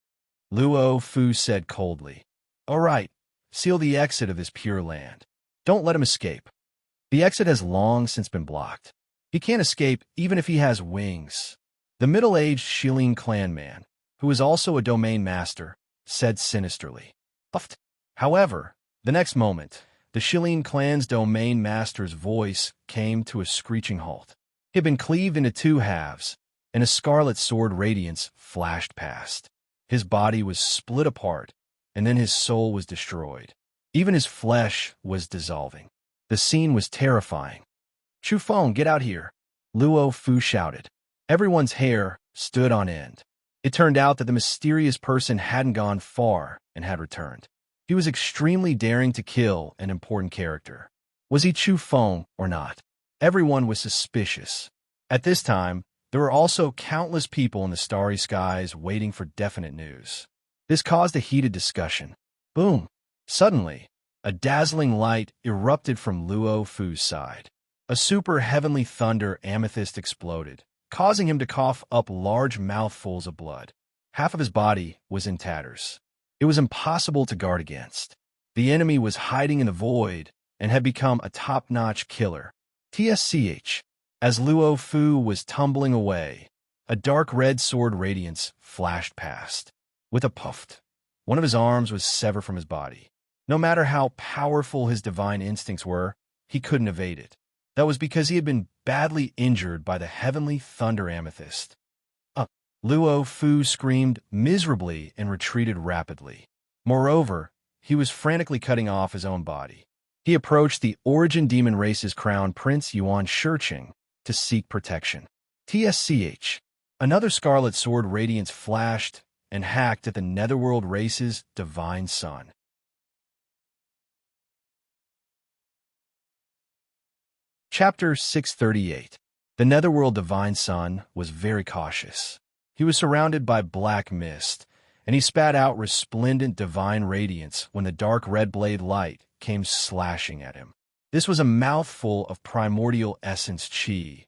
S1: Luo Fu said coldly. All right, seal the exit of this pure land. Don't let him escape. The exit has long since been blocked. He can't escape even if he has wings. The middle-aged Shilin clan man, who was also a domain master, said sinisterly. However, the next moment, the Shilin clan's domain master's voice came to a screeching halt. He had been cleaved into 2 halves, and a scarlet sword radiance flashed past. His body was split apart, and then his soul was destroyed. Even his flesh was dissolving. The scene was terrifying. Chu Feng, get out here, Luo Fu shouted. Everyone's hair stood on end. It turned out that the mysterious person hadn't gone far and had returned. He was extremely daring to kill an important character. Was he Chu Feng or not? Everyone was suspicious. At this time, there were also countless people in the starry skies waiting for definite news. This caused a heated discussion. Boom! Suddenly, a dazzling light erupted from Luo Fu's side. A super heavenly thunder amethyst exploded, causing him to cough up large mouthfuls of blood. Half of his body was in tatters. It was impossible to guard against. The enemy was hiding in the void and had become a top-notch killer. TSCH. As Luo Fu was tumbling away, a dark red sword radiance flashed past. With a puff, one of his arms was severed from his body. No matter how powerful his divine instincts were, he couldn't evade it. That was because he had been badly injured by the heavenly thunder amethyst. Luo Fu screamed miserably and retreated rapidly. Moreover, he was frantically cutting off his own body. He approached the Origin Demon Race's Crown Prince Yuan Shiqing to seek protection. TSCH. Another scarlet sword radiance flashed and hacked at the netherworld race's divine son. Chapter 638. The netherworld divine son was very cautious. He was surrounded by black mist, and he spat out resplendent divine radiance when the dark red blade light came slashing at him. This was a mouthful of primordial essence chi,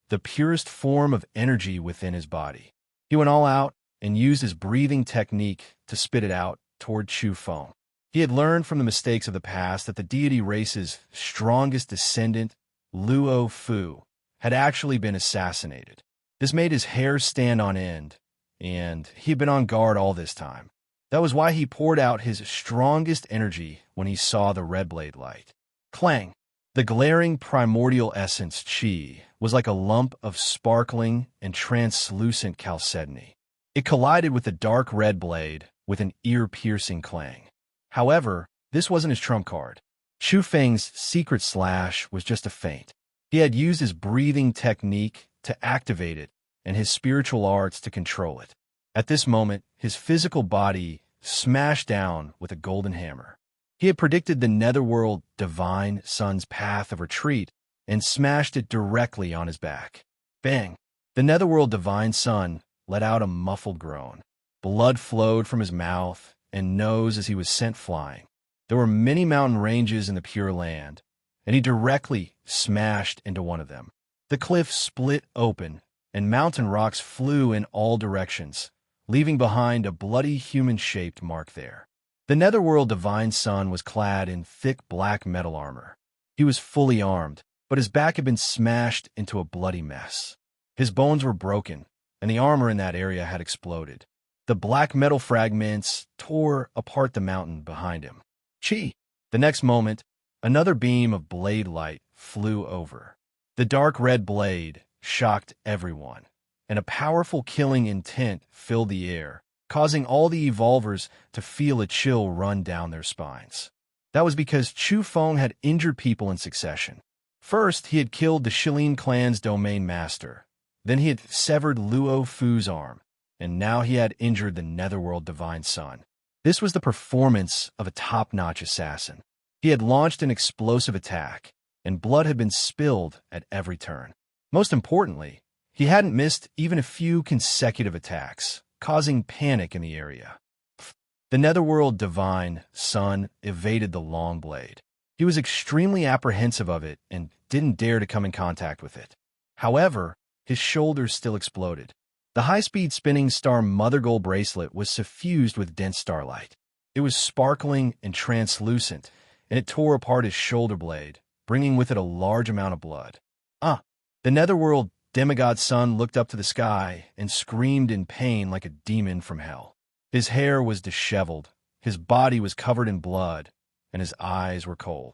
S1: the purest form of energy within his body. He went all out and used his breathing technique to spit it out toward Chu Feng. He had learned from the mistakes of the past that the deity race's strongest descendant, Luo Fu, had actually been assassinated. This made his hair stand on end, and he had been on guard all this time. That was why he poured out his strongest energy when he saw the red blade light. Clang! The glaring primordial essence chi was like a lump of sparkling and translucent chalcedony. It collided with the dark red blade with an ear-piercing clang. However, this wasn't his trump card. Chu Feng's secret slash was just a feint. He had used his breathing technique to activate it and his spiritual arts to control it. At this moment, his physical body smashed down with a golden hammer. He had predicted the netherworld divine son's path of retreat and smashed it directly on his back. Bang! The netherworld divine son let out a muffled groan. Blood flowed from his mouth and nose as he was sent flying. There were many mountain ranges in the Pure Land, and he directly smashed into one of them. The cliff split open, and mountain rocks flew in all directions, leaving behind a bloody human-shaped mark there. The netherworld divine son was clad in thick black metal armor. He was fully armed, but his back had been smashed into a bloody mess. His bones were broken, and the armor in that area had exploded. The black metal fragments tore apart the mountain behind him. Chi! The next moment, another beam of blade light flew over. The dark red blade shocked everyone, and a powerful killing intent filled the air, causing all the evolvers to feel a chill run down their spines. That was because Chu Feng had injured people in succession. First, he had killed the Shilin clan's domain master. Then he had severed Luo Fu's arm, and now he had injured the netherworld divine son. This was the performance of a top-notch assassin. He had launched an explosive attack, and blood had been spilled at every turn. Most importantly, he hadn't missed even a few consecutive attacks, causing panic in the area. The netherworld divine son evaded the long blade. He was extremely apprehensive of it and didn't dare to come in contact with it. However, his shoulders still exploded. The high-speed spinning star mother gold bracelet was suffused with dense starlight. It was sparkling and translucent, and it tore apart his shoulder blade, bringing with it a large amount of blood. The netherworld demigod son looked up to the sky and screamed in pain like a demon from hell. His hair was disheveled, his body was covered in blood, and his eyes were cold.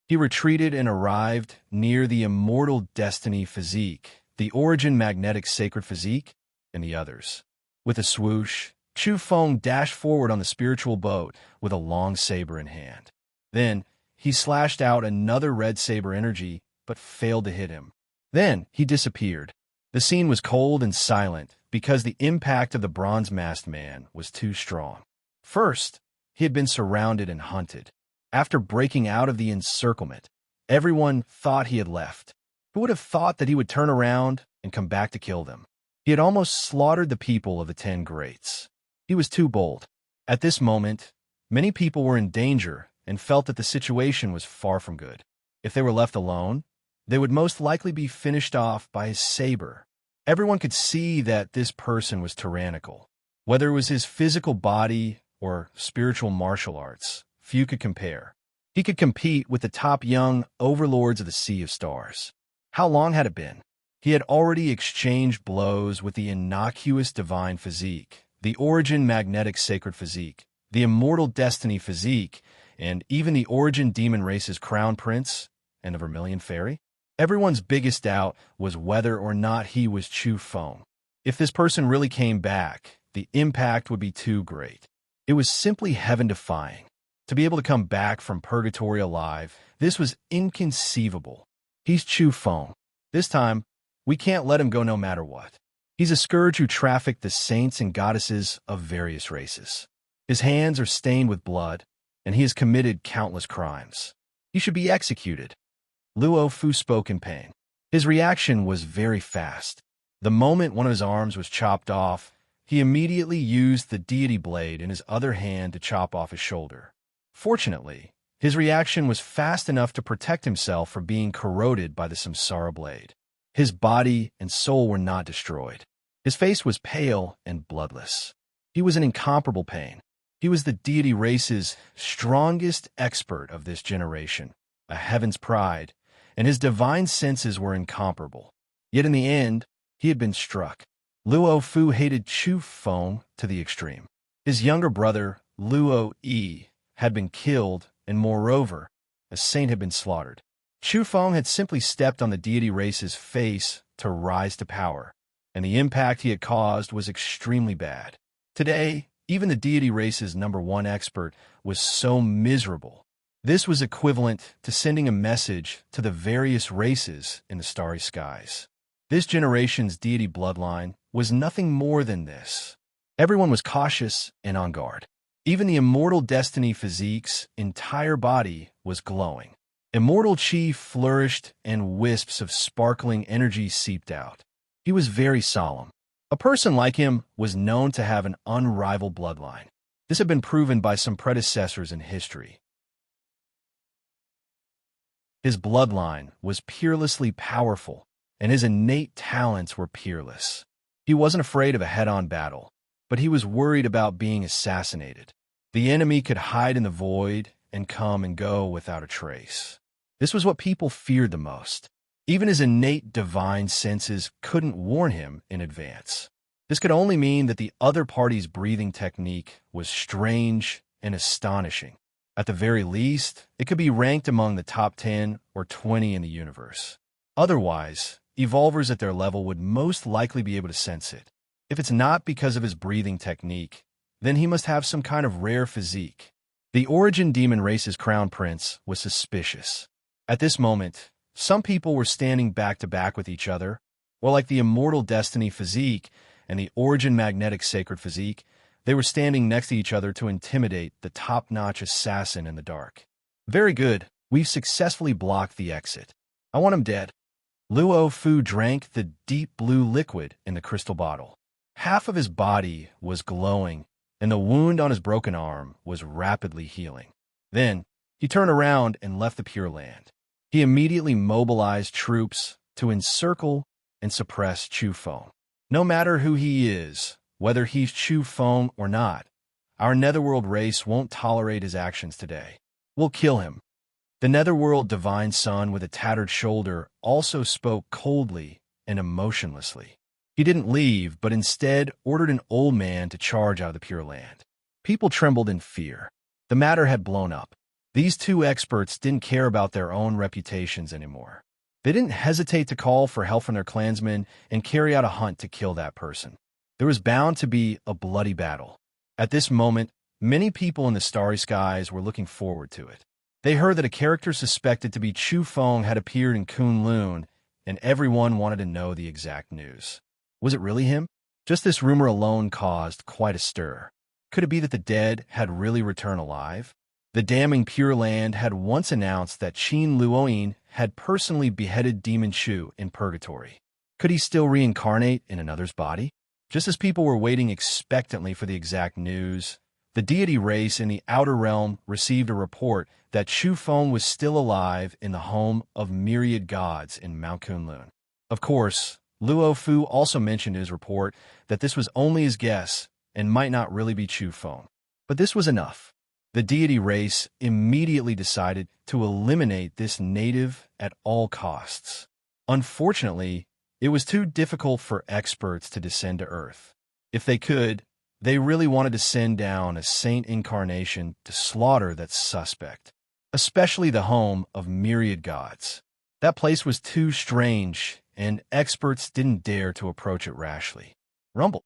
S1: He retreated and arrived near the immortal destiny physique, the origin magnetic sacred physique, and the others. With a swoosh, Chu Feng dashed forward on the spiritual boat with a long saber in hand. Then, he slashed out another red saber energy, but failed to hit him. Then, he disappeared. The scene was cold and silent because the impact of the bronze-masked man was too strong. First, he had been surrounded and hunted. After breaking out of the encirclement, everyone thought he had left. Who would have thought that he would turn around and come back to kill them? He had almost slaughtered the people of the 10 Greats. He was too bold. At this moment, many people were in danger and felt that the situation was far from good. If they were left alone, they would most likely be finished off by his saber. Everyone could see that this person was tyrannical. Whether it was his physical body or spiritual martial arts, few could compare. He could compete with the top young overlords of the Sea of Stars. How long had it been? He had already exchanged blows with the innocuous divine physique, the origin magnetic sacred physique, the immortal destiny physique, and even the origin demon race's crown prince and the Vermilion Fairy. Everyone's biggest doubt was whether or not he was Chu Feng. If this person really came back, the impact would be too great. It was simply heaven-defying. To be able to come back from purgatory alive, this was inconceivable. He's Chu Feng. This time, we can't let him go no matter what. He's a scourge who trafficked the saints and goddesses of various races. His hands are stained with blood, and he has committed countless crimes. He should be executed. Luo Fu spoke in pain. His reaction was very fast. The moment one of his arms was chopped off, he immediately used the deity blade in his other hand to chop off his shoulder. Fortunately, his reaction was fast enough to protect himself from being corroded by the samsara blade. His body and soul were not destroyed. His face was pale and bloodless. He was in incomparable pain. He was the deity race's strongest expert of this generation, a heaven's pride, and his divine senses were incomparable. Yet in the end, he had been struck. Luo Fu hated Chu Feng to the extreme. His younger brother, Luo Yi, had been killed, and moreover, a saint had been slaughtered. Chu Feng had simply stepped on the deity race's face to rise to power, and the impact he had caused was extremely bad. Today, even the deity race's #1 expert was so miserable. This was equivalent to sending a message to the various races in the starry skies. This generation's deity bloodline was nothing more than this. Everyone was cautious and on guard. Even the immortal destiny physique's entire body was glowing. Immortal chi flourished and wisps of sparkling energy seeped out. He was very solemn. A person like him was known to have an unrivaled bloodline. This had been proven by some predecessors in history. His bloodline was peerlessly powerful, and his innate talents were peerless. He wasn't afraid of a head-on battle, but he was worried about being assassinated. The enemy could hide in the void and come and go without a trace. This was what people feared the most. Even his innate divine senses couldn't warn him in advance. This could only mean that the other party's breathing technique was strange and astonishing. At the very least, it could be ranked among the top 10 or 20 in the universe. Otherwise, evolvers at their level would most likely be able to sense it. If it's not because of his breathing technique, then he must have some kind of rare physique. The Origin Demon race's crown prince was suspicious. At this moment, some people were standing back to back with each other, while like the Immortal Destiny physique and the Origin Magnetic Sacred physique, they were standing next to each other to intimidate the top-notch assassin in the dark. Very good, we've successfully blocked the exit. I want him dead. Luo Fu drank the deep blue liquid in the crystal bottle. Half of his body was glowing, and the wound on his broken arm was rapidly healing. Then, he turned around and left the Pure Land. He immediately mobilized troops to encircle and suppress Chu Feng. No matter who he is, whether he's Chu Feng or not, our Netherworld race won't tolerate his actions today. We'll kill him. The Netherworld Divine Son with a tattered shoulder also spoke coldly and emotionlessly. He didn't leave, but instead ordered an old man to charge out of the Pure Land. People trembled in fear. The matter had blown up. These two experts didn't care about their own reputations anymore. They didn't hesitate to call for help from their clansmen and carry out a hunt to kill that person. There was bound to be a bloody battle. At this moment, many people in the starry skies were looking forward to it. They heard that a character suspected to be Chu Feng had appeared in Kunlun, and everyone wanted to know the exact news. Was it really him? Just this rumor alone caused quite a stir. Could it be that the dead had really returned alive? The damning Pure Land had once announced that Qin Luoyin had personally beheaded Demon Shu in purgatory. Could he still reincarnate in another's body? Just as people were waiting expectantly for the exact news, the deity race in the Outer Realm received a report that Chu Feng was still alive in the home of myriad gods in Mount Kunlun. Of course, Luo Fu also mentioned in his report that this was only his guess and might not really be Chu Feng. But this was enough. The deity race immediately decided to eliminate this native at all costs. Unfortunately, it was too difficult for experts to descend to Earth. If they could, they really wanted to send down a saint incarnation to slaughter that suspect, especially the home of myriad gods. That place was too strange, and experts didn't dare to approach it rashly. Rumble.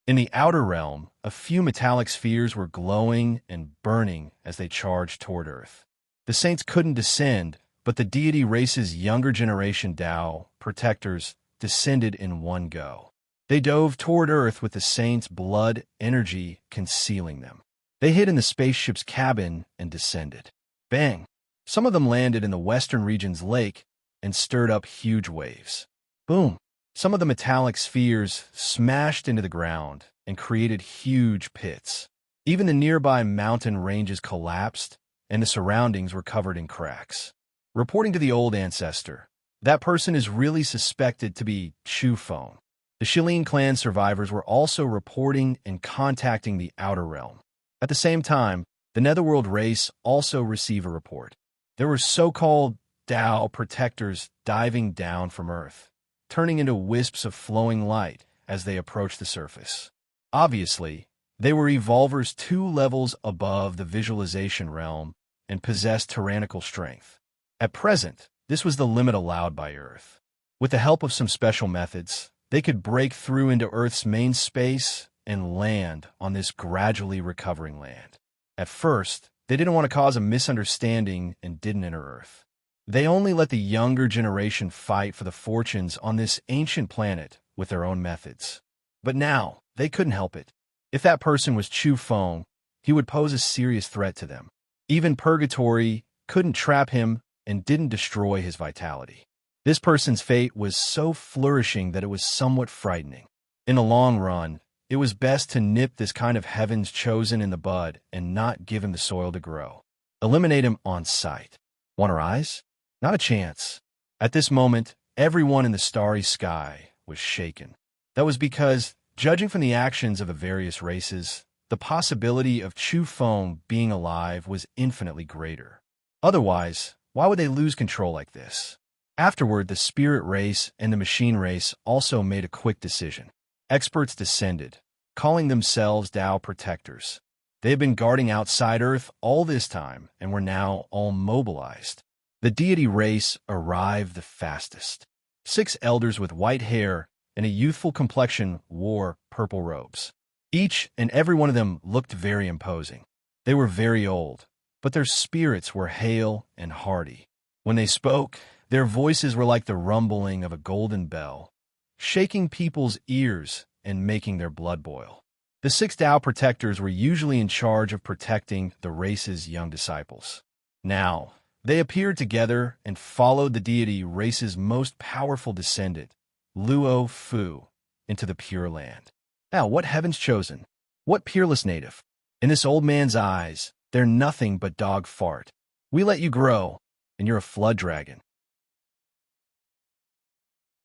S1: In the Outer Realm, a few metallic spheres were glowing and burning as they charged toward Earth. The saints couldn't descend, but the deity race's younger generation Dao, protectors, descended in one go. They dove toward Earth with the Saints' blood energy concealing them. They hid in the spaceship's cabin and descended. Bang! Some of them landed in the western region's lake and stirred up huge waves. Boom! Some of the metallic spheres smashed into the ground and created huge pits. Even the nearby mountain ranges collapsed, and the surroundings were covered in cracks. Reporting to the old ancestor, that person is really suspected to be Chu Feng. The Shilin clan survivors were also reporting and contacting the Outer Realm. At the same time, the Netherworld race also received a report. There were so-called Dao protectors diving down from Earth, turning into wisps of flowing light as they approached the surface. Obviously, they were evolvers 2 levels above the visualization realm and possessed tyrannical strength. At present, this was the limit allowed by Earth. With the help of some special methods, they could break through into Earth's main space and land on this gradually recovering land. At first, they didn't want to cause a misunderstanding and didn't enter Earth. They only let the younger generation fight for the fortunes on this ancient planet with their own methods. But now, they couldn't help it. If that person was Chu Feng, he would pose a serious threat to them. Even Purgatory couldn't trap him and didn't destroy his vitality. This person's fate was so flourishing that it was somewhat frightening. In the long run, it was best to nip this kind of heaven's chosen in the bud and not give him the soil to grow. Eliminate him on sight. Want to rise? Not a chance. At this moment, everyone in the starry sky was shaken. That was because, judging from the actions of the various races, the possibility of Chu Feng being alive was infinitely greater. Otherwise, why would they lose control like this? Afterward, the spirit race and the machine race also made a quick decision. Experts descended, calling themselves Dao protectors. They had been guarding outside Earth all this time and were now all mobilized. The deity race arrived the fastest. 6 elders with white hair and a youthful complexion wore purple robes. Each and every one of them looked very imposing. They were very old, but their spirits were hale and hearty. When they spoke, their voices were like the rumbling of a golden bell, shaking people's ears and making their blood boil. The 6 Dao protectors were usually in charge of protecting the race's young disciples. Now, they appeared together and followed the deity race's most powerful descendant, Luo Fu, into the Pure Land. Now, what heaven's chosen? What peerless native? In this old man's eyes, they're nothing but dog fart. We let you grow, and you're a flood dragon.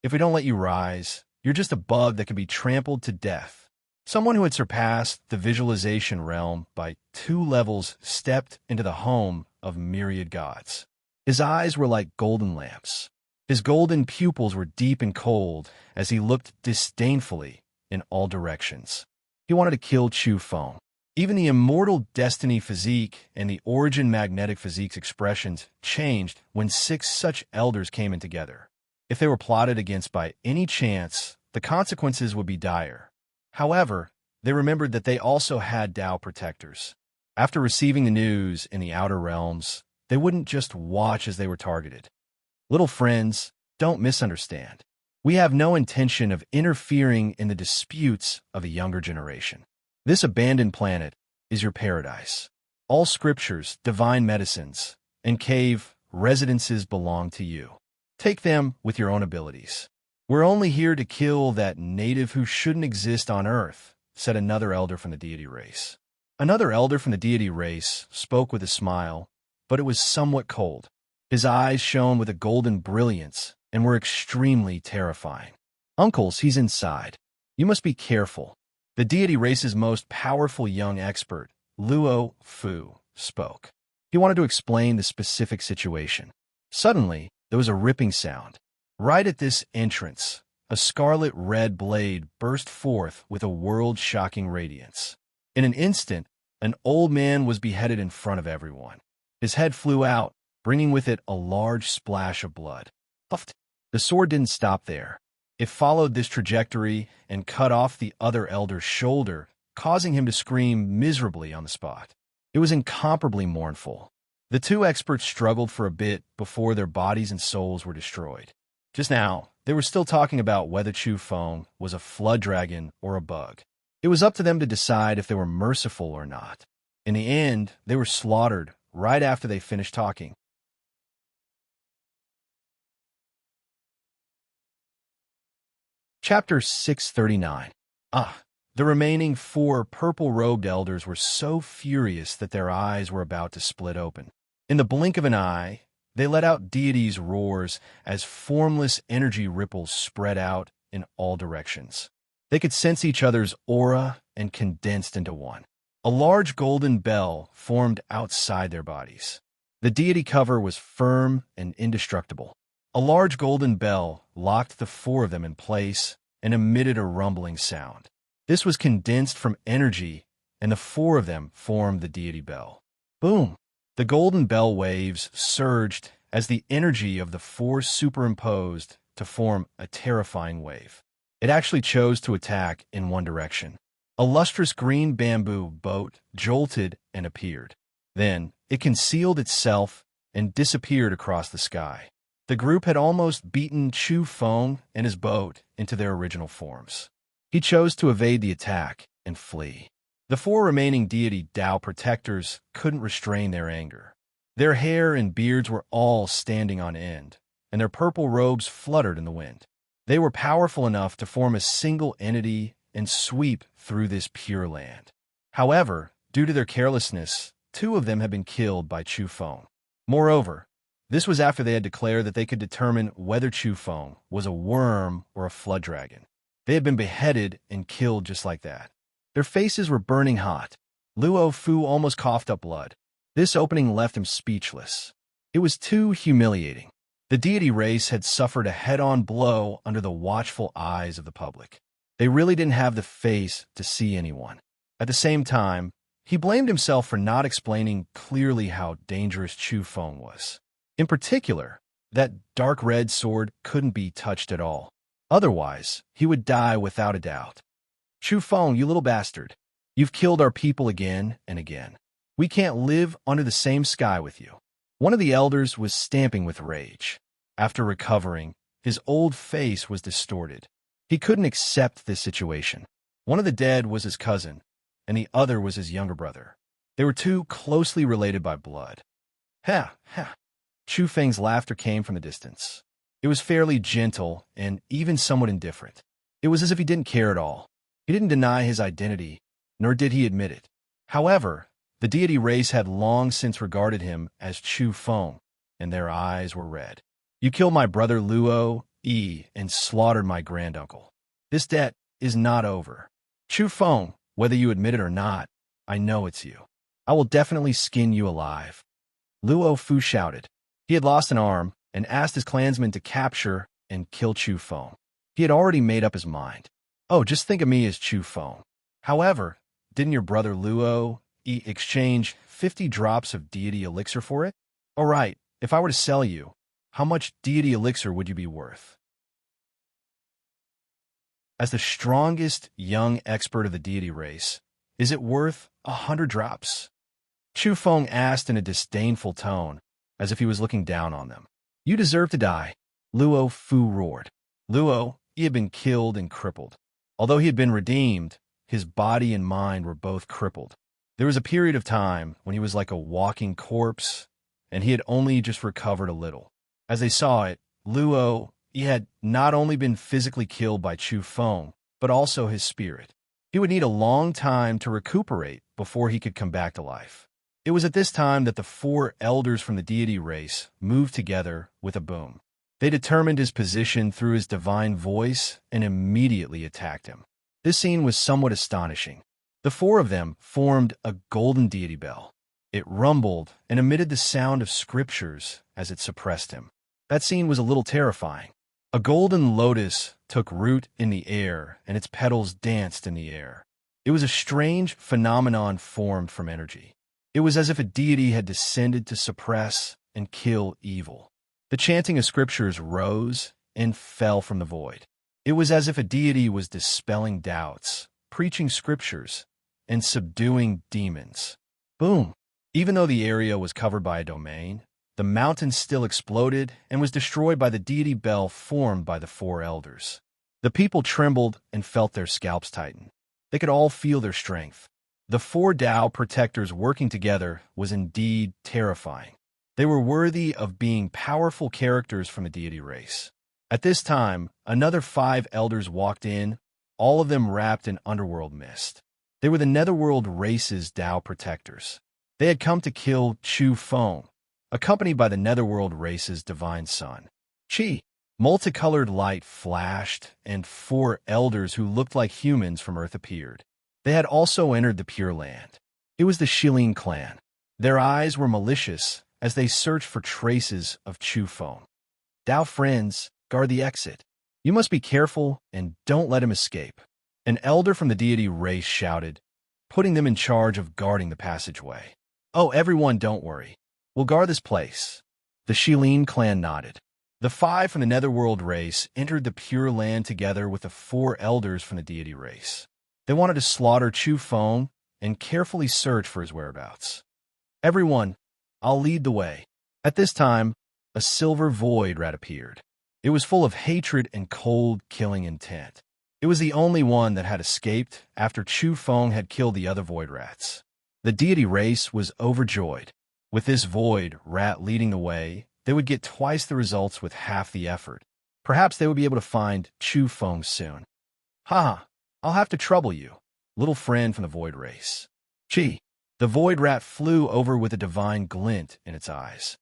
S1: If we don't let you rise, you're just a bug that can be trampled to death. Someone who had surpassed the visualization realm by 2 levels stepped into the home of myriad gods. His eyes were like golden lamps. His golden pupils were deep and cold as he looked disdainfully in all directions. He wanted to kill Chu Feng. Even the immortal destiny physique and the origin magnetic physique's expressions changed when 6 such elders came in together. If they were plotted against by any chance, the consequences would be dire. However, they remembered that they also had Dao protectors. After receiving the news in the outer realms, they wouldn't just watch as they were targeted. Little friends, don't misunderstand. We have no intention of interfering in the disputes of the younger generation. This abandoned planet is your paradise. All scriptures, divine medicines, and cave residences belong to you. Take them with your own abilities. We're only here to kill that native who shouldn't exist on Earth, said another elder from the deity race. Another elder from the deity race spoke with a smile, but it was somewhat cold. His eyes shone with a golden brilliance and were extremely terrifying. Uncles, he's inside. You must be careful. The deity race's most powerful young expert, Luo Fu, spoke. He wanted to explain the specific situation. Suddenly, there was a ripping sound. Right at this entrance, a scarlet-red blade burst forth with a world-shocking radiance. In an instant, an old man was beheaded in front of everyone. His head flew out, bringing with it a large splash of blood. The sword didn't stop there. It followed this trajectory and cut off the other elder's shoulder, causing him to scream miserably on the spot. It was incomparably mournful. The 2 experts struggled for a bit before their bodies and souls were destroyed. Just now, they were still talking about whether Chu Feng was a flood dragon or a bug. It was up to them to decide if they were merciful or not. In the end, they were slaughtered right after they finished talking. Chapter 639. The remaining 4 purple-robed elders were so furious that their eyes were about to split open. In the blink of an eye, they let out deities' roars as formless energy ripples spread out in all directions. They could sense each other's aura and condensed into one. A large golden bell formed outside their bodies. The deity cover was firm and indestructible. A large golden bell locked the 4 of them in place and emitted a rumbling sound. This was condensed from energy, and the 4 of them formed the deity bell. Boom! The golden bell waves surged as the energy of the 4 superimposed to form a terrifying wave. It actually chose to attack in one direction. A lustrous green bamboo boat jolted and appeared. Then it concealed itself and disappeared across the sky. The group had almost beaten Chu Feng and his boat into their original forms. He chose to evade the attack and flee. The 4 remaining deity Tao protectors couldn't restrain their anger. Their hair and beards were all standing on end, and their purple robes fluttered in the wind. They were powerful enough to form a single entity and sweep through this pure land. However, due to their carelessness, 2 of them had been killed by Chu Feng. Moreover, this was after they had declared that they could determine whether Chu Feng was a worm or a flood dragon. They had been beheaded and killed just like that. Their faces were burning hot. Luo Fu almost coughed up blood. This opening left him speechless. It was too humiliating. The deity race had suffered a head-on blow under the watchful eyes of the public. They really didn't have the face to see anyone. At the same time, he blamed himself for not explaining clearly how dangerous Chu Feng was. In particular, that dark red sword couldn't be touched at all. Otherwise, he would die without a doubt. Chu Feng, you little bastard. You've killed our people again and again. We can't live under the same sky with you. One of the elders was stamping with rage. After recovering, his old face was distorted. He couldn't accept this situation. One of the dead was his cousin, and the other was his younger brother. They were 2 closely related by blood. Ha, ha. Chu Feng's laughter came from the distance. It was fairly gentle and even somewhat indifferent. It was as if he didn't care at all. He didn't deny his identity, nor did he admit it. However, the deity race had long since regarded him as Chu Feng, and their eyes were red. You killed my brother Luo Yi and slaughtered my granduncle. This debt is not over. Chu Feng, whether you admit it or not, I know it's you. I will definitely skin you alive. Luo Fu shouted. He had lost an arm and asked his clansmen to capture and kill Chu Feng. He had already made up his mind. Oh, just think of me as Chu Feng. However, didn't your brother Luo Yi exchange 50 drops of deity elixir for it? All right, if I were to sell you, how much deity elixir would you be worth? As the strongest young expert of the deity race, is it worth 100 drops? Chu Feng asked in a disdainful tone, as if he was looking down on them. You deserve to die, Luo Fu roared. Luo Yi had been killed and crippled. Although he had been redeemed, his body and mind were both crippled. There was a period of time when he was like a walking corpse, and he had only just recovered a little. As they saw it, Luo Yi had not only been physically killed by Chu Feng, but also his spirit. He would need a long time to recuperate before he could come back to life. It was at this time that the 4 elders from the deity race moved together with a boom. They determined his position through his divine voice and immediately attacked him. This scene was somewhat astonishing. The 4 of them formed a golden deity bell. It rumbled and emitted the sound of scriptures as it suppressed him. That scene was a little terrifying. A golden lotus took root in the air, and its petals danced in the air. It was a strange phenomenon formed from energy. It was as if a deity had descended to suppress and kill evil. The chanting of scriptures rose and fell from the void. It was as if a deity was dispelling doubts, preaching scriptures, and subduing demons. Boom! Even though the area was covered by a domain, The mountain still exploded and was destroyed by the deity bell formed by the four elders. The people trembled and felt their scalps tighten. They could all feel their strength. The four Tao protectors working together was indeed terrifying. They were worthy of being powerful characters from the deity race. At this time, another 5 elders walked in, all of them wrapped in underworld mist. They were the netherworld race's Tao protectors. They had come to kill Chu Feng, accompanied by the netherworld race's divine son, Qi. Multicolored light flashed, and 4 elders who looked like humans from Earth appeared. They had also entered the Pure Land. It was the Shilin clan. Their eyes were malicious as they searched for traces of Chu Feng. Tao friends, guard the exit. You must be careful and don't let him escape. An elder from the deity race shouted, putting them in charge of guarding the passageway. Oh, everyone, don't worry. We'll guard this place. The Shilin clan nodded. The 5 from the netherworld race entered the Pure Land together with the 4 elders from the deity race. They wanted to slaughter Chu Feng and carefully search for his whereabouts. Everyone, I'll lead the way. At this time, a silver void rat appeared. It was full of hatred and cold, killing intent. It was the only one that had escaped after Chu Feng had killed the other void rats. The deity race was overjoyed. With this void rat leading the way, they would get twice the results with half the effort. Perhaps they would be able to find Chu Feng soon. Ha! I'll have to trouble you, little friend from the void race. Chi. The void rat flew over with a divine glint in its eyes.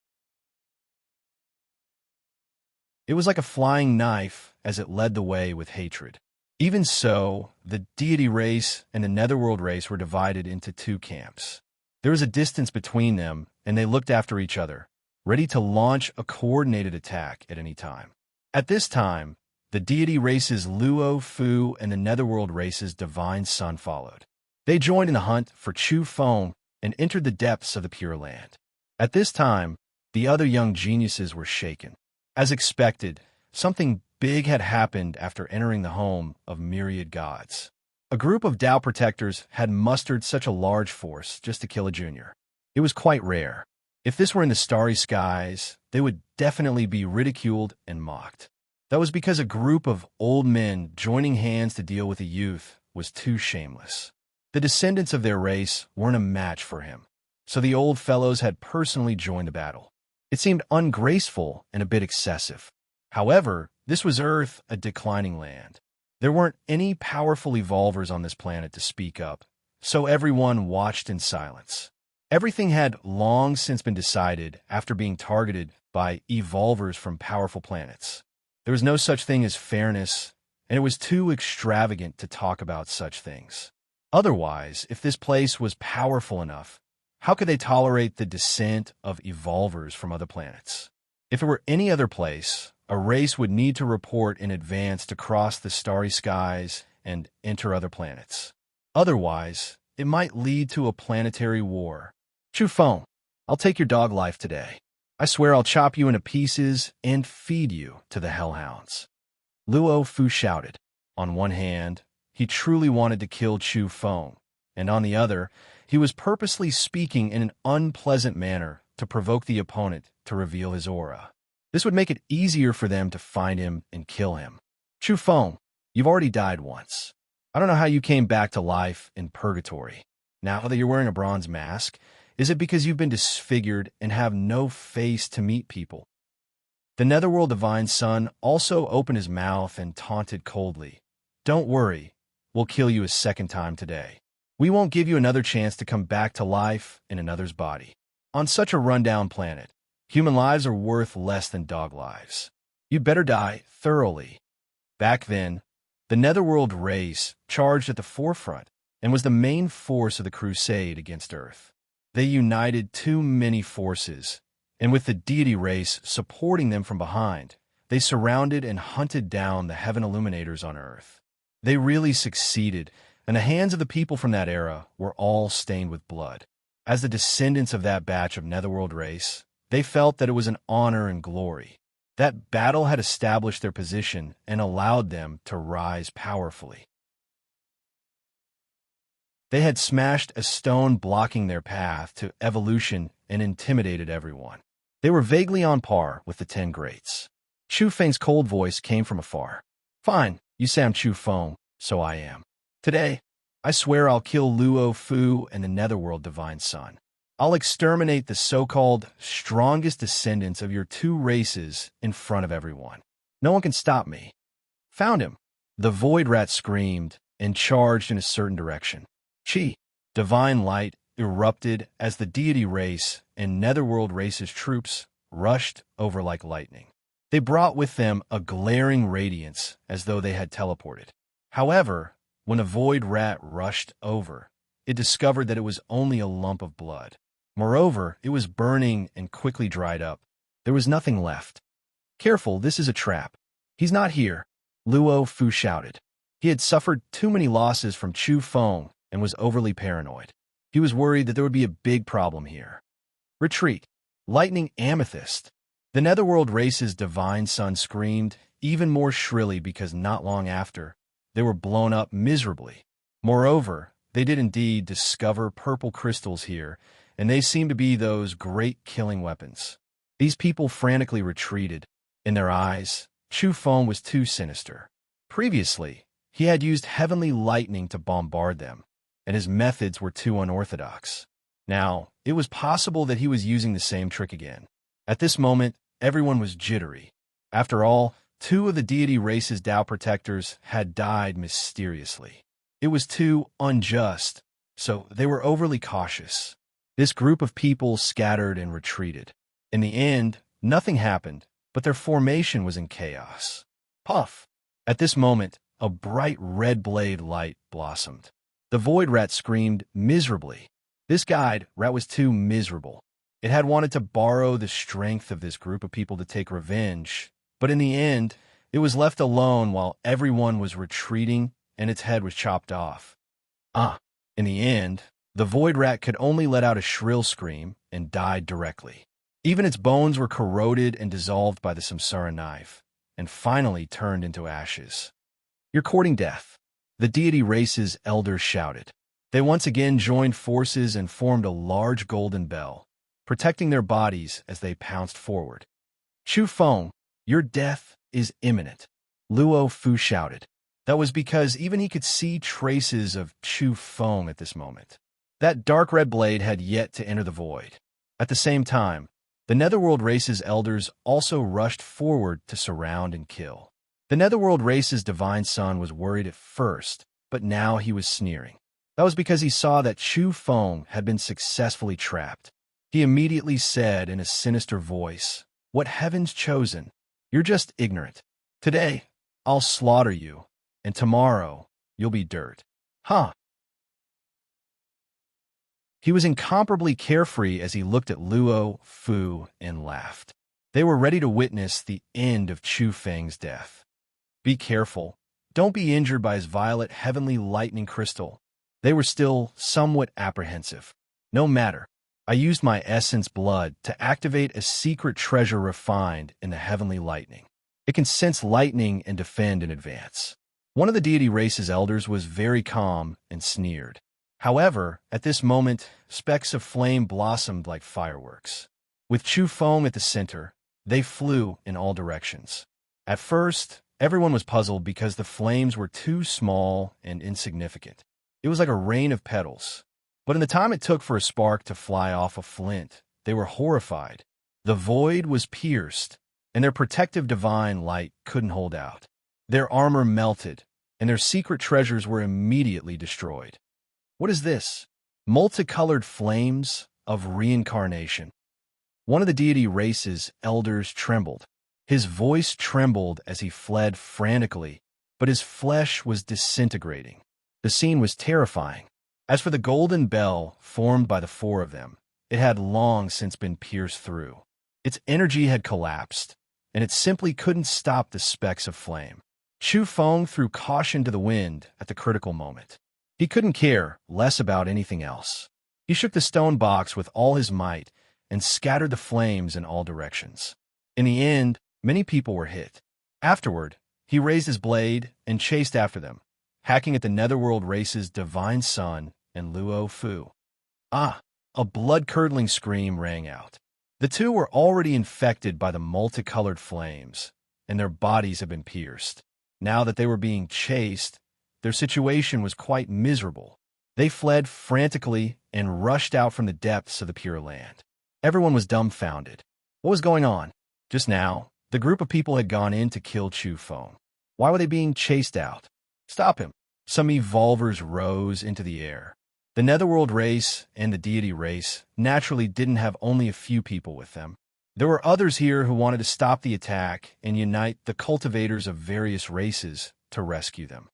S1: It was like a flying knife as it led the way with hatred. Even so, the deity race and the netherworld race were divided into 2 camps. There was a distance between them, and they looked after each other, ready to launch a coordinated attack at any time. At this time, the deity race's Luo Fu and the netherworld race's divine son followed. They joined in the hunt for Chu Feng and entered the depths of the Pure Land. At this time, the other young geniuses were shaken. As expected, something big had happened after entering the home of myriad gods. A group of Tao protectors had mustered such a large force just to kill a junior. It was quite rare. If this were in the starry skies, they would definitely be ridiculed and mocked. That was because a group of old men joining hands to deal with a youth was too shameless. The descendants of their race weren't a match for him, so the old fellows had personally joined the battle. It seemed ungraceful and a bit excessive. However, this was Earth, a declining land. There weren't any powerful evolvers on this planet to speak up, so everyone watched in silence. Everything had long since been decided after being targeted by evolvers from powerful planets. There was no such thing as fairness, and it was too extravagant to talk about such things. Otherwise, if this place was powerful enough, how could they tolerate the descent of evolvers from other planets? If it were any other place, a race would need to report in advance to cross the starry skies and enter other planets. Otherwise, it might lead to a planetary war. Chu Feng, I'll take your dog life today. I swear I'll chop you into pieces and feed you to the hellhounds. Luo Fu shouted. On one hand, he truly wanted to kill Chu Feng, and on the other, he was purposely speaking in an unpleasant manner to provoke the opponent to reveal his aura. This would make it easier for them to find him and kill him. Chu Feng, you've already died once. I don't know how you came back to life in purgatory. Now that you're wearing a bronze mask, is it because you've been disfigured and have no face to meet people? The netherworld divine son also opened his mouth and taunted coldly. Don't worry, we'll kill you a second time today. We won't give you another chance to come back to life in another's body. On such a rundown planet, human lives are worth less than dog lives. You'd better die thoroughly. Back then, the netherworld race charged at the forefront and was the main force of the crusade against Earth. They united too many forces, and with the deity race supporting them from behind, they surrounded and hunted down the heaven illuminators on Earth. They really succeeded, and the hands of the people from that era were all stained with blood. As the descendants of that batch of netherworld race, they felt that it was an honor and glory. That battle had established their position and allowed them to rise powerfully. They had smashed a stone blocking their path to evolution and intimidated everyone. They were vaguely on par with the 10 greats. Chu Feng's cold voice came from afar. Fine, you say I'm Chu Feng, so I am. Today, I swear I'll kill Luo Fu and the Netherworld Divine Son. I'll exterminate the so-called strongest descendants of your two races in front of everyone. No one can stop me. Found him. The Void Rat screamed and charged in a certain direction. Chi, divine light, erupted as the deity race and Netherworld race's troops rushed over like lightning. They brought with them a glaring radiance as though they had teleported. However, when the Void Rat rushed over, it discovered that it was only a lump of blood. Moreover, it was burning and quickly dried up. There was nothing left. Careful, this is a trap. He's not here, Luo Fu shouted. He had suffered too many losses from Chu Feng and was overly paranoid. He was worried that there would be a big problem here. Retreat. Lightning Amethyst. The Netherworld race's divine son screamed even more shrilly because not long after, they were blown up miserably. Moreover, they did indeed discover purple crystals here, and they seemed to be those great killing weapons. These people frantically retreated. In their eyes, Chu Feng was too sinister. Previously, he had used heavenly lightning to bombard them, and his methods were too unorthodox. Now, it was possible that he was using the same trick again. At this moment, everyone was jittery. After all, two of the deity race's Tao protectors had died mysteriously. It was too unjust, so they were overly cautious. This group of people scattered and retreated. In the end, nothing happened, but their formation was in chaos. Puff! At this moment, a bright red blade light blossomed. The Void Rat screamed miserably. This guide rat was too miserable. It had wanted to borrow the strength of this group of people to take revenge, but in the end, it was left alone while everyone was retreating and its head was chopped off. In the end, the Void Rat could only let out a shrill scream and died directly. Even its bones were corroded and dissolved by the Samsara knife, and finally turned into ashes. You're courting death, the deity race's elders shouted. They once again joined forces and formed a large golden bell, protecting their bodies as they pounced forward. Chu Feng, your death is imminent, Luo Fu shouted. That was because even he could see traces of Chu Feng at this moment. That dark red blade had yet to enter the void. At the same time, the Netherworld race's elders also rushed forward to surround and kill. The Netherworld race's divine son was worried at first, but now he was sneering. That was because he saw that Chu Feng had been successfully trapped. He immediately said in a sinister voice, "What heaven's chosen? You're just ignorant. Today, I'll slaughter you, and tomorrow, you'll be dirt." Huh. He was incomparably carefree as he looked at Luo Fu and laughed. They were ready to witness the end of Chu Feng's death. Be careful. Don't be injured by his violet heavenly lightning crystal. They were still somewhat apprehensive. No matter. I used my essence blood to activate a secret treasure refined in the heavenly lightning. It can sense lightning and defend in advance. One of the deity race's elders was very calm and sneered. However, at this moment, specks of flame blossomed like fireworks. With Chu Feng at the center, they flew in all directions. At first, everyone was puzzled because the flames were too small and insignificant. It was like a rain of petals. But in the time it took for a spark to fly off a flint, they were horrified. The void was pierced, and their protective divine light couldn't hold out. Their armor melted, and their secret treasures were immediately destroyed. What is this? Multicolored flames of reincarnation. One of the deity race's elders trembled. His voice trembled as he fled frantically, but his flesh was disintegrating. The scene was terrifying. As for the golden bell formed by the four of them, it had long since been pierced through. Its energy had collapsed, and it simply couldn't stop the specks of flame. Chu Feng threw caution to the wind at the critical moment. He couldn't care less about anything else. He shook the stone box with all his might and scattered the flames in all directions. In the end, many people were hit. Afterward, he raised his blade and chased after them, hacking at the Netherworld race's divine son and Luo Fu. A blood-curdling scream rang out. The two were already infected by the multicolored flames, and their bodies had been pierced. Now that they were being chased, their situation was quite miserable. They fled frantically and rushed out from the depths of the Pure Land. Everyone was dumbfounded. What was going on? Just now, the group of people had gone in to kill Chu Feng. Why were they being chased out? Stop him. Some evolvers rose into the air. The Netherworld race and the deity race naturally didn't have only a few people with them. There were others here who wanted to stop the attack and unite the cultivators of various races to rescue them.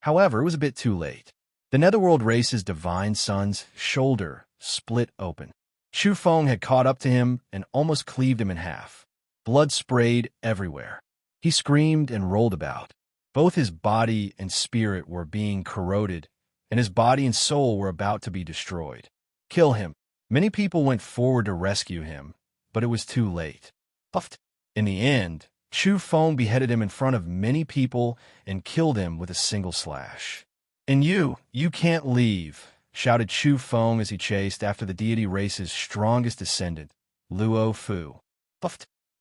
S1: However, it was a bit too late. The Netherworld race's divine son's shoulder split open. Chu Feng had caught up to him and almost cleaved him in half. Blood sprayed everywhere. He screamed and rolled about. Both his body and spirit were being corroded, and his body and soul were about to be destroyed. Kill him. Many people went forward to rescue him, but it was too late. In the end, Chu Feng beheaded him in front of many people and killed him with a single slash. "And you can't leave," shouted Chu Feng as he chased after the deity race's strongest descendant, Luo Fu.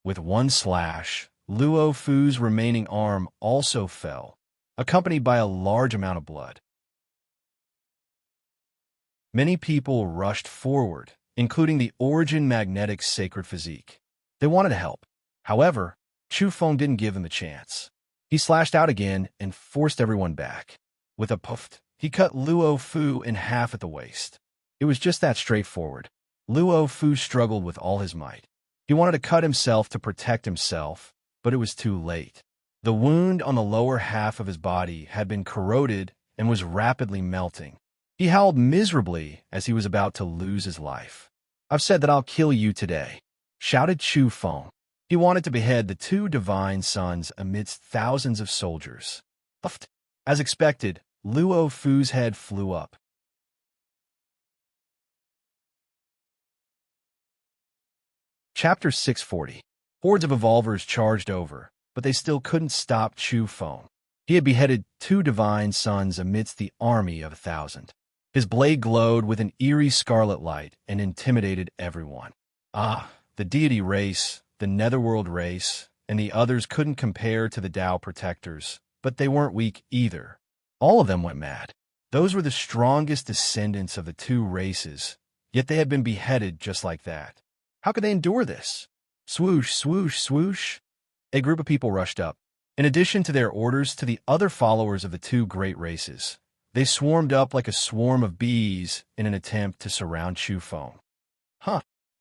S1: With one slash, Luo Fu's remaining arm also fell, accompanied by a large amount of blood. Many people rushed forward, including the Origin Magnetic Sacred Physique. They wanted to help. However, Chu Feng didn't give them a chance. He slashed out again and forced everyone back. With a puff, he cut Luo Fu in half at the waist. It was just that straightforward. Luo Fu struggled with all his might. He wanted to cut himself to protect himself, but it was too late. The wound on the lower half of his body had been corroded and was rapidly melting. He howled miserably as he was about to lose his life. "I've said that I'll kill you today," shouted Chu Feng. He wanted to behead the two divine sons amidst thousands of soldiers. As expected, Luo Fu's head flew up. Chapter 640. Hordes of evolvers charged over, but they still couldn't stop Chu Feng. He had beheaded two divine sons amidst the army of 1,000. His blade glowed with an eerie scarlet light and intimidated everyone. The deity race, the Netherworld race, and the others couldn't compare to the Tao protectors, but they weren't weak either. All of them went mad. Those were the strongest descendants of the two races, yet they had been beheaded just like that. How could they endure this? Swoosh, swoosh, swoosh. A group of people rushed up. In addition to their orders to the other followers of the two great races, they swarmed up like a swarm of bees in an attempt to surround Chu Feng.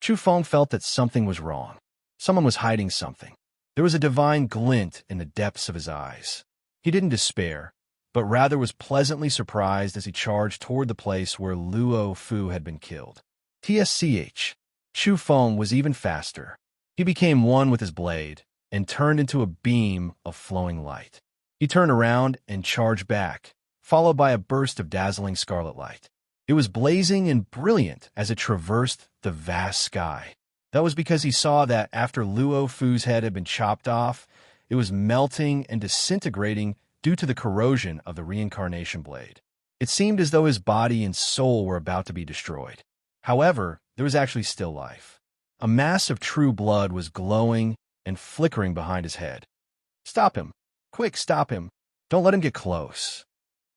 S1: Chu Feng felt that something was wrong. Someone was hiding something. There was a divine glint in the depths of his eyes. He didn't despair, but rather was pleasantly surprised as he charged toward the place where Luo Fu had been killed. TSCH. Chu Feng was even faster. He became one with his blade and turned into a beam of flowing light. He turned around and charged back, followed by a burst of dazzling scarlet light. It was blazing and brilliant as it traversed the vast sky. That was because he saw that after Luo Fu's head had been chopped off, it was melting and disintegrating due to the corrosion of the reincarnation blade. It seemed as though his body and soul were about to be destroyed. However, there was actually still life. A mass of true blood was glowing and flickering behind his head. "Stop him! Quick, stop him! Don't let him get close!"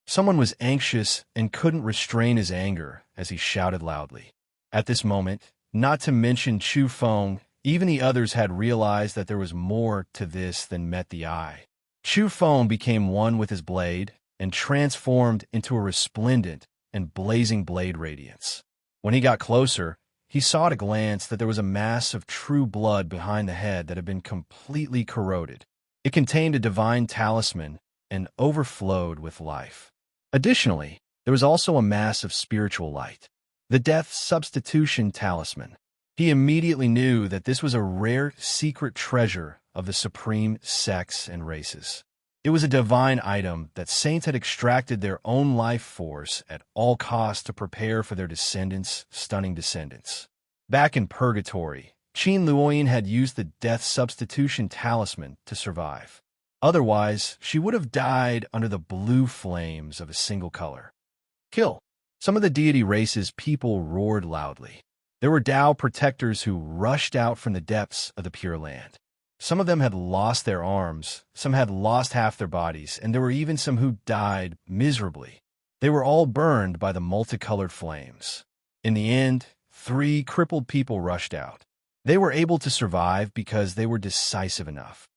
S1: Someone was anxious and couldn't restrain his anger as he shouted loudly. At this moment, not to mention Chu Feng, even the others had realized that there was more to this than met the eye. Chu Feng became one with his blade and transformed into a resplendent and blazing blade radiance. When he got closer, he saw at a glance that there was a mass of true blood behind the head that had been completely corroded. It contained a divine talisman and overflowed with life. Additionally, there was also a mass of spiritual light, the Death Substitution Talisman. He immediately knew that this was a rare secret treasure of the supreme sects and races. It was a divine item that saints had extracted their own life force at all costs to prepare for their descendants' stunning descendants. Back in Purgatory, Qin Luoyin had used the Death Substitution Talisman to survive. Otherwise, she would have died under the blue flames of a single color. "Kill!" Some of the deity race's people roared loudly. There were Tao protectors who rushed out from the depths of the Pure Land. Some of them had lost their arms, some had lost half their bodies, and there were even some who died miserably. They were all burned by the multicolored flames. In the end, 3 crippled people rushed out. They were able to survive because they were decisive enough.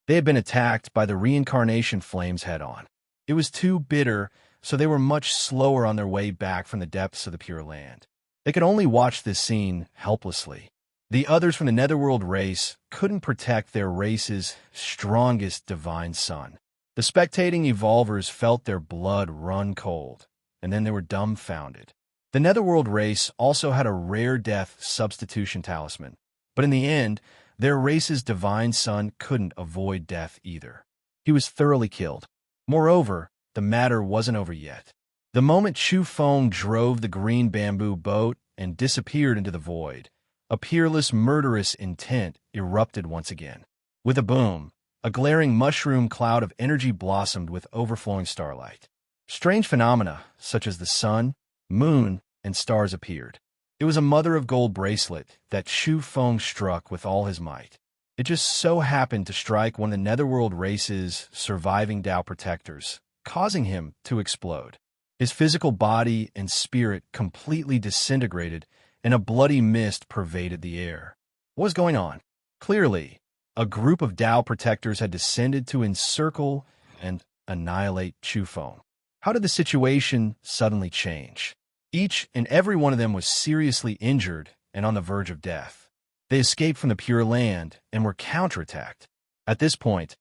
S1: They had been attacked by the reincarnation flames head-on. It was too bitter, so they were much slower on their way back from the depths of the Pure Land. They could only watch this scene helplessly. The others from the Netherworld race couldn't protect their race's strongest divine son. The spectating evolvers felt their blood run cold, and then they were dumbfounded. The Netherworld race also had a rare death substitution talisman, but in the end, their race's divine son couldn't avoid death either. He was thoroughly killed. Moreover, the matter wasn't over yet. The moment Chu Feng drove the green bamboo boat and disappeared into the void, a peerless, murderous intent erupted once again. With a boom, a glaring mushroom cloud of energy blossomed with overflowing starlight. Strange phenomena, such as the sun, moon, and stars appeared. It was a mother-of-gold bracelet that Chu Feng struck with all his might. It just so happened to strike one of the Netherworld race's surviving Tao protectors, causing him to explode. His physical body and spirit completely disintegrated, and a bloody mist pervaded the air. What was going on? Clearly, a group of Tao protectors had descended to encircle and annihilate Chu Feng. How did the situation suddenly change? Each and every one of them was seriously injured and on the verge of death. They escaped from the Pure Land and were counterattacked. At this point,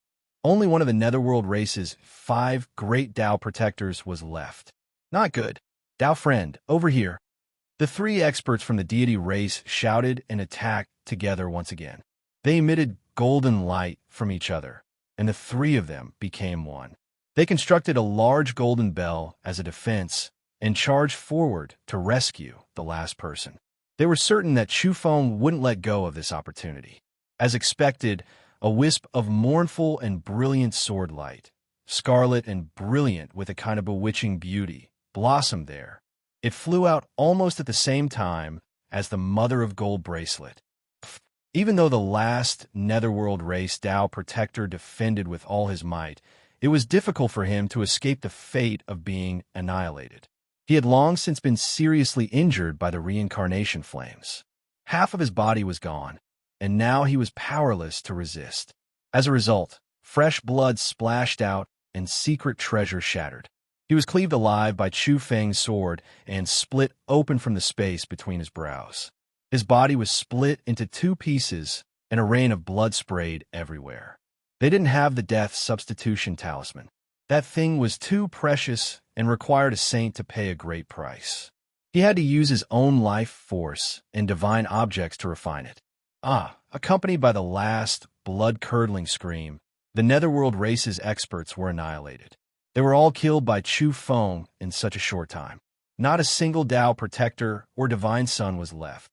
S1: only one of the Netherworld race's 5 great Tao protectors was left. Not good. Tao friend, over here. The 3 experts from the deity race shouted and attacked together once again. They emitted golden light from each other, and the 3 of them became one. They constructed a large golden bell as a defense and charged forward to rescue the last person. They were certain that Chu Feng wouldn't let go of this opportunity. As expected, a wisp of mournful and brilliant sword light, scarlet and brilliant with a kind of bewitching beauty, blossomed there. It flew out almost at the same time as the mother-of-gold bracelet. Even though the last Netherworld race Tao protector defended with all his might, it was difficult for him to escape the fate of being annihilated. He had long since been seriously injured by the reincarnation flames. Half of his body was gone, and now he was powerless to resist. As a result, fresh blood splashed out and secret treasure shattered. He was cleaved alive by Chu Feng's sword and split open from the space between his brows. His body was split into 2 pieces, and a rain of blood sprayed everywhere. They didn't have the death substitution talisman. That thing was too precious and required a saint to pay a great price. He had to use his own life force and divine objects to refine it. Accompanied by the last blood-curdling scream, the Netherworld race's experts were annihilated. They were all killed by Chu Feng in such a short time. Not a single Tao protector or divine son was left.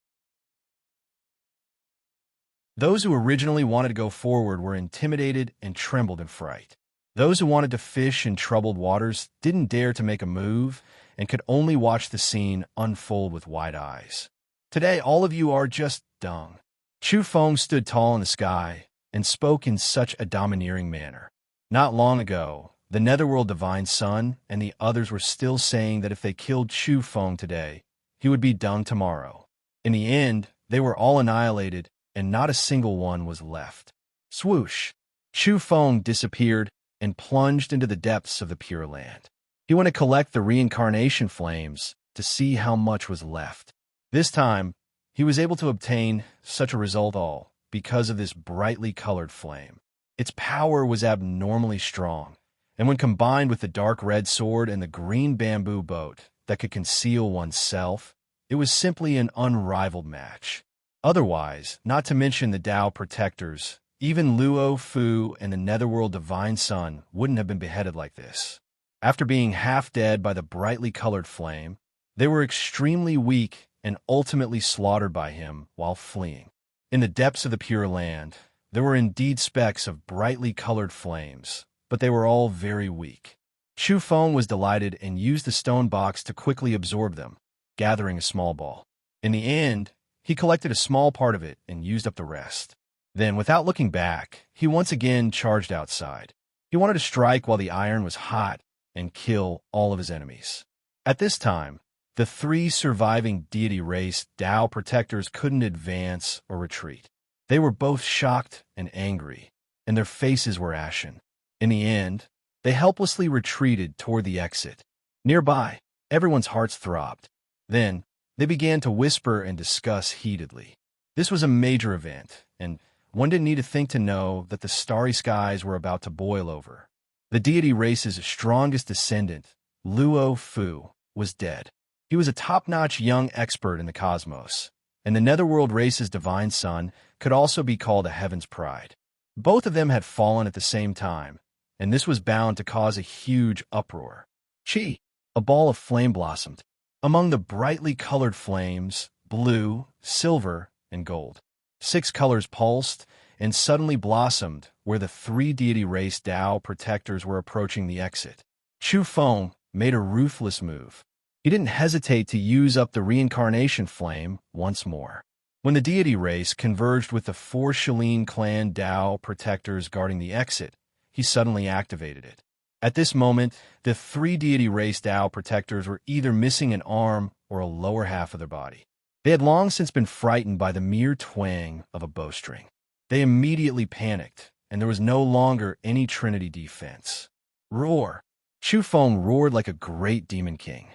S1: Those who originally wanted to go forward were intimidated and trembled in fright. Those who wanted to fish in troubled waters didn't dare to make a move and could only watch the scene unfold with wide eyes. Today, all of you are just dung. Chu Feng stood tall in the sky and spoke in such a domineering manner. Not long ago, the Netherworld divine son and the others were still saying that if they killed Chu Feng today, he would be dung tomorrow. In the end, they were all annihilated, and not a single one was left. Swoosh! Chu Feng disappeared and plunged into the depths of the Pure Land. He went to collect the reincarnation flames to see how much was left. This time, he was able to obtain such a result all because of this brightly colored flame. Its power was abnormally strong, and when combined with the dark red sword and the green bamboo boat that could conceal oneself, it was simply an unrivaled match. Otherwise, not to mention the Tao protectors, even Luo Fu and the Netherworld divine son wouldn't have been beheaded like this. After being half dead by the brightly colored flame, they were extremely weak and ultimately slaughtered by him while fleeing. In the depths of the Pure Land, There were indeed specks of brightly colored flames, but they were all very weak. Chu Feng was delighted and used the stone box to quickly absorb them, gathering a small ball. In the end, he collected a small part of it and used up the rest. Then, without looking back, he once again charged outside. He wanted to strike while the iron was hot and kill all of his enemies. At this time, the 3 surviving deity race Tao protectors couldn't advance or retreat. They were both shocked and angry, and their faces were ashen. In the end, they helplessly retreated toward the exit. Nearby, everyone's hearts throbbed. Then, they began to whisper and discuss heatedly. This was a major event, and one didn't need to think to know that the starry skies were about to boil over. The deity race's strongest descendant, Luo Fu, was dead. He was a top-notch young expert in the cosmos, and the Netherworld race's divine son could also be called a heaven's pride. Both of them had fallen at the same time, and this was bound to cause a huge uproar. Chi, a ball of flame blossomed. Among the brightly colored flames, blue, silver, and gold, 6 colors pulsed and suddenly blossomed where the 3 deity race Tao protectors were approaching the exit. Chu Feng made a ruthless move. He didn't hesitate to use up the reincarnation flame once more. When the deity race converged with the 4 Shilin clan Tao protectors guarding the exit, he suddenly activated it. At this moment, the 3 deity race Tao protectors were either missing an arm or a lower half of their body. They had long since been frightened by the mere twang of a bowstring. They immediately panicked, and there was no longer any Trinity defense. Roar! Chu Feng roared like a great demon king.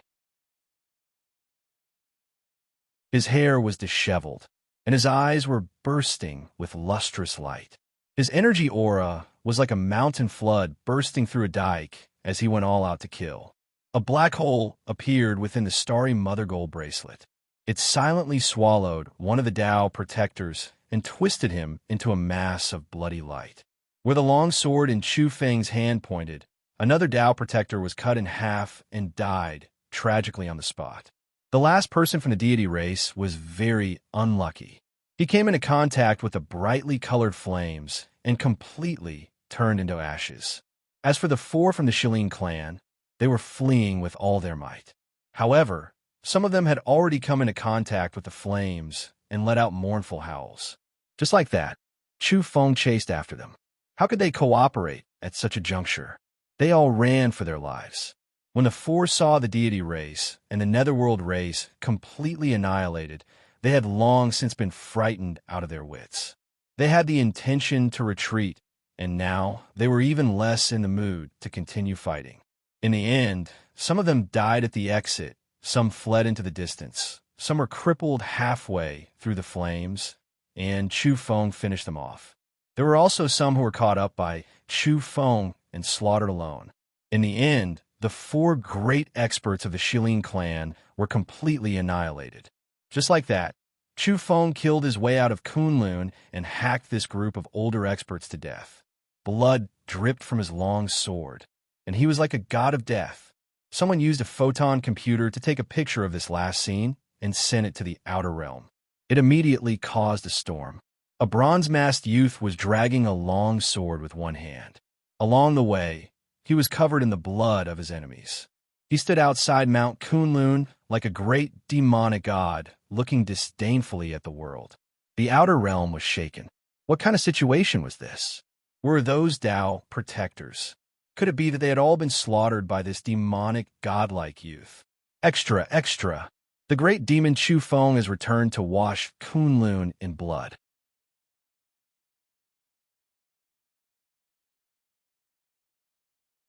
S1: His hair was disheveled, and his eyes were bursting with lustrous light. His energy aura was like a mountain flood bursting through a dike as he went all out to kill. A black hole appeared within the starry mother gold bracelet. It silently swallowed one of the Tao protectors and twisted him into a mass of bloody light. Where the long sword in Chu Feng's hand pointed, another Tao protector was cut in half and died tragically on the spot. The last person from the deity race was very unlucky. He came into contact with the brightly colored flames and completely turned into ashes. As for the 4 from the Shilin clan, they were fleeing with all their might. However, some of them had already come into contact with the flames and let out mournful howls. Just like that, Chu Feng chased after them. How could they cooperate at such a juncture? They all ran for their lives. When the 4 saw the deity race and the Netherworld race completely annihilated, they had long since been frightened out of their wits. They had the intention to retreat, and now they were even less in the mood to continue fighting. In the end, some of them died at the exit, some fled into the distance, some were crippled halfway through the flames, and Chu Feng finished them off. There were also some who were caught up by Chu Feng and slaughtered alone. In the end, the 4 great experts of the Shilin clan were completely annihilated. Just like that, Chu Feng killed his way out of Kunlun and hacked this group of older experts to death. Blood dripped from his long sword, and he was like a god of death. Someone used a photon computer to take a picture of this last scene and sent it to the outer realm. It immediately caused a storm. A bronze-masked youth was dragging a long sword with one hand. Along the way, he was covered in the blood of his enemies. He stood outside Mount Kunlun like a great demonic god, looking disdainfully at the world. The outer realm was shaken. What kind of situation was this? Were those Tao protectors? Could it be that they had all been slaughtered by this demonic, godlike youth? Extra, extra! The great demon Chu Feng has returned to wash Kunlun in blood.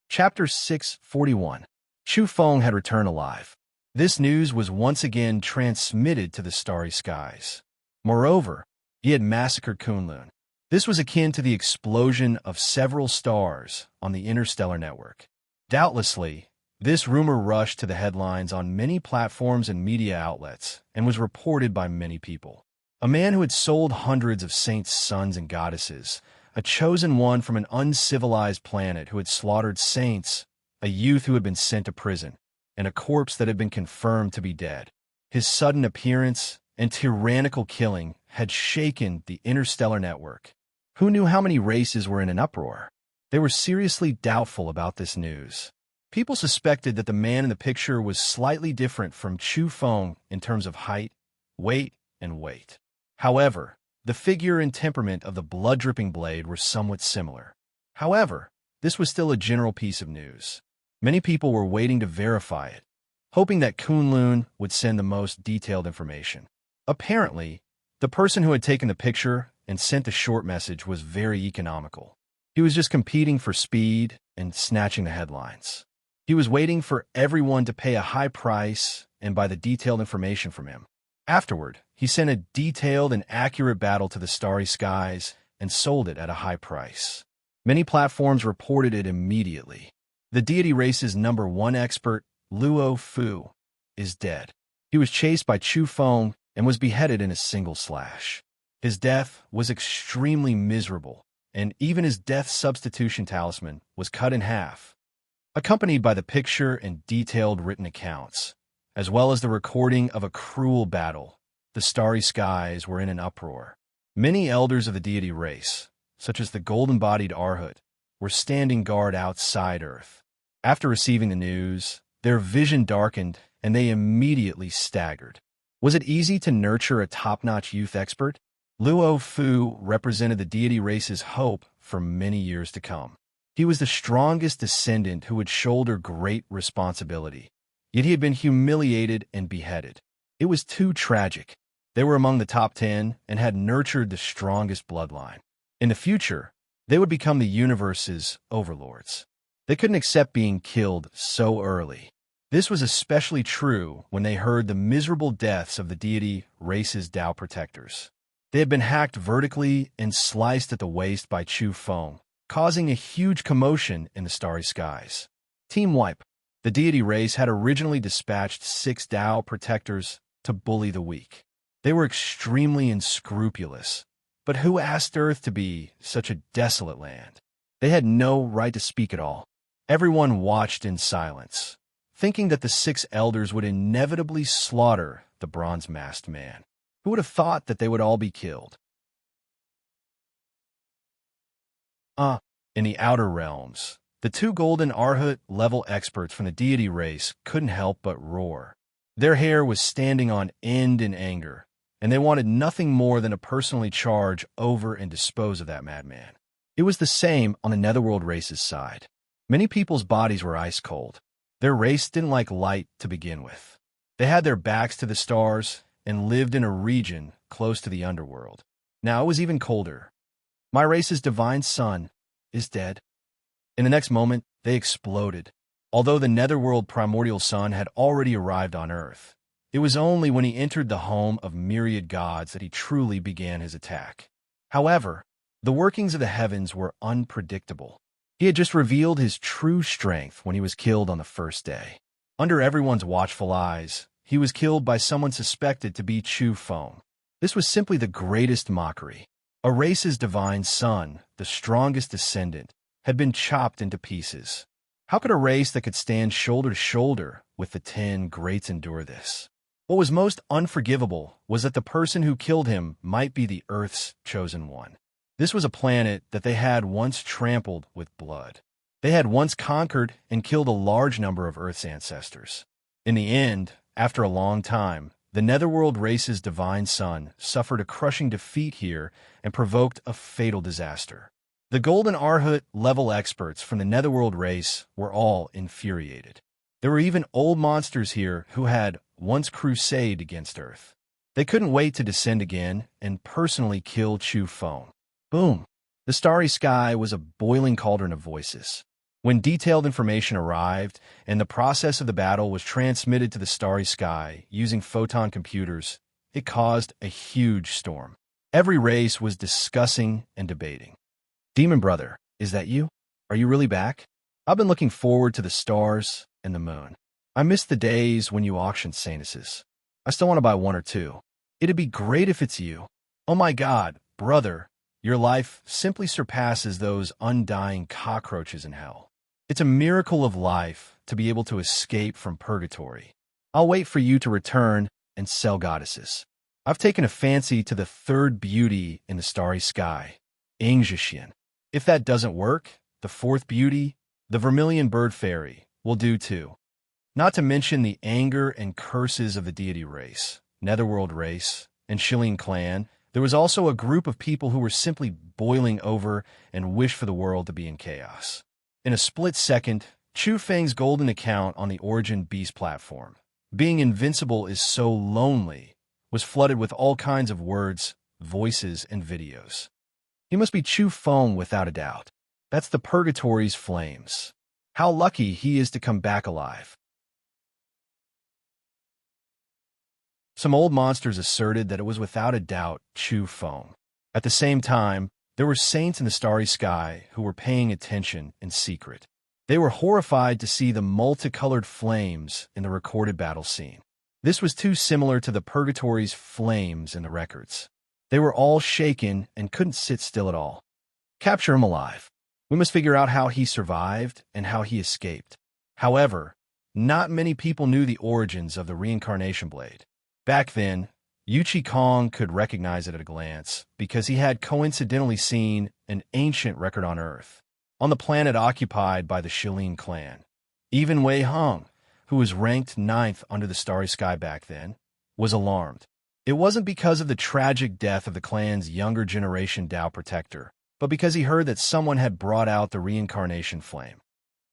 S1: Chapter 641. Chu Feng had returned alive. This news was once again transmitted to the starry skies. Moreover, he had massacred Kunlun. This was akin to the explosion of several stars on the interstellar network. Doubtlessly, this rumor rushed to the headlines on many platforms and media outlets and was reported by many people. A man who had sold hundreds of saints' sons and goddesses, a chosen one from an uncivilized planet who had slaughtered saints, a youth who had been sent to prison, and a corpse that had been confirmed to be dead. His sudden appearance and tyrannical killing had shaken the interstellar network. Who knew how many races were in an uproar? They were seriously doubtful about this news. People suspected that the man in the picture was slightly different from Chu Feng in terms of height, weight, and weight. However, the figure and temperament of the blood-dripping blade were somewhat similar. However, this was still a general piece of news. Many people were waiting to verify it, hoping that Kunlun would send the most detailed information. Apparently, the person who had taken the picture and sent the short message was very economical. He was just competing for speed and snatching the headlines. He was waiting for everyone to pay a high price and buy the detailed information from him. Afterward, he sent a detailed and accurate battle to the starry skies and sold it at a high price. Many platforms reported it immediately. The deity race's #1 expert, Luo Fu, is dead. He was chased by Chu Feng and was beheaded in a single slash. His death was extremely miserable, and even his death substitution talisman was cut in half, accompanied by the picture and detailed written accounts, as well as the recording of a cruel battle. The starry skies were in an uproar. Many elders of the deity race, such as the golden-bodied Arhut, were standing guard outside Earth. After receiving the news, their vision darkened and they immediately staggered. Was it easy to nurture a top-notch youth expert? Luo Fu represented the deity race's hope for many years to come. He was the strongest descendant who would shoulder great responsibility, yet he had been humiliated and beheaded. It was too tragic. They were among the top 10 and had nurtured the strongest bloodline. In the future, they would become the universe's overlords. They couldn't accept being killed so early. This was especially true when they heard the miserable deaths of the deity race's Tao protectors. They had been hacked vertically and sliced at the waist by Chu Feng, causing a huge commotion in the starry skies. Team Wipe. The deity race had originally dispatched 6 Tao protectors to bully the weak. They were extremely unscrupulous, but who asked Earth to be such a desolate land? They had no right to speak at all. Everyone watched in silence, thinking that the 6 elders would inevitably slaughter the bronze-masked man. Who would have thought that they would all be killed? In the outer realms, the 2 golden Arhut-level experts from the deity race couldn't help but roar. Their hair was standing on end in anger, and they wanted nothing more than to personally charge over and dispose of that madman. It was the same on the Netherworld race's side. Many people's bodies were ice cold. Their race didn't like light to begin with. They had their backs to the stars and lived in a region close to the underworld. Now it was even colder. My race's divine son is dead. In the next moment, they exploded. Although the Netherworld primordial sun had already arrived on Earth, it was only when he entered the home of myriad gods that he truly began his attack. However, the workings of the heavens were unpredictable. He had just revealed his true strength when he was killed on the first day. Under everyone's watchful eyes, he was killed by someone suspected to be Chu Feng. This was simply the greatest mockery. A race's divine son, the strongest descendant, had been chopped into pieces. How could a race that could stand shoulder to shoulder with the 10 greats endure this? What was most unforgivable was that the person who killed him might be the Earth's chosen one. This was a planet that they had once trampled with blood. They had once conquered and killed a large number of Earth's ancestors. In the end, after a long time, the Netherworld race's divine son suffered a crushing defeat here and provoked a fatal disaster. The Golden Arhut level experts from the Netherworld race were all infuriated. There were even old monsters here who had once crusaded against Earth. They couldn't wait to descend again and personally kill Chu Feng. Boom! The starry sky was a boiling cauldron of voices. When detailed information arrived and the process of the battle was transmitted to the starry sky using photon computers, it caused a huge storm. Every race was discussing and debating. Demon Brother, is that you? Are you really back? I've been looking forward to the stars and the moon. I miss the days when you auctioned Sanuses. I still want to buy 1 or 2. It'd be great if it's you. Oh my God, brother, your life simply surpasses those undying cockroaches in hell. It's a miracle of life to be able to escape from purgatory. I'll wait for you to return and sell goddesses. I've taken a fancy to the 3rd beauty in the starry sky. enchantment. If that doesn't work, the fourth beauty, the vermilion bird fairy, will do too. Not to mention the anger and curses of the deity race, netherworld race, and Shilling clan. There was also a group of people who were simply boiling over and wished for the world to be in chaos. In a split second, Chu Feng's golden account on the Origin Beast platform, being invincible is so lonely, was flooded with all kinds of words, voices, and videos. He must be Chu Feng without a doubt. That's the Purgatory's flames. How lucky he is to come back alive. Some old monsters asserted that it was without a doubt Chu Feng. At the same time, there were saints in the starry sky who were paying attention in secret. They were horrified to see the multicolored flames in the recorded battle scene. This was too similar to the Purgatory's flames in the records. They were all shaken and couldn't sit still at all. Capture him alive. We must figure out how he survived and how he escaped. However, not many people knew the origins of the reincarnation blade. Back then, Yuchi Kong could recognize it at a glance because he had coincidentally seen an ancient record on Earth, on the planet occupied by the Shilling clan. Even Wei Hong, who was ranked 9th under the starry sky back then, was alarmed. It wasn't because of the tragic death of the clan's younger generation Dao protector, but because he heard that someone had brought out the reincarnation flame.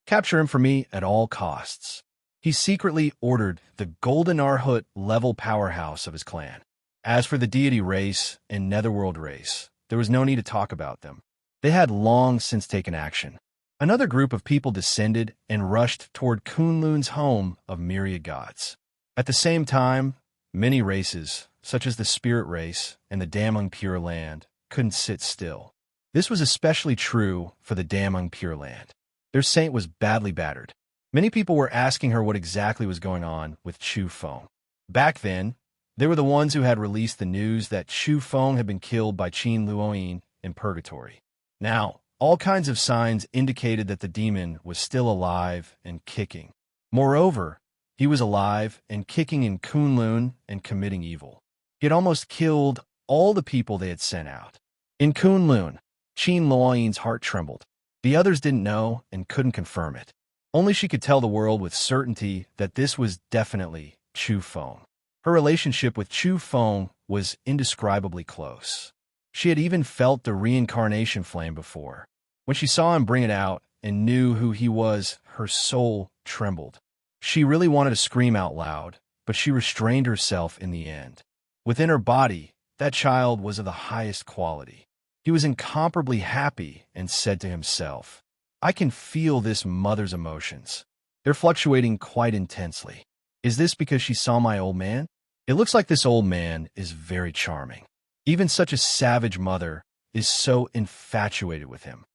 S1: Capture him for me at all costs. He secretly ordered the Golden Arhut level powerhouse of his clan. As for the deity race and netherworld race, there was no need to talk about them. They had long since taken action. Another group of people descended and rushed toward Kunlun's home of myriad gods. At the same time, many races, such as the spirit race and the Damung Pure Land, couldn't sit still. This was especially true for the Damung Pure Land. Their saint was badly battered. Many people were asking her what exactly was going on with Chu Feng. Back then, they were the ones who had released the news that Chu Feng had been killed by Qin Luoyin in Purgatory. Now, all kinds of signs indicated that the demon was still alive and kicking. Moreover, he was alive and kicking in Kunlun and committing evil. He had almost killed all the people they had sent out. In Kunlun, Qin Luoyin's heart trembled. The others didn't know and couldn't confirm it. Only she could tell the world with certainty that this was definitely Chu Feng. Her relationship with Chu Feng was indescribably close. She had even felt the reincarnation flame before. When she saw him bring it out and knew who he was, her soul trembled. She really wanted to scream out loud, but she restrained herself in the end. Within her body, that child was of the highest quality. He was incomparably happy and said to himself, "I can feel this mother's emotions. They're fluctuating quite intensely. Is this because she saw my old man? It looks like this old man is very charming. Even such a savage mother is so infatuated with him."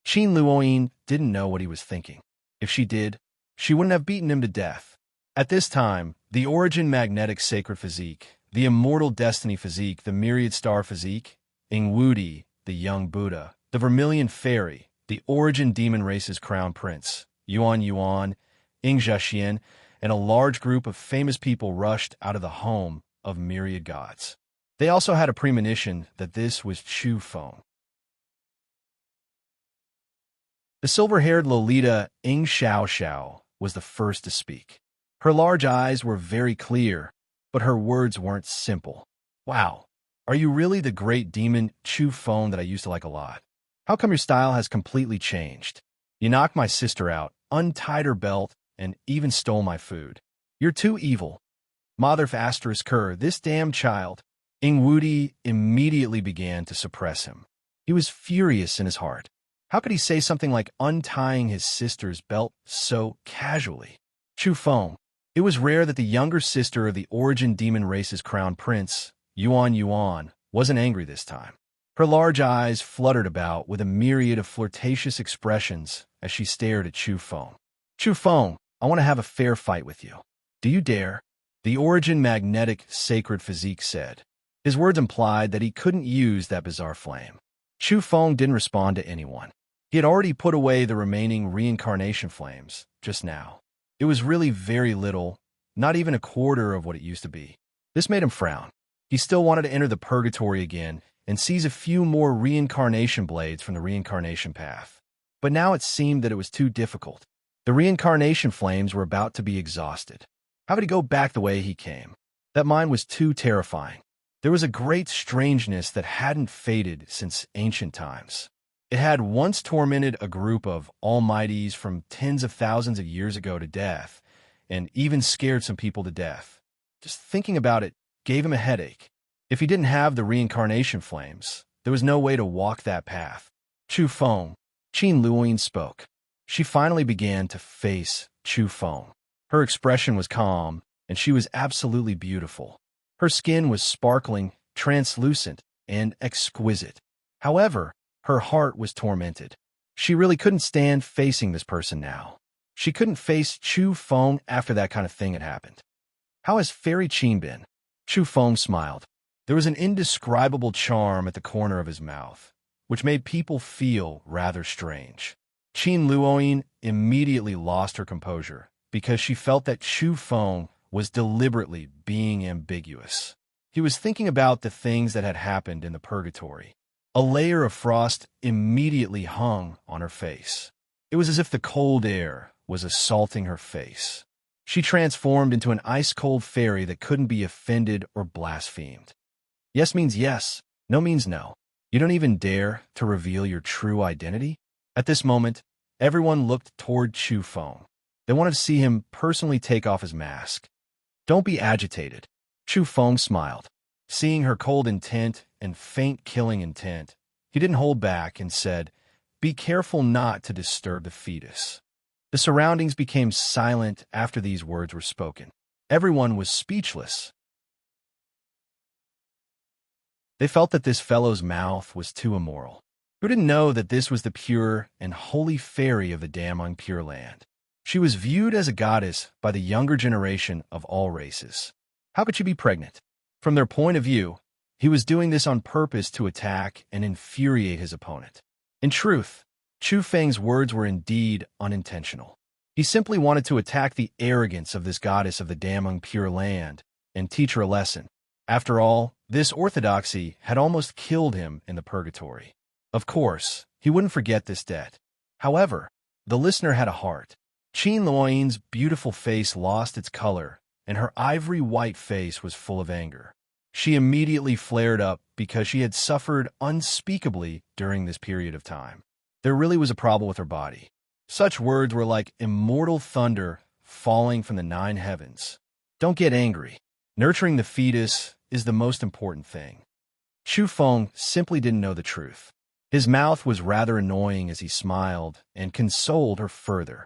S1: Qin Luoyin didn't know what he was thinking. If she did, she wouldn't have beaten him to death. At this time, the Origin Magnetic Sacred Physique, the Immortal Destiny Physique, the Myriad Star Physique, Ingwudi, the Young Buddha, the Vermilion Fairy, the Origin Demon Race's Crown Prince, Yuan Yuan, Ing Jiaxian, and a large group of famous people rushed out of the home of myriad gods. They also had a premonition that this was Chu Feng. The silver-haired Lolita Ing Xiao was the first to speak. Her large eyes were very clear, but her words weren't simple. "Wow, are you really the great demon Chu Feng that I used to like a lot? How come your style has completely changed? You knocked my sister out, untied her belt, and even stole my food. You're too evil. Mother Ker, this damn child." Ingwudi immediately began to suppress him. He was furious in his heart. How could he say something like untying his sister's belt so casually? Chu Feng. It was rare that the younger sister of the Origin Demon Race's crown prince, Yuan Yuan, wasn't angry this time. Her large eyes fluttered about with a myriad of flirtatious expressions as she stared at Chu Feng. "Chu Feng, I want to have a fair fight with you. Do you dare?" The Origin Magnetic Sacred Physique said. His words implied that he couldn't use that bizarre flame. Chu Feng didn't respond to anyone. He had already put away the remaining reincarnation flames just now. It was really very little, not even a quarter of what it used to be. This made him frown. He still wanted to enter the purgatory again, and seized a few more reincarnation blades from the reincarnation path. But now it seemed that it was too difficult. The reincarnation flames were about to be exhausted. How could he go back the way he came? That mind was too terrifying. There was a great strangeness that hadn't faded since ancient times. It had once tormented a group of almighties from tens of thousands of years ago to death, and even scared some people to death. Just thinking about it gave him a headache. If he didn't have the reincarnation flames, there was no way to walk that path. Chu Feng, Qin Luoyin spoke. She finally began to face Chu Feng. Her expression was calm, and she was absolutely beautiful. Her skin was sparkling, translucent, and exquisite. However, her heart was tormented. She really couldn't stand facing this person now. She couldn't face Chu Feng after that kind of thing had happened. How has Fairy Qin been? Chu Feng smiled. There was an indescribable charm at the corner of his mouth, which made people feel rather strange. Qin Luoyin immediately lost her composure because she felt that Chu Feng was deliberately being ambiguous. He was thinking about the things that had happened in the purgatory. A layer of frost immediately hung on her face. It was as if the cold air was assaulting her face. She transformed into an ice-cold fairy that couldn't be offended or blasphemed. Yes means yes, no means no. You don't even dare to reveal your true identity? At this moment, everyone looked toward Chu Feng. They wanted to see him personally take off his mask. Don't be agitated. Chu Feng smiled. Seeing her cold intent and faint killing intent, he didn't hold back and said, "Be careful not to disturb the fetus." The surroundings became silent after these words were spoken. Everyone was speechless. They felt that this fellow's mouth was too immoral. Who didn't know that this was the pure and holy fairy of the Damang Pure Land? She was viewed as a goddess by the younger generation of all races. How could she be pregnant? From their point of view, he was doing this on purpose to attack and infuriate his opponent. In truth, Chu Feng's words were indeed unintentional. He simply wanted to attack the arrogance of this goddess of the Damang Pure Land and teach her a lesson. After all, this orthodoxy had almost killed him in the purgatory. Of course, he wouldn't forget this debt. However, the listener had a heart. Qin Luoyin's beautiful face lost its color, and her ivory white face was full of anger. She immediately flared up because she had suffered unspeakably during this period of time. There really was a problem with her body. Such words were like immortal thunder falling from the 9 heavens. Don't get angry. Nurturing the fetus is the most important thing. Chu Feng simply didn't know the truth. His mouth was rather annoying as he smiled and consoled her further.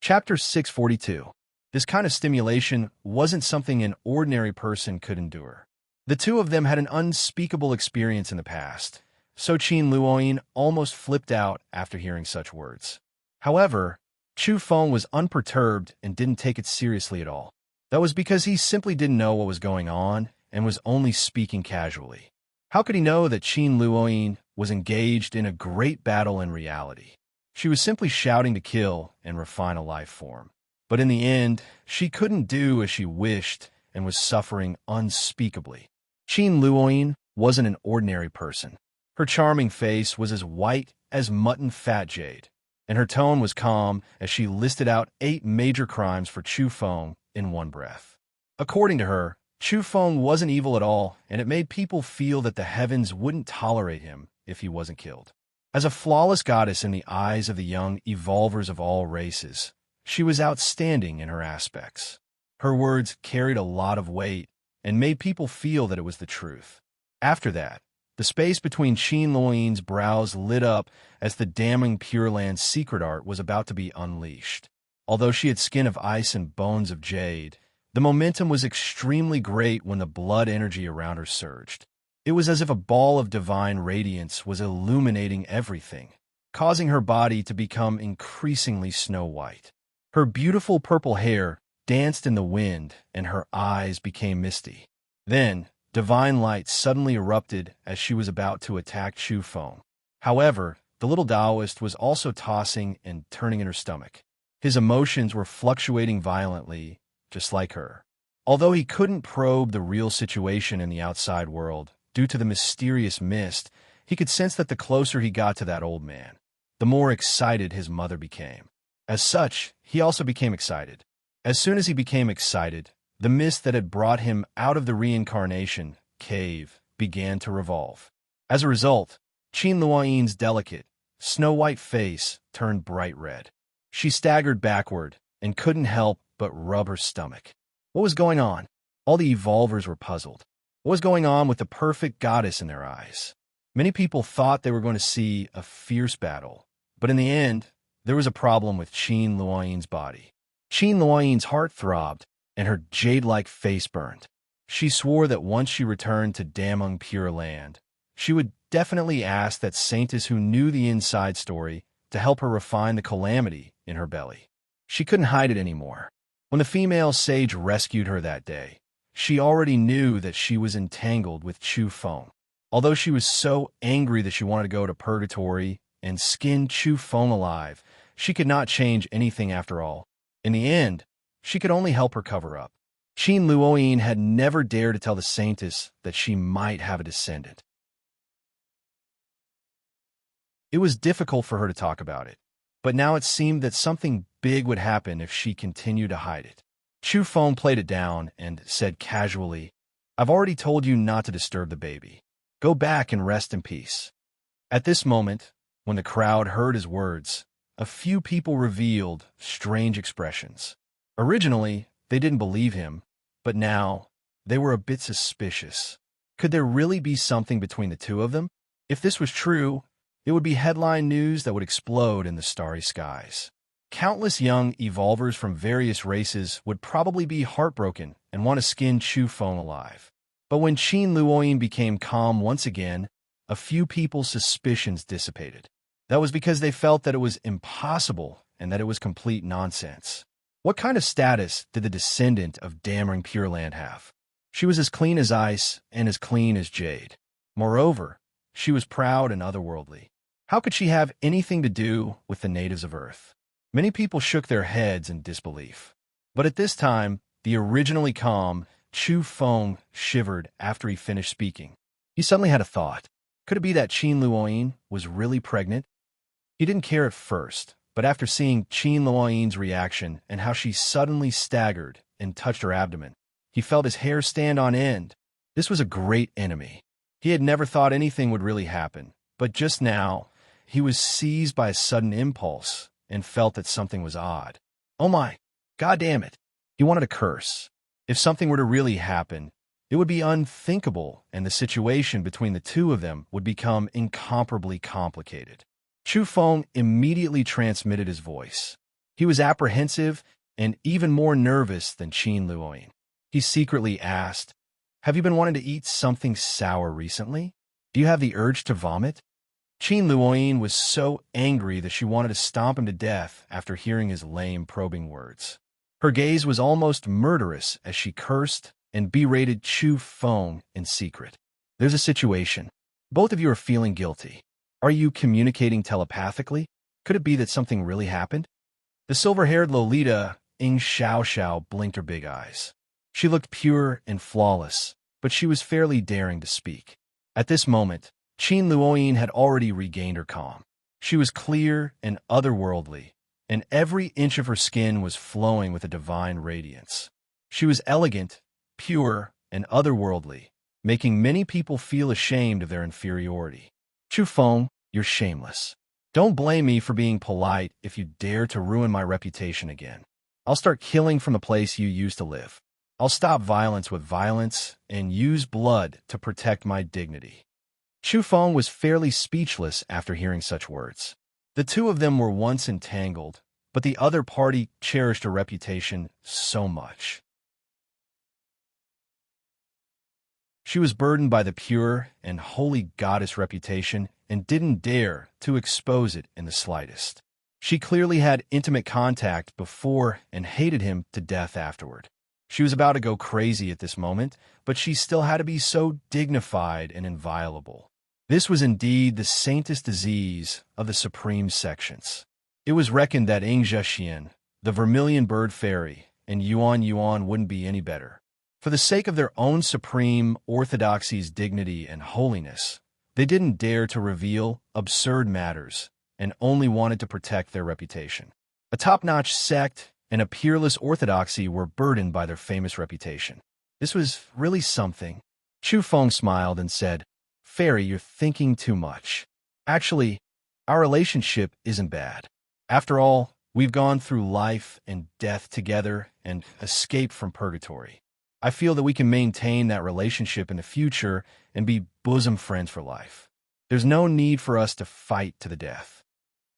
S1: Chapter 642. This kind of stimulation wasn't something an ordinary person could endure. The two of them had an unspeakable experience in the past, so Qin Luoyin almost flipped out after hearing such words. However, Chu Feng was unperturbed and didn't take it seriously at all. That was because he simply didn't know what was going on and was only speaking casually. How could he know that Qin Luoyin was engaged in a great battle in reality? She was simply shouting to kill and refine a life form. But in the end, she couldn't do as she wished and was suffering unspeakably. Qin Luoyin wasn't an ordinary person. Her charming face was as white as mutton fat jade, and her tone was calm as she listed out 8 major crimes for Chu Feng in one breath. According to her, Chu Feng wasn't evil at all, and it made people feel that the heavens wouldn't tolerate him if he wasn't killed. As a flawless goddess in the eyes of the young evolvers of all races, she was outstanding in her aspects. Her words carried a lot of weight and made people feel that it was the truth. After that, the space between Qin Luoyin's brows lit up as the Damang Pure Land's secret art was about to be unleashed. Although she had skin of ice and bones of jade, the momentum was extremely great when the blood energy around her surged. It was as if a ball of divine radiance was illuminating everything, causing her body to become increasingly snow-white. Her beautiful purple hair danced in the wind, and her eyes became misty. Then, divine light suddenly erupted as she was about to attack Chu Feng. However, the little Taoist was also tossing and turning in her stomach. His emotions were fluctuating violently, just like her. Although he couldn't probe the real situation in the outside world, due to the mysterious mist, he could sense that the closer he got to that old man, the more excited his mother became. As such, he also became excited. As soon as he became excited, the mist that had brought him out of the reincarnation cave began to revolve. As a result, Qin Luoyin's delicate, snow-white face turned bright red. She staggered backward and couldn't help but rub her stomach. What was going on? All the evolvers were puzzled. What was going on with the perfect goddess in their eyes? Many people thought they were going to see a fierce battle, but in the end, there was a problem with Qin Luoyin's body. Qin Luoyin's heart throbbed, and her jade-like face burned. She swore that once she returned to Damung Pure Land, she would definitely ask that saintess who knew the inside story to help her refine the calamity in her belly. She couldn't hide it anymore. When the female sage rescued her that day, she already knew that she was entangled with Chu Feng. Although she was so angry that she wanted to go to purgatory and skin Chu Feng alive, she could not change anything after all. In the end, she could only help her cover up. Qin Luoyin had never dared to tell the saintess that she might have a descendant. It was difficult for her to talk about it, but now it seemed that something big would happen if she continued to hide it. Chu Feng played it down and said casually, "I've already told you not to disturb the baby. Go back and rest in peace." At this moment, when the crowd heard his words, a few people revealed strange expressions. Originally, they didn't believe him, but now they were a bit suspicious. Could there really be something between the two of them? If this was true, it would be headline news that would explode in the starry skies. Countless young evolvers from various races would probably be heartbroken and want to skin Chu Feng alive. But when Qin Luoyin became calm once again, a few people's suspicions dissipated. That was because they felt that it was impossible and that it was complete nonsense. What kind of status did the descendant of Damung Pure Land have? She was as clean as ice and as clean as jade. Moreover, she was proud and otherworldly. How could she have anything to do with the natives of Earth? Many people shook their heads in disbelief. But at this time, the originally calm Chu Feng shivered after he finished speaking. He suddenly had a thought. Could it be that Qin Luoyin was really pregnant? He didn't care at first, but after seeing Qin Luoyin's reaction and how she suddenly staggered and touched her abdomen, he felt his hair stand on end. This was a great enemy. He had never thought anything would really happen, but just now, he was seized by a sudden impulse and felt that something was odd. Oh my, God damn it. He wanted to curse. If something were to really happen, it would be unthinkable, and the situation between the two of them would become incomparably complicated. Chu Feng immediately transmitted his voice. He was apprehensive and even more nervous than Qin Luoyin. He secretly asked, "Have you been wanting to eat something sour recently? Do you have the urge to vomit?" Qin Luoyin was so angry that she wanted to stomp him to death after hearing his lame, probing words. Her gaze was almost murderous as she cursed and berated Chu Feng in secret. "There's a situation. Both of you are feeling guilty. Are you communicating telepathically? Could it be that something really happened?" The silver-haired Lolita, Ing Xiao, blinked her big eyes. She looked pure and flawless, but she was fairly daring to speak. At this moment, Qin Luoyin had already regained her calm. She was clear and otherworldly, and every inch of her skin was flowing with a divine radiance. She was elegant, pure, and otherworldly, making many people feel ashamed of their inferiority. "Chu Feng, you're shameless. Don't blame me for being polite if you dare to ruin my reputation again. I'll start killing from the place you used to live. I'll stop violence with violence and use blood to protect my dignity." Chu Feng was fairly speechless after hearing such words. The two of them were once entangled, but the other party cherished her reputation so much. She was burdened by the pure and holy goddess reputation and didn't dare to expose it in the slightest. She clearly had intimate contact before and hated him to death afterward. She was about to go crazy at this moment, but she still had to be so dignified and inviolable. This was indeed the saintess disease of the supreme sections. It was reckoned that Ing Zhexian, the vermilion bird fairy, and Yuan wouldn't be any better. For the sake of their own supreme orthodoxy's dignity and holiness, they didn't dare to reveal absurd matters and only wanted to protect their reputation. A top-notch sect and a peerless orthodoxy were burdened by their famous reputation. This was really something. Chu Feng smiled and said, "Fairy, you're thinking too much. Actually, our relationship isn't bad. After all, we've gone through life and death together and escaped from purgatory. I feel that we can maintain that relationship in the future and be bosom friends for life. There's no need for us to fight to the death."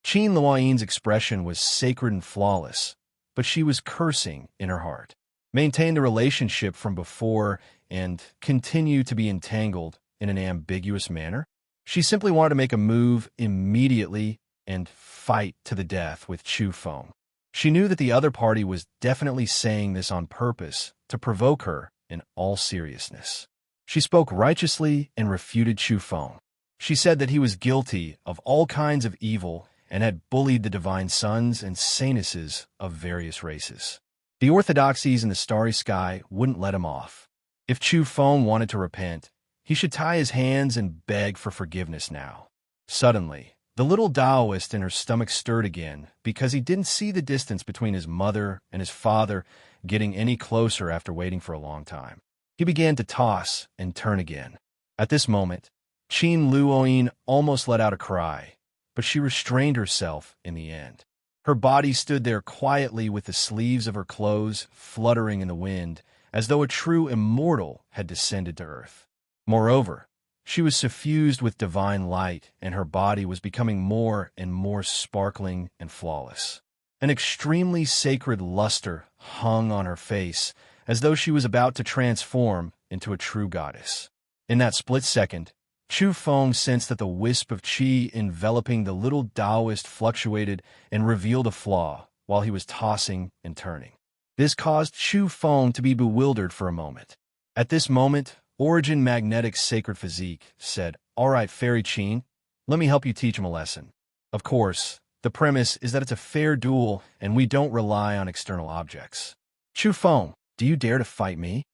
S1: Qin Luoyin's expression was sacred and flawless, but she was cursing in her heart. Maintain the relationship from before and continue to be entangled in an ambiguous manner? She simply wanted to make a move immediately and fight to the death with Chu Feng. She knew that the other party was definitely saying this on purpose to provoke her in all seriousness. She spoke righteously and refuted Chu Feng. She said that he was guilty of all kinds of evil and had bullied the divine sons and saintesses of various races. The orthodoxies in the starry sky wouldn't let him off. If Chu Feng wanted to repent, he should tie his hands and beg for forgiveness now. Suddenly, the little Taoist in her stomach stirred again because he didn't see the distance between his mother and his father getting any closer after waiting for a long time. He began to toss and turn again. At this moment, Qin Luoyin almost let out a cry, but she restrained herself in the end. Her body stood there quietly with the sleeves of her clothes fluttering in the wind, as though a true immortal had descended to earth. Moreover, she was suffused with divine light, and her body was becoming more and more sparkling and flawless. An extremely sacred luster hung on her face, as though she was about to transform into a true goddess. In that split second, Chu Feng sensed that the wisp of qi enveloping the little Taoist fluctuated and revealed a flaw while he was tossing and turning. This caused Chu Feng to be bewildered for a moment. At this moment, Origin Magnetic's sacred physique said, "All right, Fairy Qin, let me help you teach him a lesson. Of course, the premise is that it's a fair duel and we don't rely on external objects. Chu Feng, do you dare to fight me?"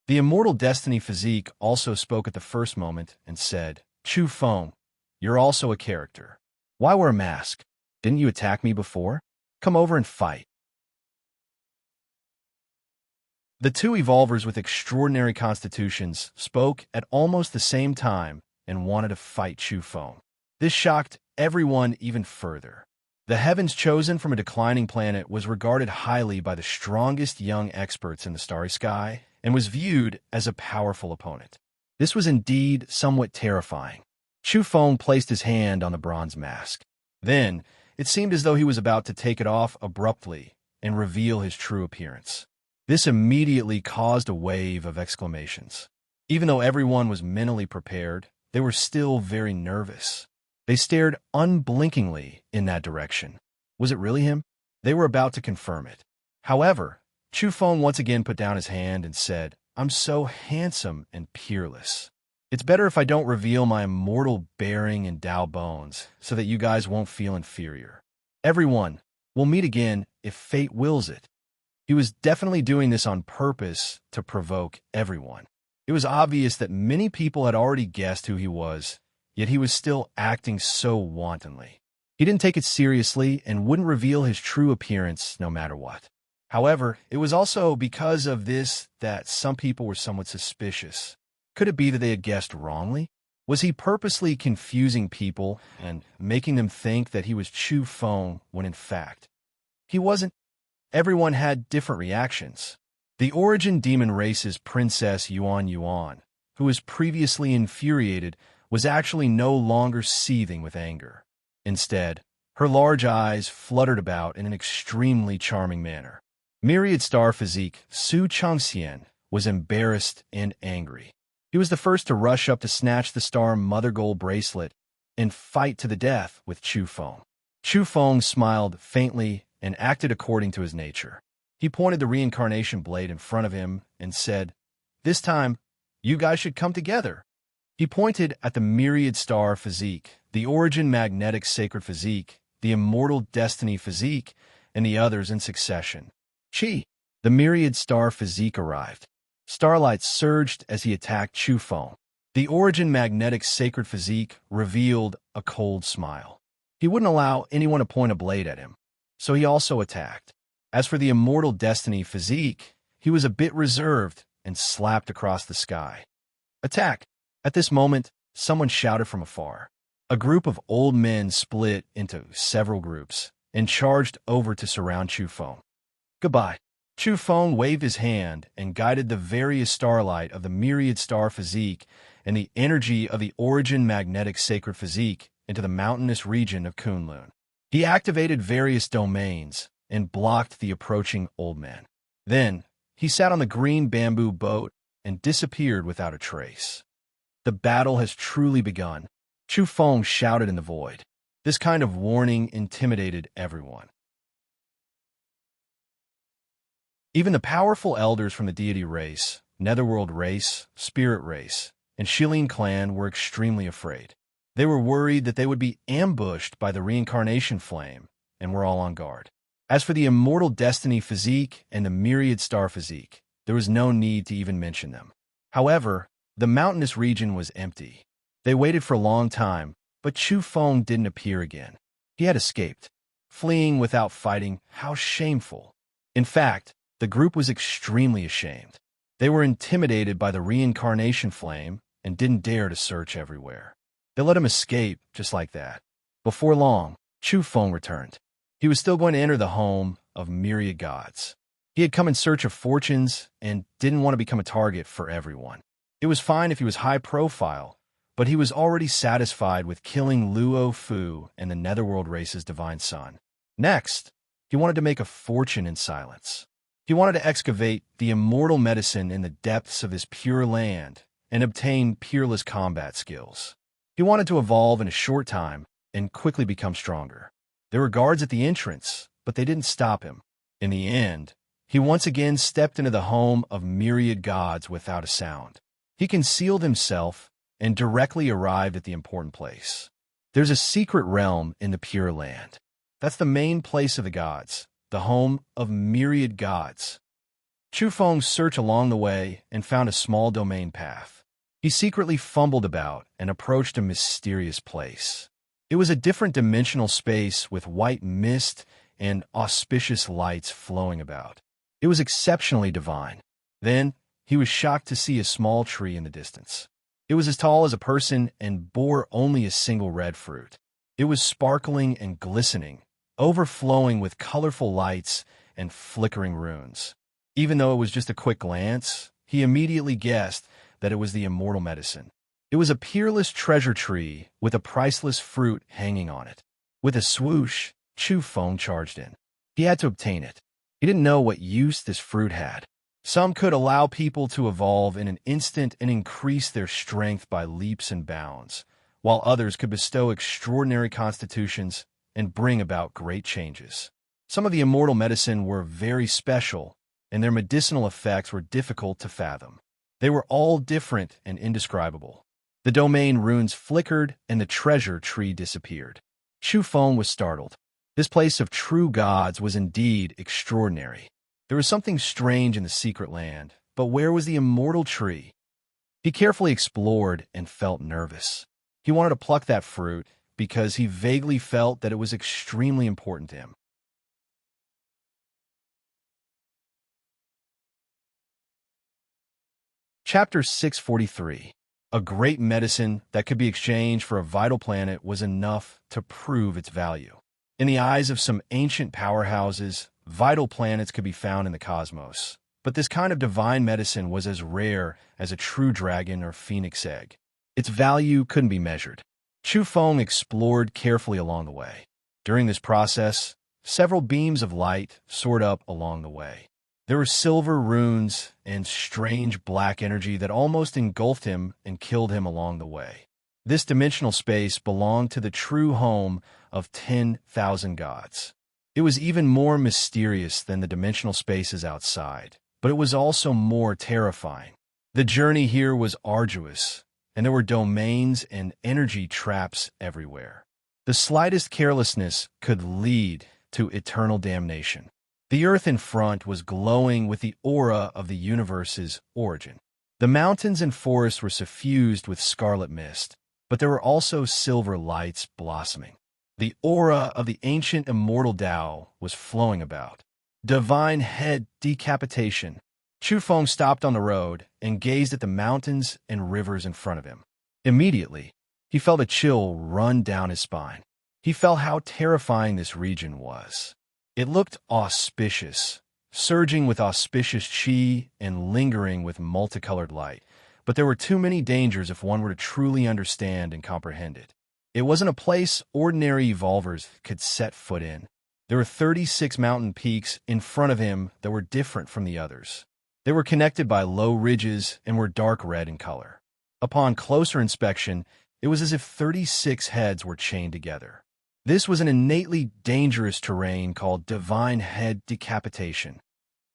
S1: The immortal destiny physique also spoke at the first moment and said, "Chu Feng, you're also a character. Why wear a mask? Didn't you attack me before? Come over and fight." The two evolvers with extraordinary constitutions spoke at almost the same time and wanted to fight Chu Feng. This shocked everyone even further. The heavens chosen from a declining planet was regarded highly by the strongest young experts in the starry sky and was viewed as a powerful opponent. This was indeed somewhat terrifying. Chu Feng placed his hand on the bronze mask. Then, it seemed as though he was about to take it off abruptly and reveal his true appearance. This immediately caused a wave of exclamations. Even though everyone was mentally prepared, they were still very nervous. They stared unblinkingly in that direction. Was it really him? They were about to confirm it. However, Chu Feng once again put down his hand and said, "I'm so handsome and peerless. It's better if I don't reveal my immortal bearing and Tao bones so that you guys won't feel inferior. Everyone, we'll meet again if fate wills it." He was definitely doing this on purpose to provoke everyone. It was obvious that many people had already guessed who he was, yet he was still acting so wantonly. He didn't take it seriously and wouldn't reveal his true appearance no matter what. However, it was also because of this that some people were somewhat suspicious. Could it be that they had guessed wrongly? Was he purposely confusing people and making them think that he was Chu Feng when in fact he wasn't? Everyone had different reactions. The Origin Demon Race's Princess Yuan, who was previously infuriated, was actually no longer seething with anger. Instead, her large eyes fluttered about in an extremely charming manner. Myriad Star Physique Su Changxian was embarrassed and angry. He was the first to rush up to snatch the Star Mother Gold bracelet and fight to the death with Chu Feng. Chu Feng smiled faintly and acted according to his nature. He pointed the reincarnation blade in front of him and said, "This time, you guys should come together." He pointed at the Myriad Star Physique, the Origin Magnetic Sacred Physique, the Immortal Destiny Physique, and the others in succession. "Chi, The myriad star physique arrived. Starlight surged as he attacked Chu Feng. The origin magnetic sacred physique revealed a cold smile. He wouldn't allow anyone to point a blade at him, so he also attacked. As for the immortal destiny physique, he was a bit reserved and slapped across the sky. Attack! At this moment, someone shouted from afar. A group of old men split into several groups and charged over to surround Chu Feng. Goodbye. Chu Feng waved his hand and guided the various starlight of the myriad star physique and the energy of the origin magnetic sacred physique into the mountainous region of Kunlun. He activated various domains and blocked the approaching old men. Then, he sat on the green bamboo boat and disappeared without a trace. The battle has truly begun, Chu Feng shouted in the void. This kind of warning intimidated everyone. Even the powerful elders from the deity race, netherworld race, spirit race, and Shilin clan were extremely afraid. They were worried that they would be ambushed by the reincarnation flame and were all on guard. As for the immortal destiny physique and the myriad star physique, there was no need to even mention them. However, the mountainous region was empty. They waited for a long time, but Chu Feng didn't appear again. He had escaped. Fleeing without fighting, how shameful. In fact, the group was extremely ashamed. They were intimidated by the reincarnation flame and didn't dare to search everywhere. They let him escape just like that. Before long, Chu Feng returned. He was still going to enter the home of myriad gods. He had come in search of fortunes and didn't want to become a target for everyone. It was fine if he was high profile, but he was already satisfied with killing Luo Fu and the netherworld race's divine son. Next, he wanted to make a fortune in silence. He wanted to excavate the immortal medicine in the depths of his pure land and obtain peerless combat skills. He wanted to evolve in a short time and quickly become stronger. There were guards at the entrance, but they didn't stop him. In the end, he once again stepped into the home of myriad gods without a sound. He concealed himself and directly arrived at the important place. There's a secret realm in the Pure Land. That's the main place of the gods, the home of myriad gods. Chu Feng searched along the way and found a small domain path. He secretly fumbled about and approached a mysterious place. It was a different dimensional space with white mist and auspicious lights flowing about. It was exceptionally divine. Then, he was shocked to see a small tree in the distance. It was as tall as a person and bore only a single red fruit. It was sparkling and glistening, overflowing with colorful lights and flickering runes. Even though it was just a quick glance, he immediately guessed that it was the immortal medicine. It was a peerless treasure tree with a priceless fruit hanging on it. With a swoosh, Chu Feng charged in. He had to obtain it. He didn't know what use this fruit had. Some could allow people to evolve in an instant and increase their strength by leaps and bounds, while others could bestow extraordinary constitutions and bring about great changes. Some of the immortal medicine were very special, and their medicinal effects were difficult to fathom. They were all different and indescribable. The domain runes flickered, and the treasure tree disappeared. Chu Feng was startled. This place of true gods was indeed extraordinary. There was something strange in the secret land, but where was the immortal tree? He carefully explored and felt nervous. He wanted to pluck that fruit because he vaguely felt that it was extremely important to him. Chapter 643. A great medicine that could be exchanged for a vital planet was enough to prove its value. In the eyes of some ancient powerhouses, vital planets could be found in the cosmos. But this kind of divine medicine was as rare as a true dragon or phoenix egg. Its value couldn't be measured. Chu Feng explored carefully along the way. During this process, several beams of light soared up along the way. There were silver runes and strange black energy that almost engulfed him and killed him along the way. This dimensional space belonged to the true home of 10,000 gods. It was even more mysterious than the dimensional spaces outside, but it was also more terrifying. The journey here was arduous, and there were domains and energy traps everywhere. The slightest carelessness could lead to eternal damnation. The earth in front was glowing with the aura of the universe's origin. The mountains and forests were suffused with scarlet mist, but there were also silver lights blossoming. The aura of the ancient immortal Tao was flowing about. Divine head decapitation. Chu Feng stopped on the road and gazed at the mountains and rivers in front of him. Immediately, he felt a chill run down his spine. He felt how terrifying this region was. It looked auspicious, surging with auspicious chi and lingering with multicolored light. But there were too many dangers if one were to truly understand and comprehend it. It wasn't a place ordinary evolvers could set foot in. There were 36 mountain peaks in front of him that were different from the others. They were connected by low ridges and were dark red in color. Upon closer inspection, it was as if 36 heads were chained together. This was an innately dangerous terrain called divine head decapitation.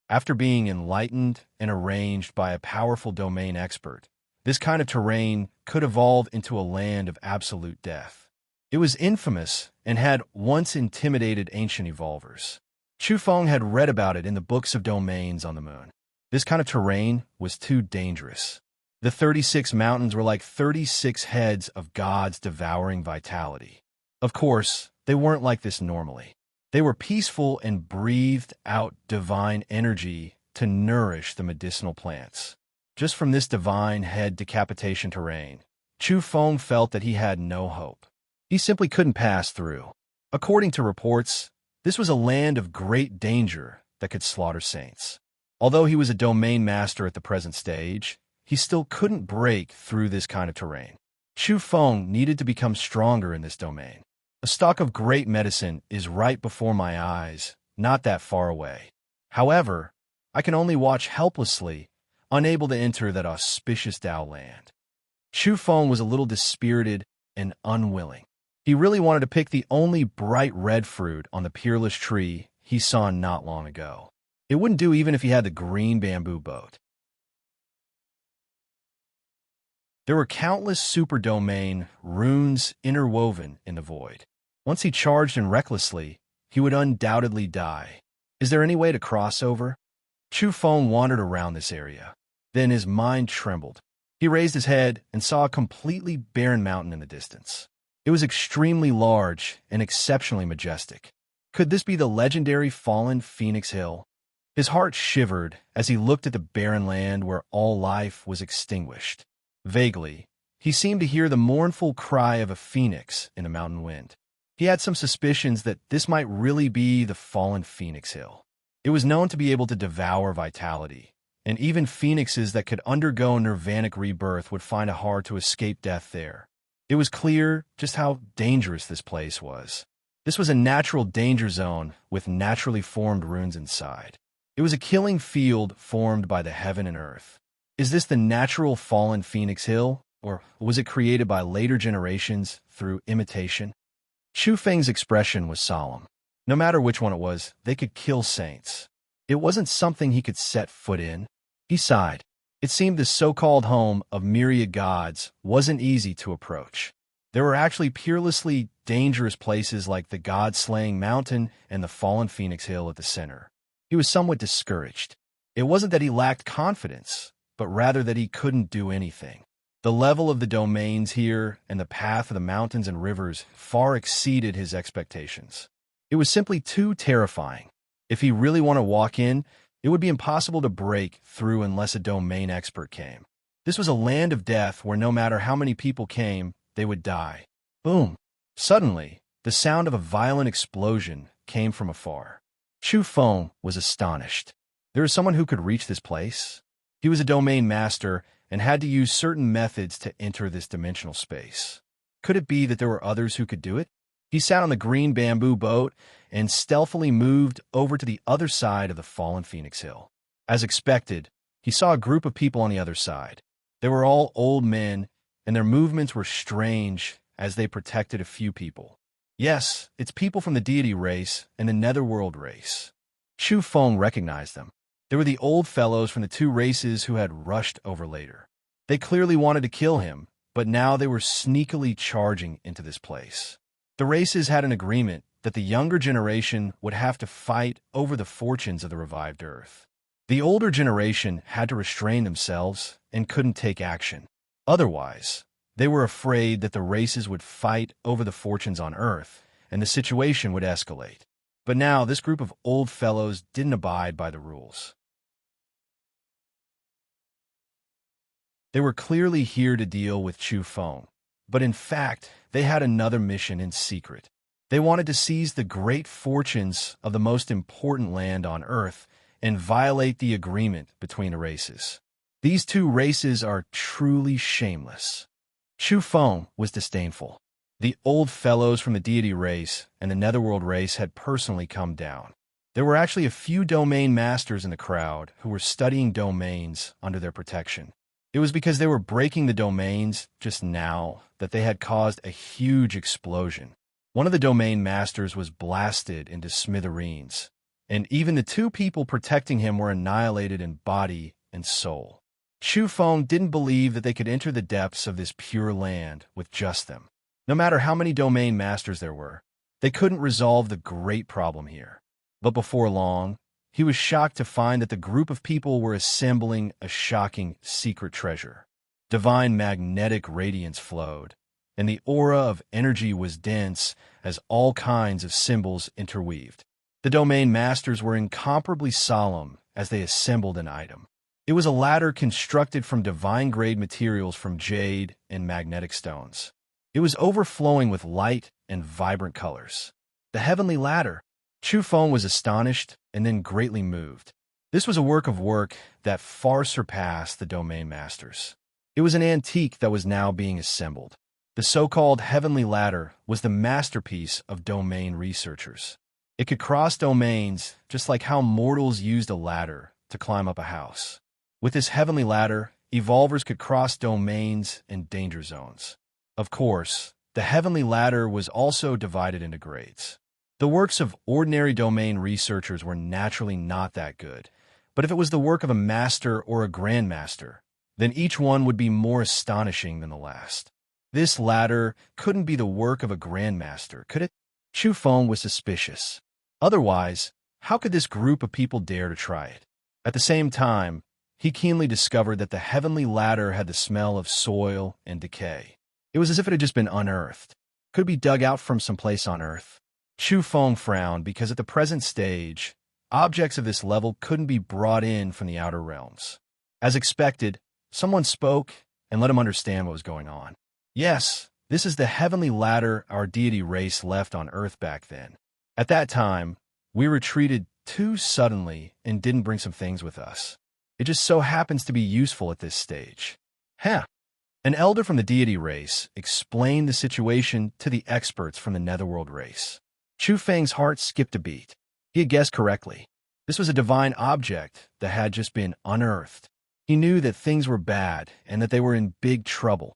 S1: After being enlightened and arranged by a powerful domain expert, this kind of terrain could evolve into a land of absolute death. It was infamous and had once intimidated ancient evolvers. Chu Feng had read about it in the books of domains on the moon. This kind of terrain was too dangerous. The 36 mountains were like 36 heads of gods devouring vitality. Of course, they weren't like this normally. They were peaceful and breathed out divine energy to nourish the medicinal plants. Just from this divine head decapitation terrain, Chu Feng felt that he had no hope. He simply couldn't pass through. According to reports, this was a land of great danger that could slaughter saints. Although he was a domain master at the present stage, he still couldn't break through this kind of terrain. Chu Feng needed to become stronger in this domain. A stock of great medicine is right before my eyes, not that far away. However, I can only watch helplessly, unable to enter that auspicious Tao land. Chu Feng was a little dispirited and unwilling. He really wanted to pick the only bright red fruit on the peerless tree he saw not long ago. It wouldn't do even if he had the green bamboo boat. There were countless super-domain runes interwoven in the void. Once he charged in recklessly, he would undoubtedly die. Is there any way to cross over? Chu Feng wandered around this area. Then his mind trembled. He raised his head and saw a completely barren mountain in the distance. It was extremely large and exceptionally majestic. Could this be the legendary fallen Phoenix Hill? His heart shivered as he looked at the barren land where all life was extinguished. Vaguely, he seemed to hear the mournful cry of a phoenix in the mountain wind. He had some suspicions that this might really be the fallen Phoenix Hill. It was known to be able to devour vitality, and even phoenixes that could undergo nirvanic rebirth would find it hard to escape death there. It was clear just how dangerous this place was. This was a natural danger zone with naturally formed runes inside. It was a killing field formed by the heaven and earth. Is this the natural fallen Phoenix Hill, or was it created by later generations through imitation? Chu Feng's expression was solemn. No matter which one it was, they could kill saints. It wasn't something he could set foot in. He sighed. It seemed the so-called home of myriad gods wasn't easy to approach. There were actually peerlessly dangerous places like the god-slaying mountain and the fallen Phoenix Hill at the center. He was somewhat discouraged. It wasn't that he lacked confidence, but rather that he couldn't do anything. The level of the domains here and the path of the mountains and rivers far exceeded his expectations. It was simply too terrifying. If he really wanted to walk in, it would be impossible to break through unless a domain expert came. This was a land of death where no matter how many people came, they would die. Boom! Suddenly, the sound of a violent explosion came from afar. Chu Feng was astonished. There was someone who could reach this place? He was a domain master and had to use certain methods to enter this dimensional space. Could it be that there were others who could do it? He sat on the green bamboo boat and stealthily moved over to the other side of the fallen Phoenix Hill. As expected, he saw a group of people on the other side. They were all old men, and their movements were strange as they protected a few people. Yes, it's people from the deity race and the netherworld race. Chu Feng recognized them. They were the old fellows from the two races who had rushed over later. They clearly wanted to kill him, but now they were sneakily charging into this place. The races had an agreement that the younger generation would have to fight over the fortunes of the revived Earth. The older generation had to restrain themselves and couldn't take action. Otherwise, they were afraid that the races would fight over the fortunes on Earth, and the situation would escalate. But now this group of old fellows didn't abide by the rules. They were clearly here to deal with Chu Feng, but in fact, they had another mission in secret. They wanted to seize the great fortunes of the most important land on Earth and violate the agreement between the races. These two races are truly shameless. Chu Feng was disdainful. The old fellows from the deity race and the netherworld race had personally come down. There were actually a few domain masters in the crowd who were studying domains under their protection. It was because they were breaking the domains just now that they had caused a huge explosion. One of the domain masters was blasted into smithereens, and even the two people protecting him were annihilated in body and soul. Chu Feng didn't believe that they could enter the depths of this pure land with just them. No matter how many domain masters there were, they couldn't resolve the great problem here. But before long, he was shocked to find that the group of people were assembling a shocking secret treasure. Divine magnetic radiance flowed, and the aura of energy was dense as all kinds of symbols interweaved. The domain masters were incomparably solemn as they assembled an item. It was a ladder constructed from divine-grade materials from jade and magnetic stones. It was overflowing with light and vibrant colors. The heavenly ladder. Chu Feng was astonished and then greatly moved. This was a work that far surpassed the domain masters. It was an antique that was now being assembled. The so-called heavenly ladder was the masterpiece of domain researchers. It could cross domains just like how mortals used a ladder to climb up a house. With this heavenly ladder, evolvers could cross domains and danger zones. Of course, the heavenly ladder was also divided into grades. The works of ordinary domain researchers were naturally not that good, but if it was the work of a master or a grandmaster, then each one would be more astonishing than the last. This ladder couldn't be the work of a grandmaster, could it? Chu Feng was suspicious. Otherwise, how could this group of people dare to try it? At the same time, he keenly discovered that the heavenly ladder had the smell of soil and decay. It was as if it had just been unearthed. Could it be dug out from someplace on Earth? Chu Feng frowned because at the present stage, objects of this level couldn't be brought in from the outer realms. As expected, someone spoke and let him understand what was going on. Yes, this is the heavenly ladder our deity race left on Earth back then. At that time, we retreated too suddenly and didn't bring some things with us. It just so happens to be useful at this stage. Huh. An elder from the deity race explained the situation to the experts from the netherworld race. Chu Feng's heart skipped a beat. He had guessed correctly. This was a divine object that had just been unearthed. He knew that things were bad and that they were in big trouble.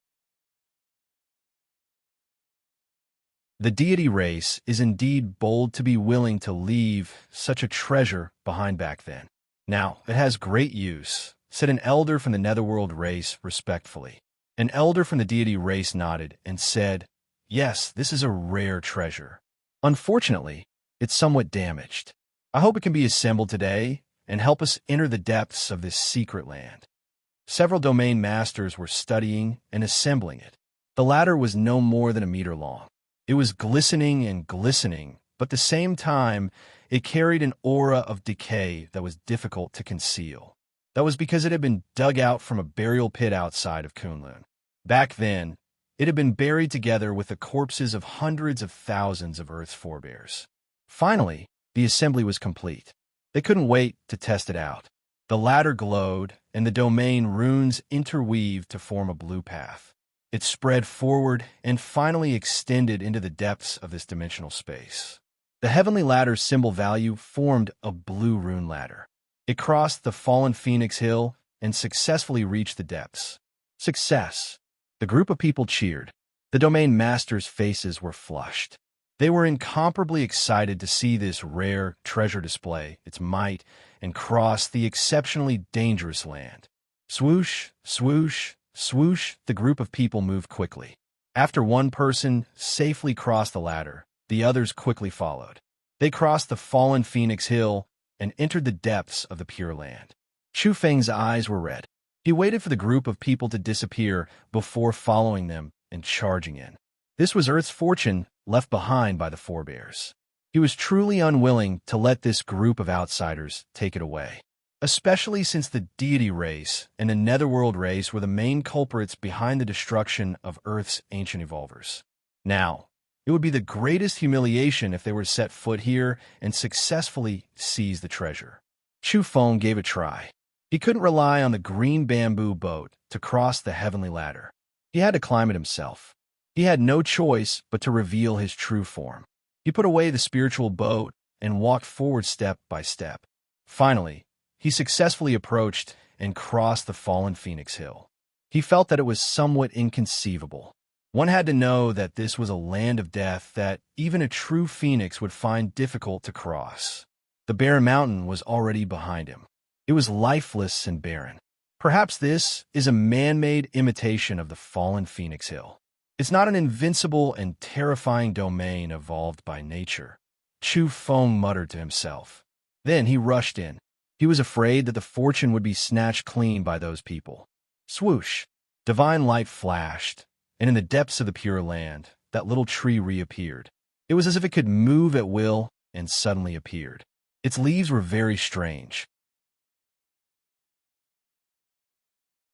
S1: The deity race is indeed bold to be willing to leave such a treasure behind back then. Now, it has great use, said an elder from the netherworld race respectfully. An elder from the deity race nodded and said, yes, this is a rare treasure. Unfortunately, it's somewhat damaged. I hope it can be assembled today and help us enter the depths of this secret land. Several domain masters were studying and assembling it. The ladder was no more than a meter long. It was glistening and glistening, but at the same time, it carried an aura of decay that was difficult to conceal. That was because it had been dug out from a burial pit outside of Kunlun. Back then, it had been buried together with the corpses of hundreds of thousands of Earth's forebears. Finally, the assembly was complete. They couldn't wait to test it out. The ladder glowed, and the domain runes interweaved to form a blue path. It spread forward and finally extended into the depths of this dimensional space. The heavenly ladder's symbol value formed a blue rune ladder. It crossed the fallen Phoenix Hill and successfully reached the depths. Success! The group of people cheered. The domain masters' faces were flushed. They were incomparably excited to see this rare treasure display its might and cross the exceptionally dangerous land. Swoosh, swoosh, swoosh, the group of people moved quickly. After one person safely crossed the ladder, the others quickly followed. They crossed the fallen Phoenix Hill and entered the depths of the Pure Land. Chu Feng's eyes were red. He waited for the group of people to disappear before following them and charging in. This was Earth's fortune left behind by the forebears. He was truly unwilling to let this group of outsiders take it away, especially since the deity race and the netherworld race were the main culprits behind the destruction of Earth's ancient evolvers. Now, it would be the greatest humiliation if they were to set foot here and successfully seize the treasure. Chu Feng gave a try. He couldn't rely on the green bamboo boat to cross the heavenly ladder. He had to climb it himself. He had no choice but to reveal his true form. He put away the spiritual boat and walked forward step by step. Finally, he successfully approached and crossed the fallen Phoenix Hill. He felt that it was somewhat inconceivable. One had to know that this was a land of death that even a true phoenix would find difficult to cross. The barren mountain was already behind him. It was lifeless and barren. Perhaps this is a man-made imitation of the fallen Phoenix Hill. It's not an invincible and terrifying domain evolved by nature. Chu Feng muttered to himself. Then he rushed in. He was afraid that the fortune would be snatched clean by those people. Swoosh! Divine light flashed, and in the depths of the Pure Land, that little tree reappeared. It was as if it could move at will and suddenly appeared. Its leaves were very strange.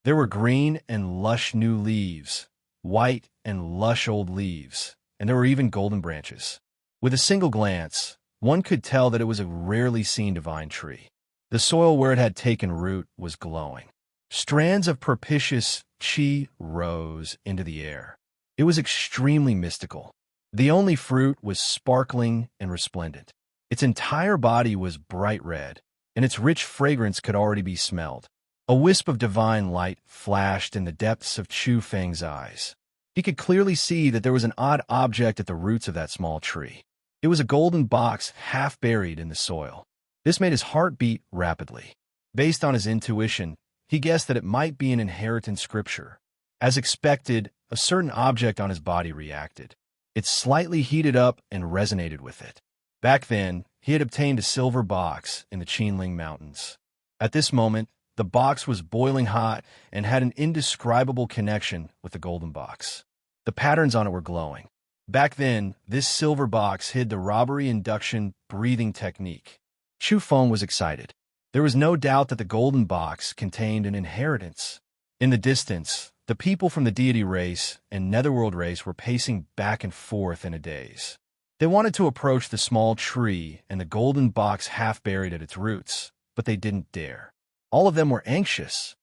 S1: There were green and lush new leaves, white and lush old leaves, and there were even golden branches. With a single glance, one could tell that it was a rarely seen divine tree. The soil where it had taken root was glowing. Strands of propitious qi rose into the air. It was extremely mystical. The only fruit was sparkling and resplendent. Its entire body was bright red, and its rich fragrance could already be smelled. A wisp of divine light flashed in the depths of Chu Feng's eyes. He could clearly see that there was an odd object at the roots of that small tree. It was a golden box half buried in the soil. This made his heart beat rapidly. Based on his intuition, he guessed that it might be an inheritance scripture. As expected, a certain object on his body reacted. It slightly heated up and resonated with it. Back then, he had obtained a silver box in the Qinling Mountains. At this moment, the box was boiling hot and had an indescribable connection with the golden box. The patterns on it were glowing. Back then, this silver box hid the robbery induction breathing technique. Chu Feng was excited. There was no doubt that the golden box contained an inheritance. In the distance, the people from the deity race and netherworld race were pacing back and forth in a daze. They wanted to approach the small tree and the golden box half buried at its roots, but they didn't dare. All of them were anxious.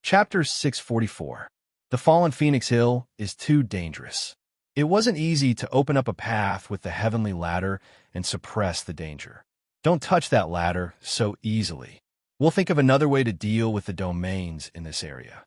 S1: Chapter 644. The fallen Phoenix Hill is too dangerous. It wasn't easy to open up a path with the heavenly ladder and suppress the danger. Don't touch that ladder so easily. We'll think of another way to deal with the domains in this area.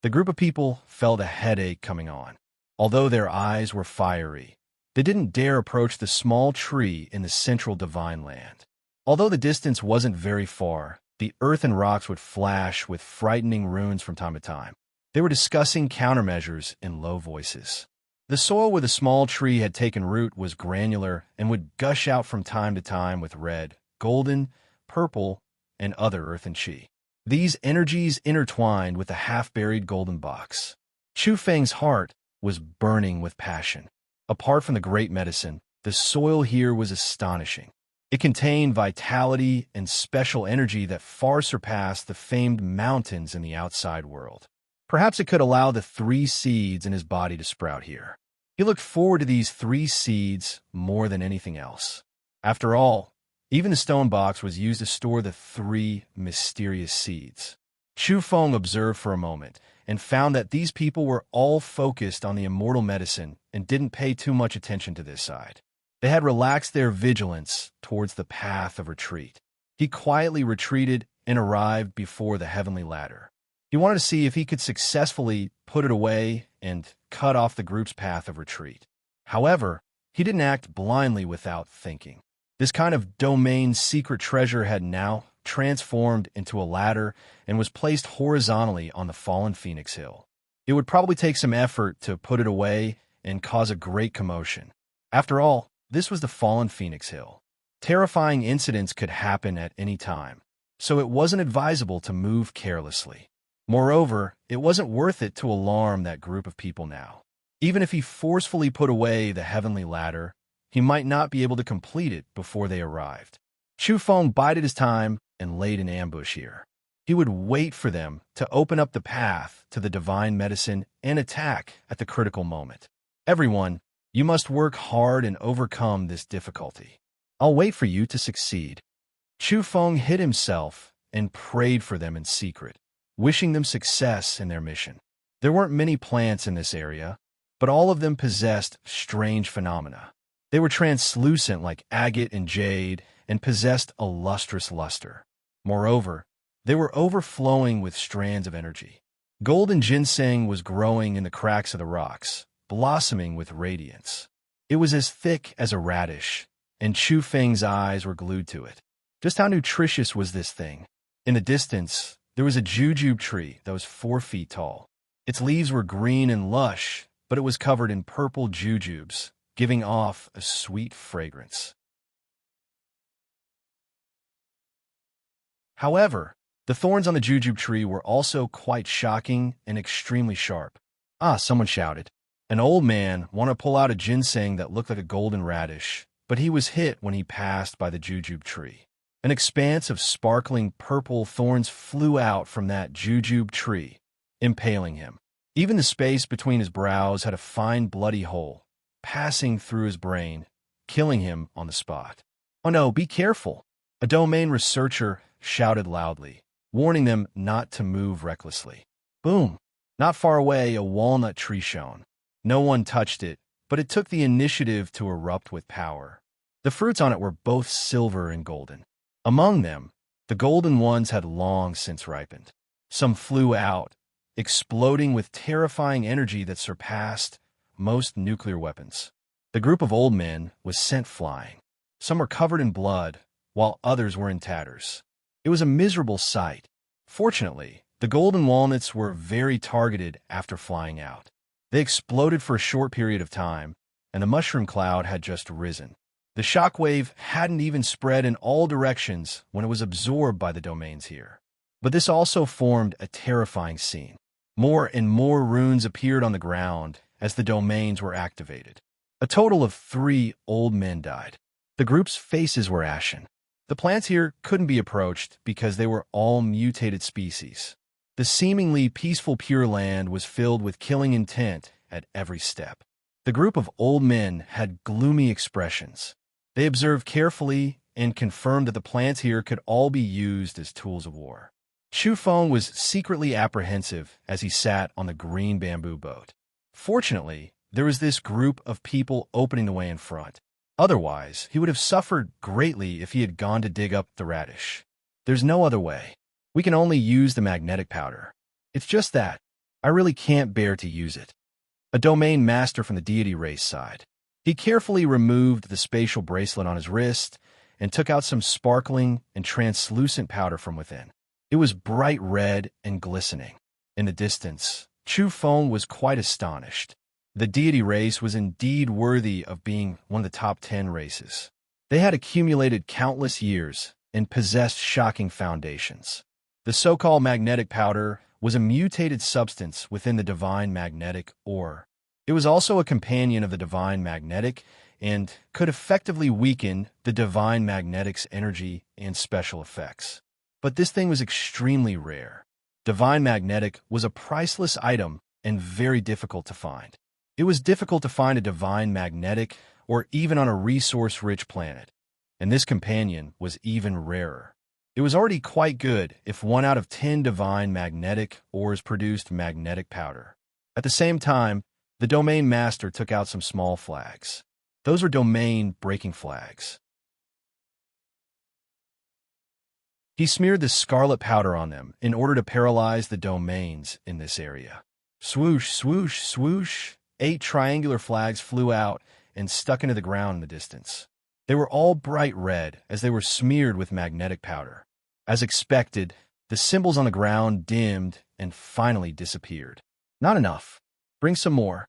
S1: The group of people felt a headache coming on. Although their eyes were fiery, they didn't dare approach the small tree in the central divine land. Although the distance wasn't very far, the earth and rocks would flash with frightening runes from time to time. They were discussing countermeasures in low voices. The soil where the small tree had taken root was granular and would gush out from time to time with red, golden, purple, and other earthen qi. These energies intertwined with the half-buried golden box. Chu Feng's heart was burning with passion. Apart from the great medicine, the soil here was astonishing. It contained vitality and special energy that far surpassed the famed mountains in the outside world. Perhaps it could allow the 3 seeds in his body to sprout here. He looked forward to these 3 seeds more than anything else. After all, even the stone box was used to store the 3 mysterious seeds. Chu Feng observed for a moment and found that these people were all focused on the immortal medicine and didn't pay too much attention to this side. They had relaxed their vigilance towards the path of retreat. He quietly retreated and arrived before the heavenly ladder. He wanted to see if he could successfully put it away and cut off the group's path of retreat. However, he didn't act blindly without thinking. This kind of domain secret treasure had now transformed into a ladder and was placed horizontally on the fallen Phoenix Hill. It would probably take some effort to put it away and cause a great commotion. After all, this was the fallen Phoenix Hill. Terrifying incidents could happen at any time, so it wasn't advisable to move carelessly. Moreover, it wasn't worth it to alarm that group of people now. Even if he forcefully put away the heavenly ladder, he might not be able to complete it before they arrived. Chu Feng bided his time and laid an ambush here. He would wait for them to open up the path to the divine medicine and attack at the critical moment. Everyone, you must work hard and overcome this difficulty. I'll wait for you to succeed. Chu Feng hid himself and prayed for them in secret, wishing them success in their mission. There weren't many plants in this area, but all of them possessed strange phenomena. They were translucent like agate and jade and possessed a lustrous luster. Moreover, they were overflowing with strands of energy. Golden ginseng was growing in the cracks of the rocks, blossoming with radiance. It was as thick as a radish, and Chu Feng's eyes were glued to it. Just how nutritious was this thing? In the distance, there was a jujube tree that was 4 feet tall. Its leaves were green and lush, but it was covered in purple jujubes, giving off a sweet fragrance. However, the thorns on the jujube tree were also quite shocking and extremely sharp. Ah, someone shouted. An old man wanted to pull out a ginseng that looked like a golden radish, but he was hit when he passed by the jujube tree. An expanse of sparkling purple thorns flew out from that jujube tree, impaling him. Even the space between his brows had a fine bloody hole, passing through his brain, killing him on the spot. Oh no, be careful! A domain researcher shouted loudly, warning them not to move recklessly. Boom! Not far away, a walnut tree shone. No one touched it, but it took the initiative to erupt with power. The fruits on it were both silver and golden. Among them, the golden ones had long since ripened. Some flew out, exploding with terrifying energy that surpassed most nuclear weapons. The group of old men was sent flying. Some were covered in blood, while others were in tatters. It was a miserable sight. Fortunately, the golden walnuts were very targeted after flying out. They exploded for a short period of time, and the mushroom cloud had just risen. The shockwave hadn't even spread in all directions when it was absorbed by the domains here. But this also formed a terrifying scene. More and more runes appeared on the ground as the domains were activated. A total of 3 old men died. The group's faces were ashen. The plants here couldn't be approached because they were all mutated species. The seemingly peaceful Pure Land was filled with killing intent at every step. The group of old men had gloomy expressions. They observed carefully and confirmed that the plants here could all be used as tools of war. Chu Feng was secretly apprehensive as he sat on the green bamboo boat. Fortunately, there was this group of people opening the way in front. Otherwise, he would have suffered greatly if he had gone to dig up the radish. There's no other way. We can only use the magnetic powder. It's just that I really can't bear to use it. A domain master from the deity race sighed. He carefully removed the spatial bracelet on his wrist and took out some sparkling and translucent powder from within. It was bright red and glistening. In the distance, Chu Feng was quite astonished. The deity race was indeed worthy of being one of the top 10 races. They had accumulated countless years and possessed shocking foundations. The so-called magnetic powder was a mutated substance within the divine magnetic ore. It was also a companion of the divine magnetic and could effectively weaken the divine magnetic's energy and special effects. But this thing was extremely rare. Divine magnetic was a priceless item and very difficult to find. It was difficult to find a divine magnetic or even on a resource-rich planet, and this companion was even rarer. It was already quite good if 1 out of 10 divine magnetic ores produced magnetic powder. At the same time, the domain master took out some small flags. Those were domain-breaking flags. He smeared the scarlet powder on them in order to paralyze the domains in this area. Swoosh, swoosh, swoosh. 8 triangular flags flew out and stuck into the ground in the distance. They were all bright red as they were smeared with magnetic powder. As expected, the symbols on the ground dimmed and finally disappeared. Not enough. Bring some more.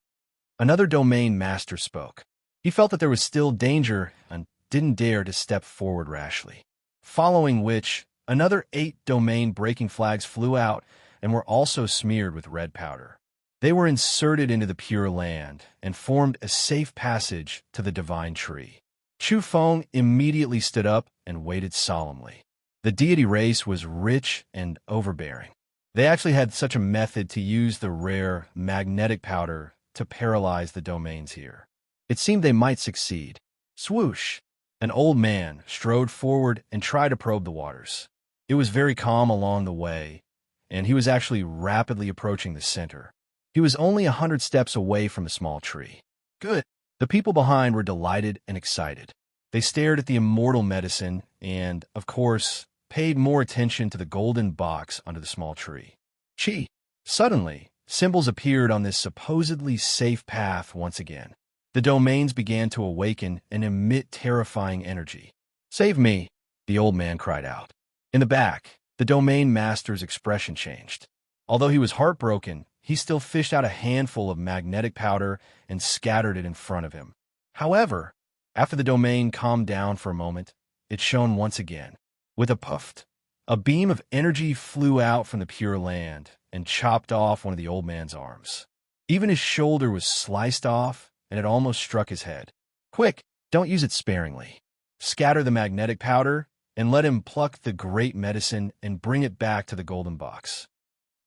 S1: Another domain master spoke. He felt that there was still danger and didn't dare to step forward rashly. Following which, another 8 domain breaking flags flew out and were also smeared with red powder. They were inserted into the Pure Land and formed a safe passage to the divine tree. Chu Feng immediately stood up and waited solemnly. The deity race was rich and overbearing. They actually had such a method to use the rare magnetic powder to paralyze the domains here. It seemed they might succeed. Swoosh! An old man strode forward and tried to probe the waters. It was very calm along the way, and he was actually rapidly approaching the center. He was only 100 steps away from the small tree. Good. The people behind were delighted and excited. They stared at the immortal medicine and, of course, paid more attention to the golden box under the small tree. Chi! Suddenly, symbols appeared on this supposedly safe path once again. The domains began to awaken and emit terrifying energy. Save me, the old man cried out. In the back, the domain master's expression changed. Although he was heartbroken, he still fished out a handful of magnetic powder and scattered it in front of him. However, after the domain calmed down for a moment, it shone once again. With a puff, a beam of energy flew out from the Pure Land and chopped off one of the old man's arms. Even his shoulder was sliced off, and it almost struck his head. Quick, don't use it sparingly. Scatter the magnetic powder, and let him pluck the great medicine and bring it back to the golden box.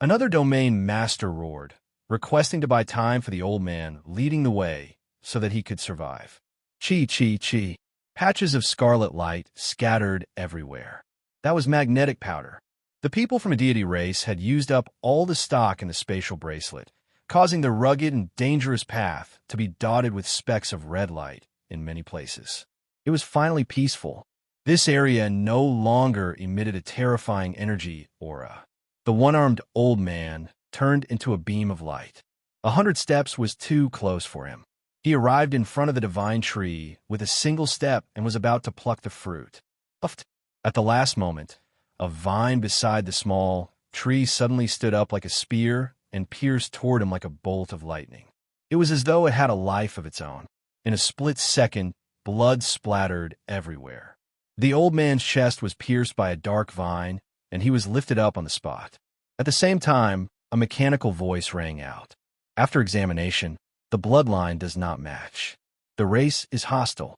S1: Another domain master roared, requesting to buy time for the old man, leading the way so that he could survive. Chi, chi, chi. Patches of scarlet light scattered everywhere. That was magnetic powder. The people from a deity race had used up all the stock in the spatial bracelet, causing the rugged and dangerous path to be dotted with specks of red light in many places. It was finally peaceful. This area no longer emitted a terrifying energy aura. The one-armed old man turned into a beam of light. 100 steps was too close for him. He arrived in front of the divine tree with a single step and was about to pluck the fruit. At the last moment, a vine beside the small tree suddenly stood up like a spear and pierced toward him like a bolt of lightning. It was as though it had a life of its own. In a split second, blood splattered everywhere. The old man's chest was pierced by a dark vine, and he was lifted up on the spot. At the same time, a mechanical voice rang out. After examination, the bloodline does not match. The race is hostile.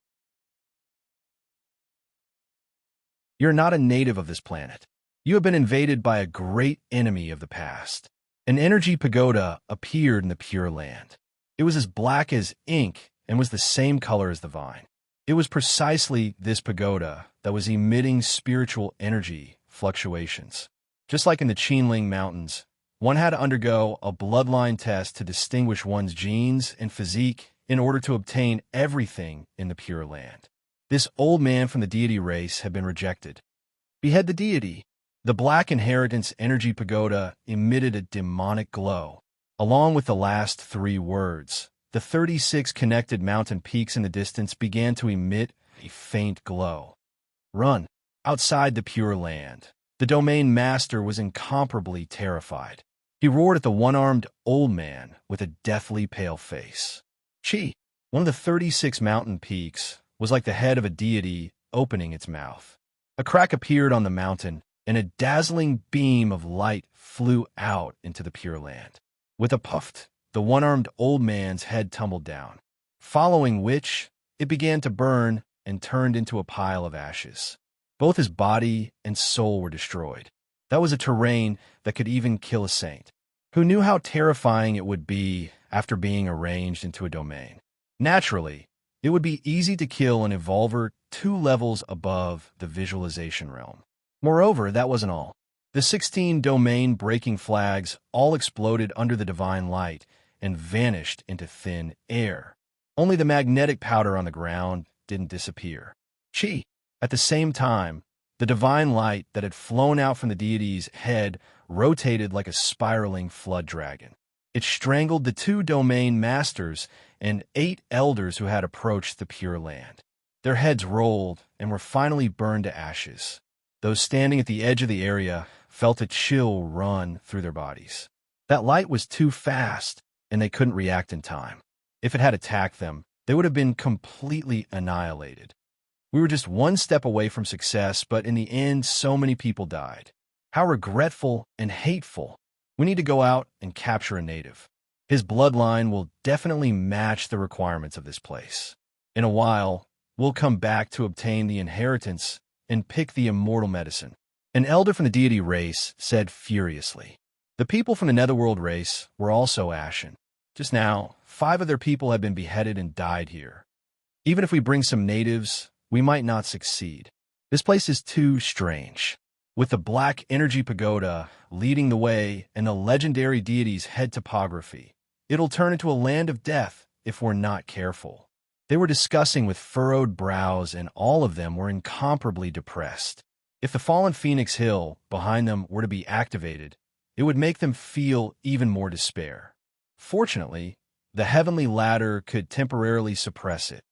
S1: You're not a native of this planet. You have been invaded by a great enemy of the past. An energy pagoda appeared in the Pure Land. It was as black as ink and was the same color as the vine. It was precisely this pagoda that was emitting spiritual energy fluctuations. Just like in the Qinling Mountains, one had to undergo a bloodline test to distinguish one's genes and physique in order to obtain everything in the Pure Land. This old man from the deity race had been rejected. Behead the deity. The Black Inheritance Energy Pagoda emitted a demonic glow. Along with the last 3 words, the 36 connected mountain peaks in the distance began to emit a faint glow. Run. Outside the Pure Land, the domain master was incomparably terrified. He roared at the one-armed old man with a deathly pale face. Chi, one of the 36 mountain peaks, was like the head of a deity opening its mouth. A crack appeared on the mountain, and a dazzling beam of light flew out into the Pure Land. With a puff, the one-armed old man's head tumbled down, following which it began to burn and turned into a pile of ashes. Both his body and soul were destroyed. That was a terrain that could even kill a saint. Who knew how terrifying it would be after being arranged into a domain? Naturally, it would be easy to kill an evolver 2 levels above the visualization realm. Moreover, that wasn't all. The 16 domain-breaking flags all exploded under the divine light and vanished into thin air. Only the magnetic powder on the ground didn't disappear. Chi. At the same time, the divine light that had flown out from the deity's head rotated like a spiraling flood dragon. It strangled the 2 domain masters and 8 elders who had approached the Pure Land. Their heads rolled and were finally burned to ashes. Those standing at the edge of the area felt a chill run through their bodies. That light was too fast, and they couldn't react in time. If it had attacked them, they would have been completely annihilated. We were just one step away from success, but in the end, so many people died. How regretful and hateful. We need to go out and capture a native. His bloodline will definitely match the requirements of this place. In a while, we'll come back to obtain the inheritance and pick the immortal medicine. An elder from the deity race said furiously. The people from the netherworld race were also ashen. Just now, 5 of their people have been beheaded and died here. Even if we bring some natives, we might not succeed. This place is too strange. With the black energy pagoda leading the way and the legendary deity's head topography, it'll turn into a land of death if we're not careful. They were discussing with furrowed brows, and all of them were incomparably depressed. If the fallen Phoenix Hill behind them were to be activated, it would make them feel even more despair. Fortunately, the heavenly ladder could temporarily suppress it.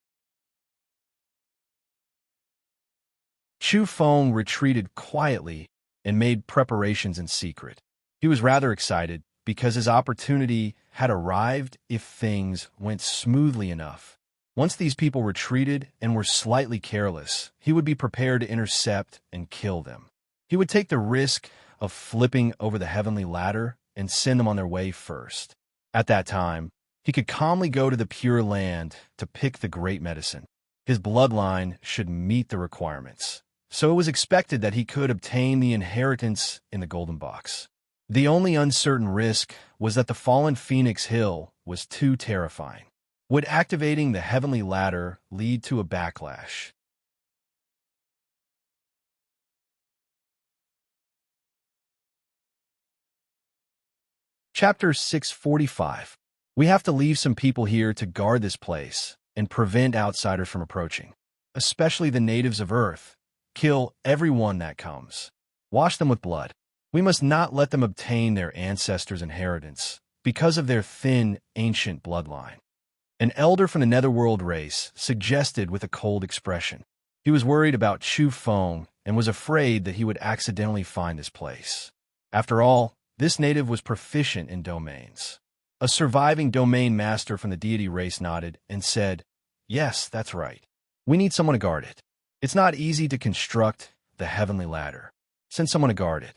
S1: Chu Feng retreated quietly and made preparations in secret. He was rather excited because his opportunity had arrived if things went smoothly enough. Once these people retreated and were slightly careless, he would be prepared to intercept and kill them. He would take the risk of flipping over the heavenly ladder and send them on their way first. At that time, he could calmly go to the Pure Land to pick the great medicine. His bloodline should meet the requirements, so it was expected that he could obtain the inheritance in the golden box. The only uncertain risk was that the fallen Phoenix Hill was too terrifying. Would activating the heavenly ladder lead to a backlash? Chapter 645. We have to leave some people here to guard this place and prevent outsiders from approaching, especially the natives of Earth. Kill everyone that comes. Wash them with blood. We must not let them obtain their ancestors' inheritance because of their thin, ancient bloodline. An elder from the netherworld race suggested with a cold expression. He was worried about Chu Feng and was afraid that he would accidentally find this place. After all, this native was proficient in domains. A surviving domain master from the deity race nodded and said, "Yes, that's right. We need someone to guard it. It's not easy to construct the heavenly ladder. Send someone to guard it."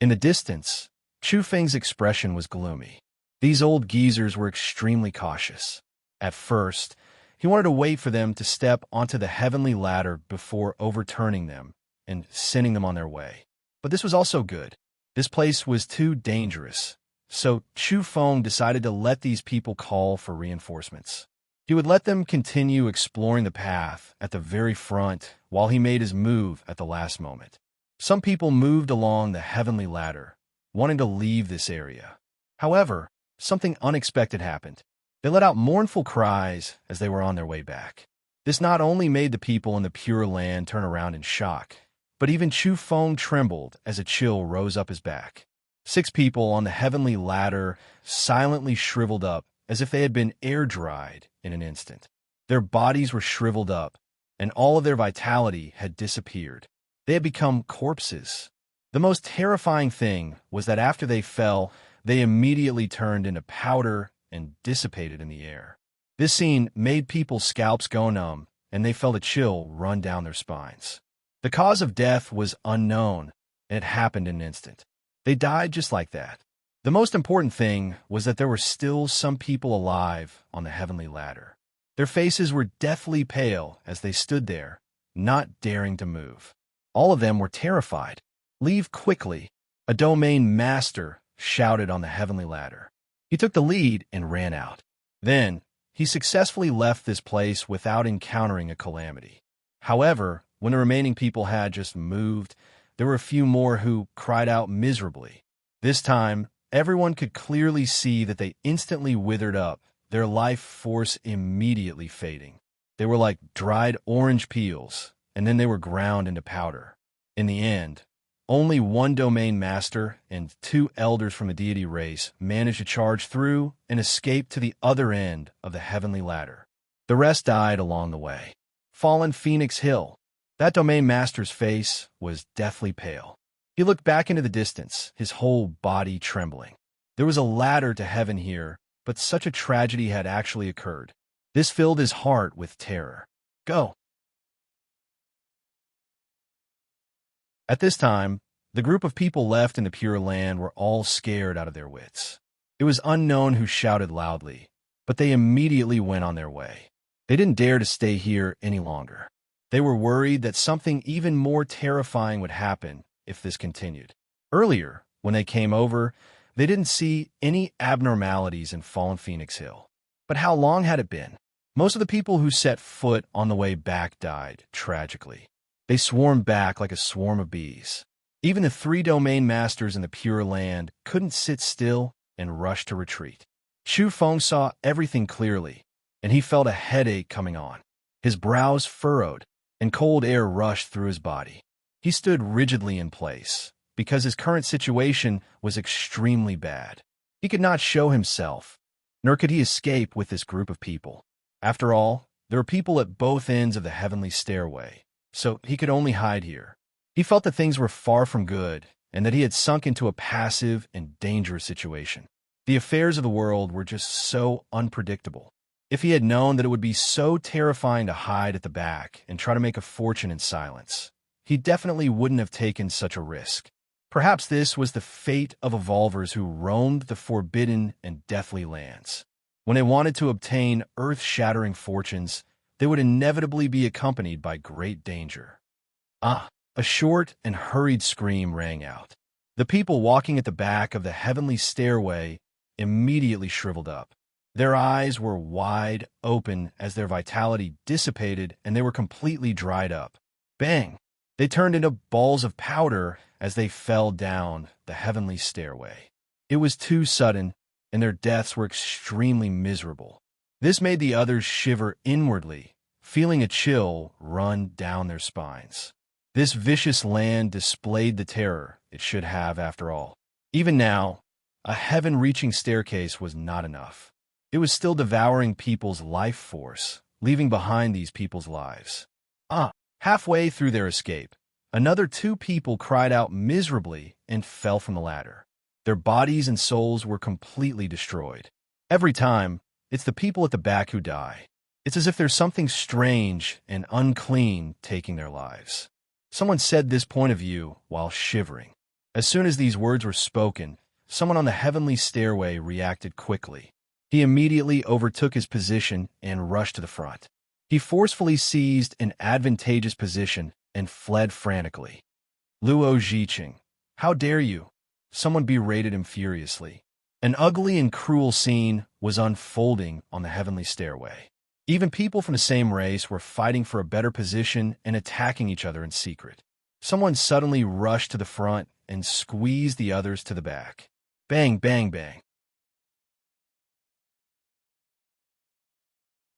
S1: In the distance, Chu Feng's expression was gloomy. These old geezers were extremely cautious. At first, he wanted to wait for them to step onto the heavenly ladder before overturning them and sending them on their way. But this was also good. This place was too dangerous, so Chu Feng decided to let these people call for reinforcements. He would let them continue exploring the path at the very front while he made his move at the last moment. Some people moved along the heavenly ladder, wanting to leave this area. However, something unexpected happened. They let out mournful cries as they were on their way back. This not only made the people in the Pure Land turn around in shock, but even Chu Feng trembled as a chill rose up his back. 6 people on the heavenly ladder silently shriveled up as if they had been air-dried in an instant. Their bodies were shriveled up, and all of their vitality had disappeared. They had become corpses. The most terrifying thing was that after they fell, they immediately turned into powder and dissipated in the air. This scene made people's scalps go numb, and they felt a chill run down their spines. The cause of death was unknown, and it happened in an instant. They died just like that. The most important thing was that there were still some people alive on the heavenly ladder. Their faces were deathly pale as they stood there, not daring to move. All of them were terrified. "Leave quickly," a domain master shouted on the heavenly ladder. He took the lead and ran out. Then, he successfully left this place without encountering a calamity. However, when the remaining people had just moved, there were a few more who cried out miserably. This time, everyone could clearly see that they instantly withered up, their life force immediately fading. They were like dried orange peels, and then they were ground into powder. In the end, only one domain master and 2 elders from the deity race managed to charge through and escape to the other end of the heavenly ladder. The rest died along the way. Fallen Phoenix Hill. That domain master's face was deathly pale. He looked back into the distance, his whole body trembling. There was a ladder to heaven here, but such a tragedy had actually occurred. This filled his heart with terror. Go! At this time, the group of people left in the Pure Land were all scared out of their wits. It was unknown who shouted loudly, but they immediately went on their way. They didn't dare to stay here any longer. They were worried that something even more terrifying would happen if this continued. Earlier, when they came over, they didn't see any abnormalities in Fallen Phoenix Hill. But how long had it been? Most of the people who set foot on the way back died, tragically. They swarmed back like a swarm of bees. Even the 3 domain masters in the Pure Land couldn't sit still and rushed to retreat. Shu Feng saw everything clearly, and he felt a headache coming on. His brows furrowed, and cold air rushed through his body. He stood rigidly in place, because his current situation was extremely bad. He could not show himself, nor could he escape with this group of people. After all, there were people at both ends of the heavenly stairway, so he could only hide here. He felt that things were far from good, and that he had sunk into a passive and dangerous situation. The affairs of the world were just so unpredictable. If he had known that it would be so terrifying to hide at the back and try to make a fortune in silence, he definitely wouldn't have taken such a risk. Perhaps this was the fate of evolvers who roamed the forbidden and deathly lands. When they wanted to obtain earth-shattering fortunes, they would inevitably be accompanied by great danger. A short and hurried scream rang out. The people walking at the back of the heavenly stairway immediately shriveled up. Their eyes were wide open as their vitality dissipated and they were completely dried up. Bang! They turned into balls of powder as they fell down the heavenly stairway. It was too sudden, and their deaths were extremely miserable. This made the others shiver inwardly, feeling a chill run down their spines. This vicious land displayed the terror it should have after all. Even now, a heaven-reaching staircase was not enough. It was still devouring people's life force, leaving behind these people's lives. Halfway through their escape, another 2 people cried out miserably and fell from the ladder. Their bodies and souls were completely destroyed. Every time, it's the people at the back who die. It's as if there's something strange and unclean taking their lives. Someone said this point of view while shivering. As soon as these words were spoken, someone on the heavenly stairway reacted quickly. He immediately overtook his position and rushed to the front. He forcefully seized an advantageous position and fled frantically. Luo Zhiqing, how dare you? Someone berated him furiously. An ugly and cruel scene was unfolding on the heavenly stairway. Even people from the same race were fighting for a better position and attacking each other in secret. Someone suddenly rushed to the front and squeezed the others to the back. Bang, bang, bang.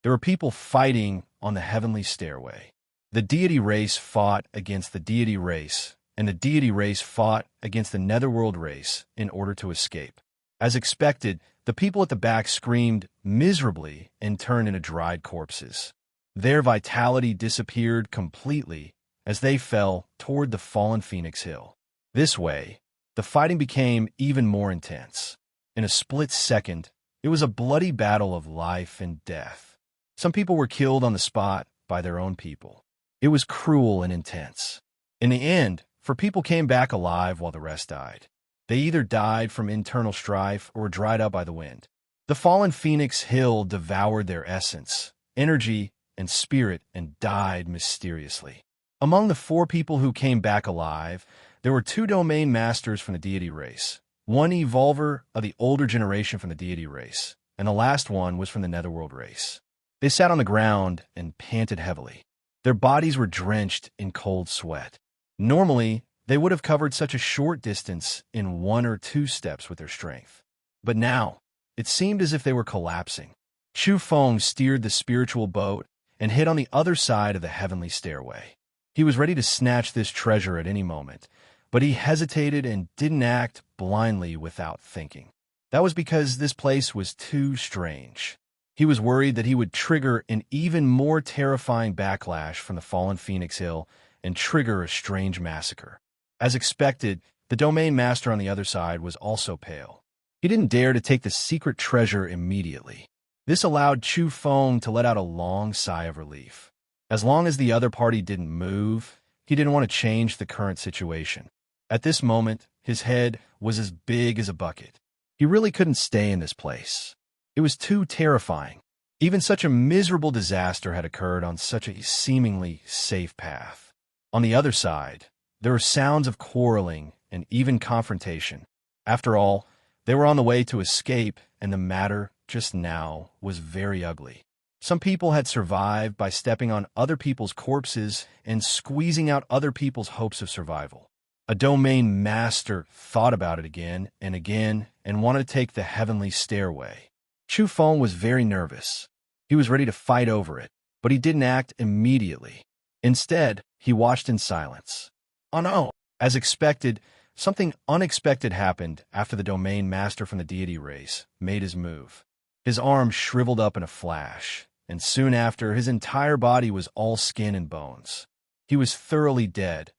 S1: There were people fighting on the heavenly stairway. The deity race fought against the deity race, and the deity race fought against the netherworld race in order to escape. As expected, the people at the back screamed miserably and turned into dried corpses. Their vitality disappeared completely as they fell toward the fallen Phoenix Hill. This way, the fighting became even more intense. In a split second, it was a bloody battle of life and death. Some people were killed on the spot by their own people. It was cruel and intense. In the end, 4 people came back alive while the rest died. They either died from internal strife or were dried up by the wind. The fallen Phoenix Hill devoured their essence, energy, and spirit and died mysteriously. Among the 4 people who came back alive, there were 2 domain masters from the deity race, 1 evolver of the older generation from the deity race, and the last one was from the netherworld race. They sat on the ground and panted heavily. Their bodies were drenched in cold sweat. Normally, they would have covered such a short distance in 1 or 2 steps with their strength. But now, it seemed as if they were collapsing. Shu Feng steered the spiritual boat and hit on the other side of the heavenly stairway. He was ready to snatch this treasure at any moment, but he hesitated and didn't act blindly without thinking. That was because this place was too strange. He was worried that he would trigger an even more terrifying backlash from the fallen Phoenix Hill and trigger a strange massacre. As expected, the domain master on the other side was also pale. He didn't dare to take the secret treasure immediately. This allowed Chu Feng to let out a long sigh of relief. As long as the other party didn't move, he didn't want to change the current situation. At this moment, his head was as big as a bucket. He really couldn't stay in this place. It was too terrifying. Even such a miserable disaster had occurred on such a seemingly safe path. On the other side, there were sounds of quarreling and even confrontation. After all, they were on the way to escape, and the matter just now was very ugly. Some people had survived by stepping on other people's corpses and squeezing out other people's hopes of survival. A domain master thought about it again and wanted to take the heavenly stairway. Chu Feng was very nervous. He was ready to fight over it, but he didn't act immediately. Instead, he watched in silence. Oh no! As expected, something unexpected happened after the domain master from the deity race made his move. His arm shriveled up in a flash, and soon after, his entire body was all skin and bones. He was thoroughly dead,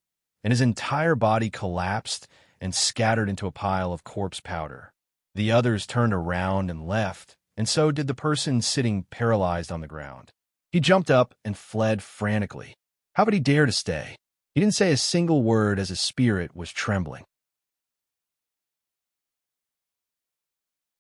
S1: and his entire body collapsed and scattered into a pile of corpse powder. The others turned around and left, and so did the person sitting paralyzed on the ground. He jumped up and fled frantically. How would he dare to stay? He didn't say a single word as his spirit was trembling.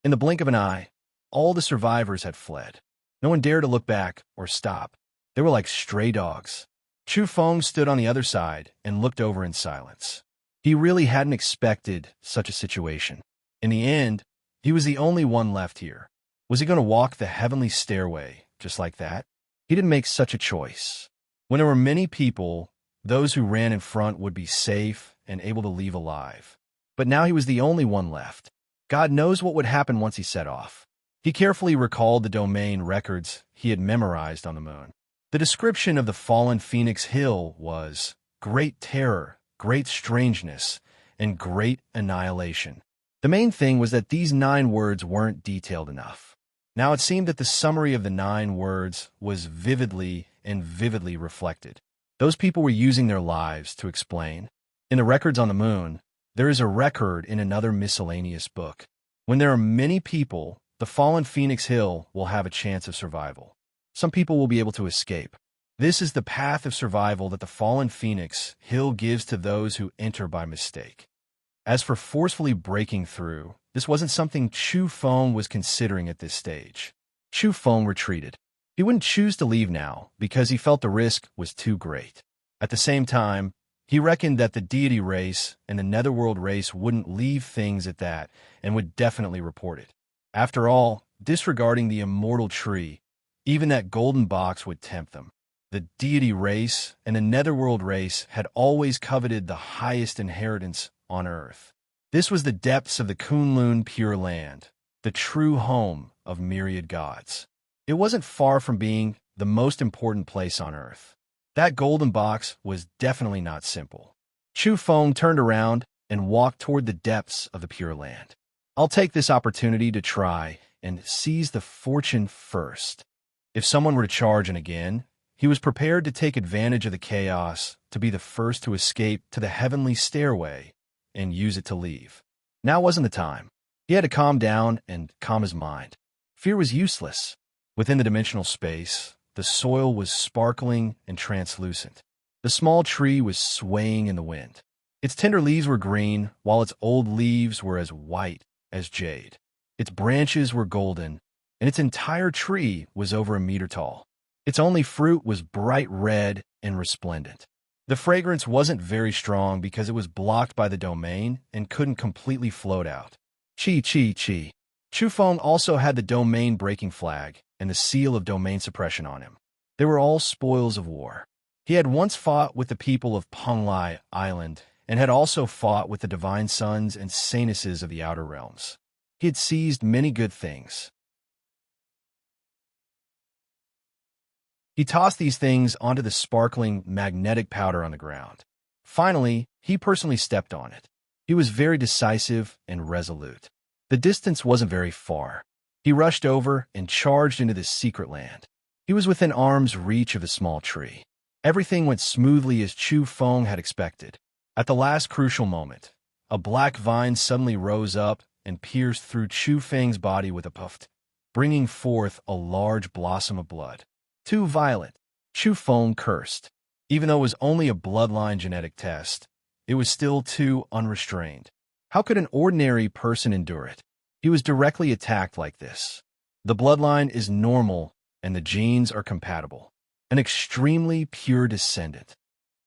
S1: In the blink of an eye, all the survivors had fled. No one dared to look back or stop. They were like stray dogs. Chu Feng stood on the other side and looked over in silence. He really hadn't expected such a situation. In the end, he was the only one left here. Was he going to walk the heavenly stairway just like that? He didn't make such a choice. When there were many people, those who ran in front would be safe and able to leave alive. But now he was the only one left. God knows what would happen once he set off. He carefully recalled the domain records he had memorized on the moon. The description of the fallen Phoenix Hill was great terror, great strangeness, and great annihilation. The main thing was that these 9 words weren't detailed enough. Now it seemed that the summary of the 9 words was vividly reflected. Those people were using their lives to explain. In the records on the moon, there is a record in another miscellaneous book. When there are many people, the fallen Phoenix Hill will have a chance of survival. Some people will be able to escape. This is the path of survival that the fallen Phoenix Hill gives to those who enter by mistake. As for forcefully breaking through, this wasn't something Chu Feng was considering at this stage. Chu Feng retreated. He wouldn't choose to leave now because he felt the risk was too great. At the same time, he reckoned that the deity race and the netherworld race wouldn't leave things at that and would definitely report it. After all, disregarding the immortal tree, even that golden box would tempt them. The deity race and the netherworld race had always coveted the highest inheritance on earth. This was the depths of the Kunlun Pure Land, the true home of myriad gods. It wasn't far from being the most important place on earth. That golden box was definitely not simple. Chu Feng turned around and walked toward the depths of the Pure Land. I'll take this opportunity to try and seize the fortune first. If someone were to charge in again, he was prepared to take advantage of the chaos to be the first to escape to the heavenly stairway and use it to leave. Now wasn't the time. He had to calm down and calm his mind. Fear was useless. Within the dimensional space, the soil was sparkling and translucent. The small tree was swaying in the wind. Its tender leaves were green, while its old leaves were as white as jade. Its branches were golden, and its entire tree was over 1 meter tall. Its only fruit was bright red and resplendent. The fragrance wasn't very strong because it was blocked by the domain and couldn't completely float out. Chi. Chu Feng also had the domain-breaking flag and the seal of domain suppression on him. They were all spoils of war. He had once fought with the people of Penglai Island and had also fought with the divine sons and saintesses of the outer realms. He had seized many good things. He tossed these things onto the sparkling magnetic powder on the ground. Finally, he personally stepped on it. He was very decisive and resolute. The distance wasn't very far. He rushed over and charged into this secret land. He was within arm's reach of a small tree. Everything went smoothly as Chu Feng had expected. At the last crucial moment, a black vine suddenly rose up and pierced through Chu Feng's body with a puff, bringing forth a large blossom of blood. Too violent, Chu Feng cursed. Even though it was only a bloodline genetic test, it was still too unrestrained. How could an ordinary person endure it? He was directly attacked like this. The bloodline is normal and the genes are compatible. An extremely pure descendant.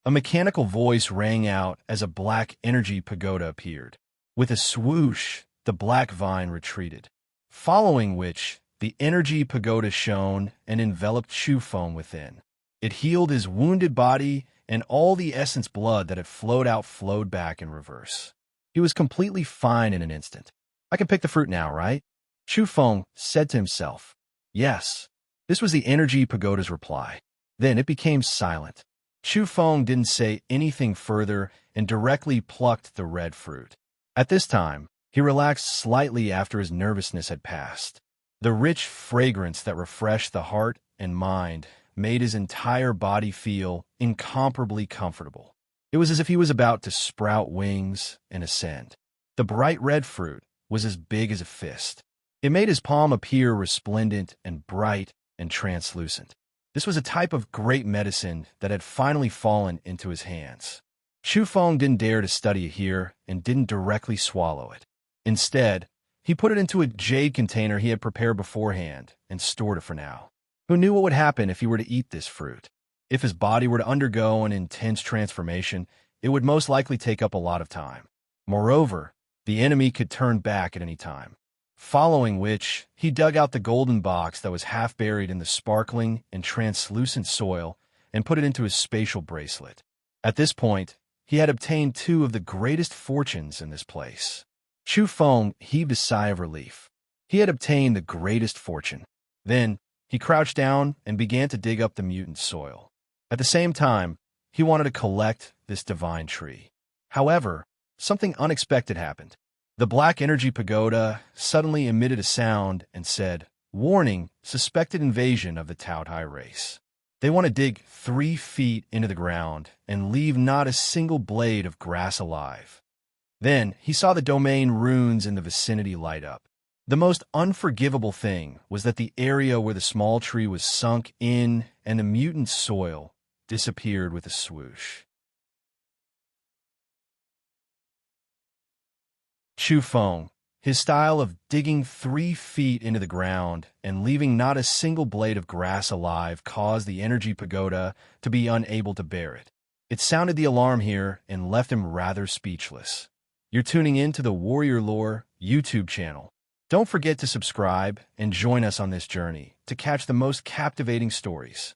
S1: A mechanical voice rang out as a black energy pagoda appeared. With a swoosh, the black vine retreated, following which the energy pagoda shone and enveloped Chu Feng within. It healed his wounded body, and all the essence blood that had flowed out flowed back in reverse. He was completely fine in an instant. I can pick the fruit now, right? Chu Feng said to himself. Yes. This was the energy pagoda's reply. Then it became silent. Chu Feng didn't say anything further and directly plucked the red fruit. At this time, he relaxed slightly after his nervousness had passed. The rich fragrance that refreshed the heart and mind made his entire body feel incomparably comfortable. It was as if he was about to sprout wings and ascend. The bright red fruit was as big as a fist. It made his palm appear resplendent and bright and translucent. This was a type of great medicine that had finally fallen into his hands. Chu Feng didn't dare to study it here and didn't directly swallow it. Instead, he put it into a jade container he had prepared beforehand and stored it for now. Who knew what would happen if he were to eat this fruit? If his body were to undergo an intense transformation, it would most likely take up a lot of time. Moreover, the enemy could turn back at any time. Following which, he dug out the golden box that was half buried in the sparkling and translucent soil and put it into his spatial bracelet. At this point, he had obtained two of the greatest fortunes in this place. Chu Feng heaved a sigh of relief. He had obtained the greatest fortune. Then, he crouched down and began to dig up the mutant soil. At the same time, he wanted to collect this divine tree. However, something unexpected happened. The black energy pagoda suddenly emitted a sound and said, "Warning, suspected invasion of the Taotai race. They want to dig 3 feet into the ground and leave not a single blade of grass alive." Then he saw the domain runes in the vicinity light up. The most unforgivable thing was that the area where the small tree was sunk in and the mutant soil disappeared with a swoosh. Chu Feng, his style of digging 3 feet into the ground and leaving not a single blade of grass alive caused the energy pagoda to be unable to bear it. It sounded the alarm here and left him rather speechless. You're tuning in to the Warrior Lore YouTube channel. Don't forget to subscribe and join us on this journey to catch the most captivating stories.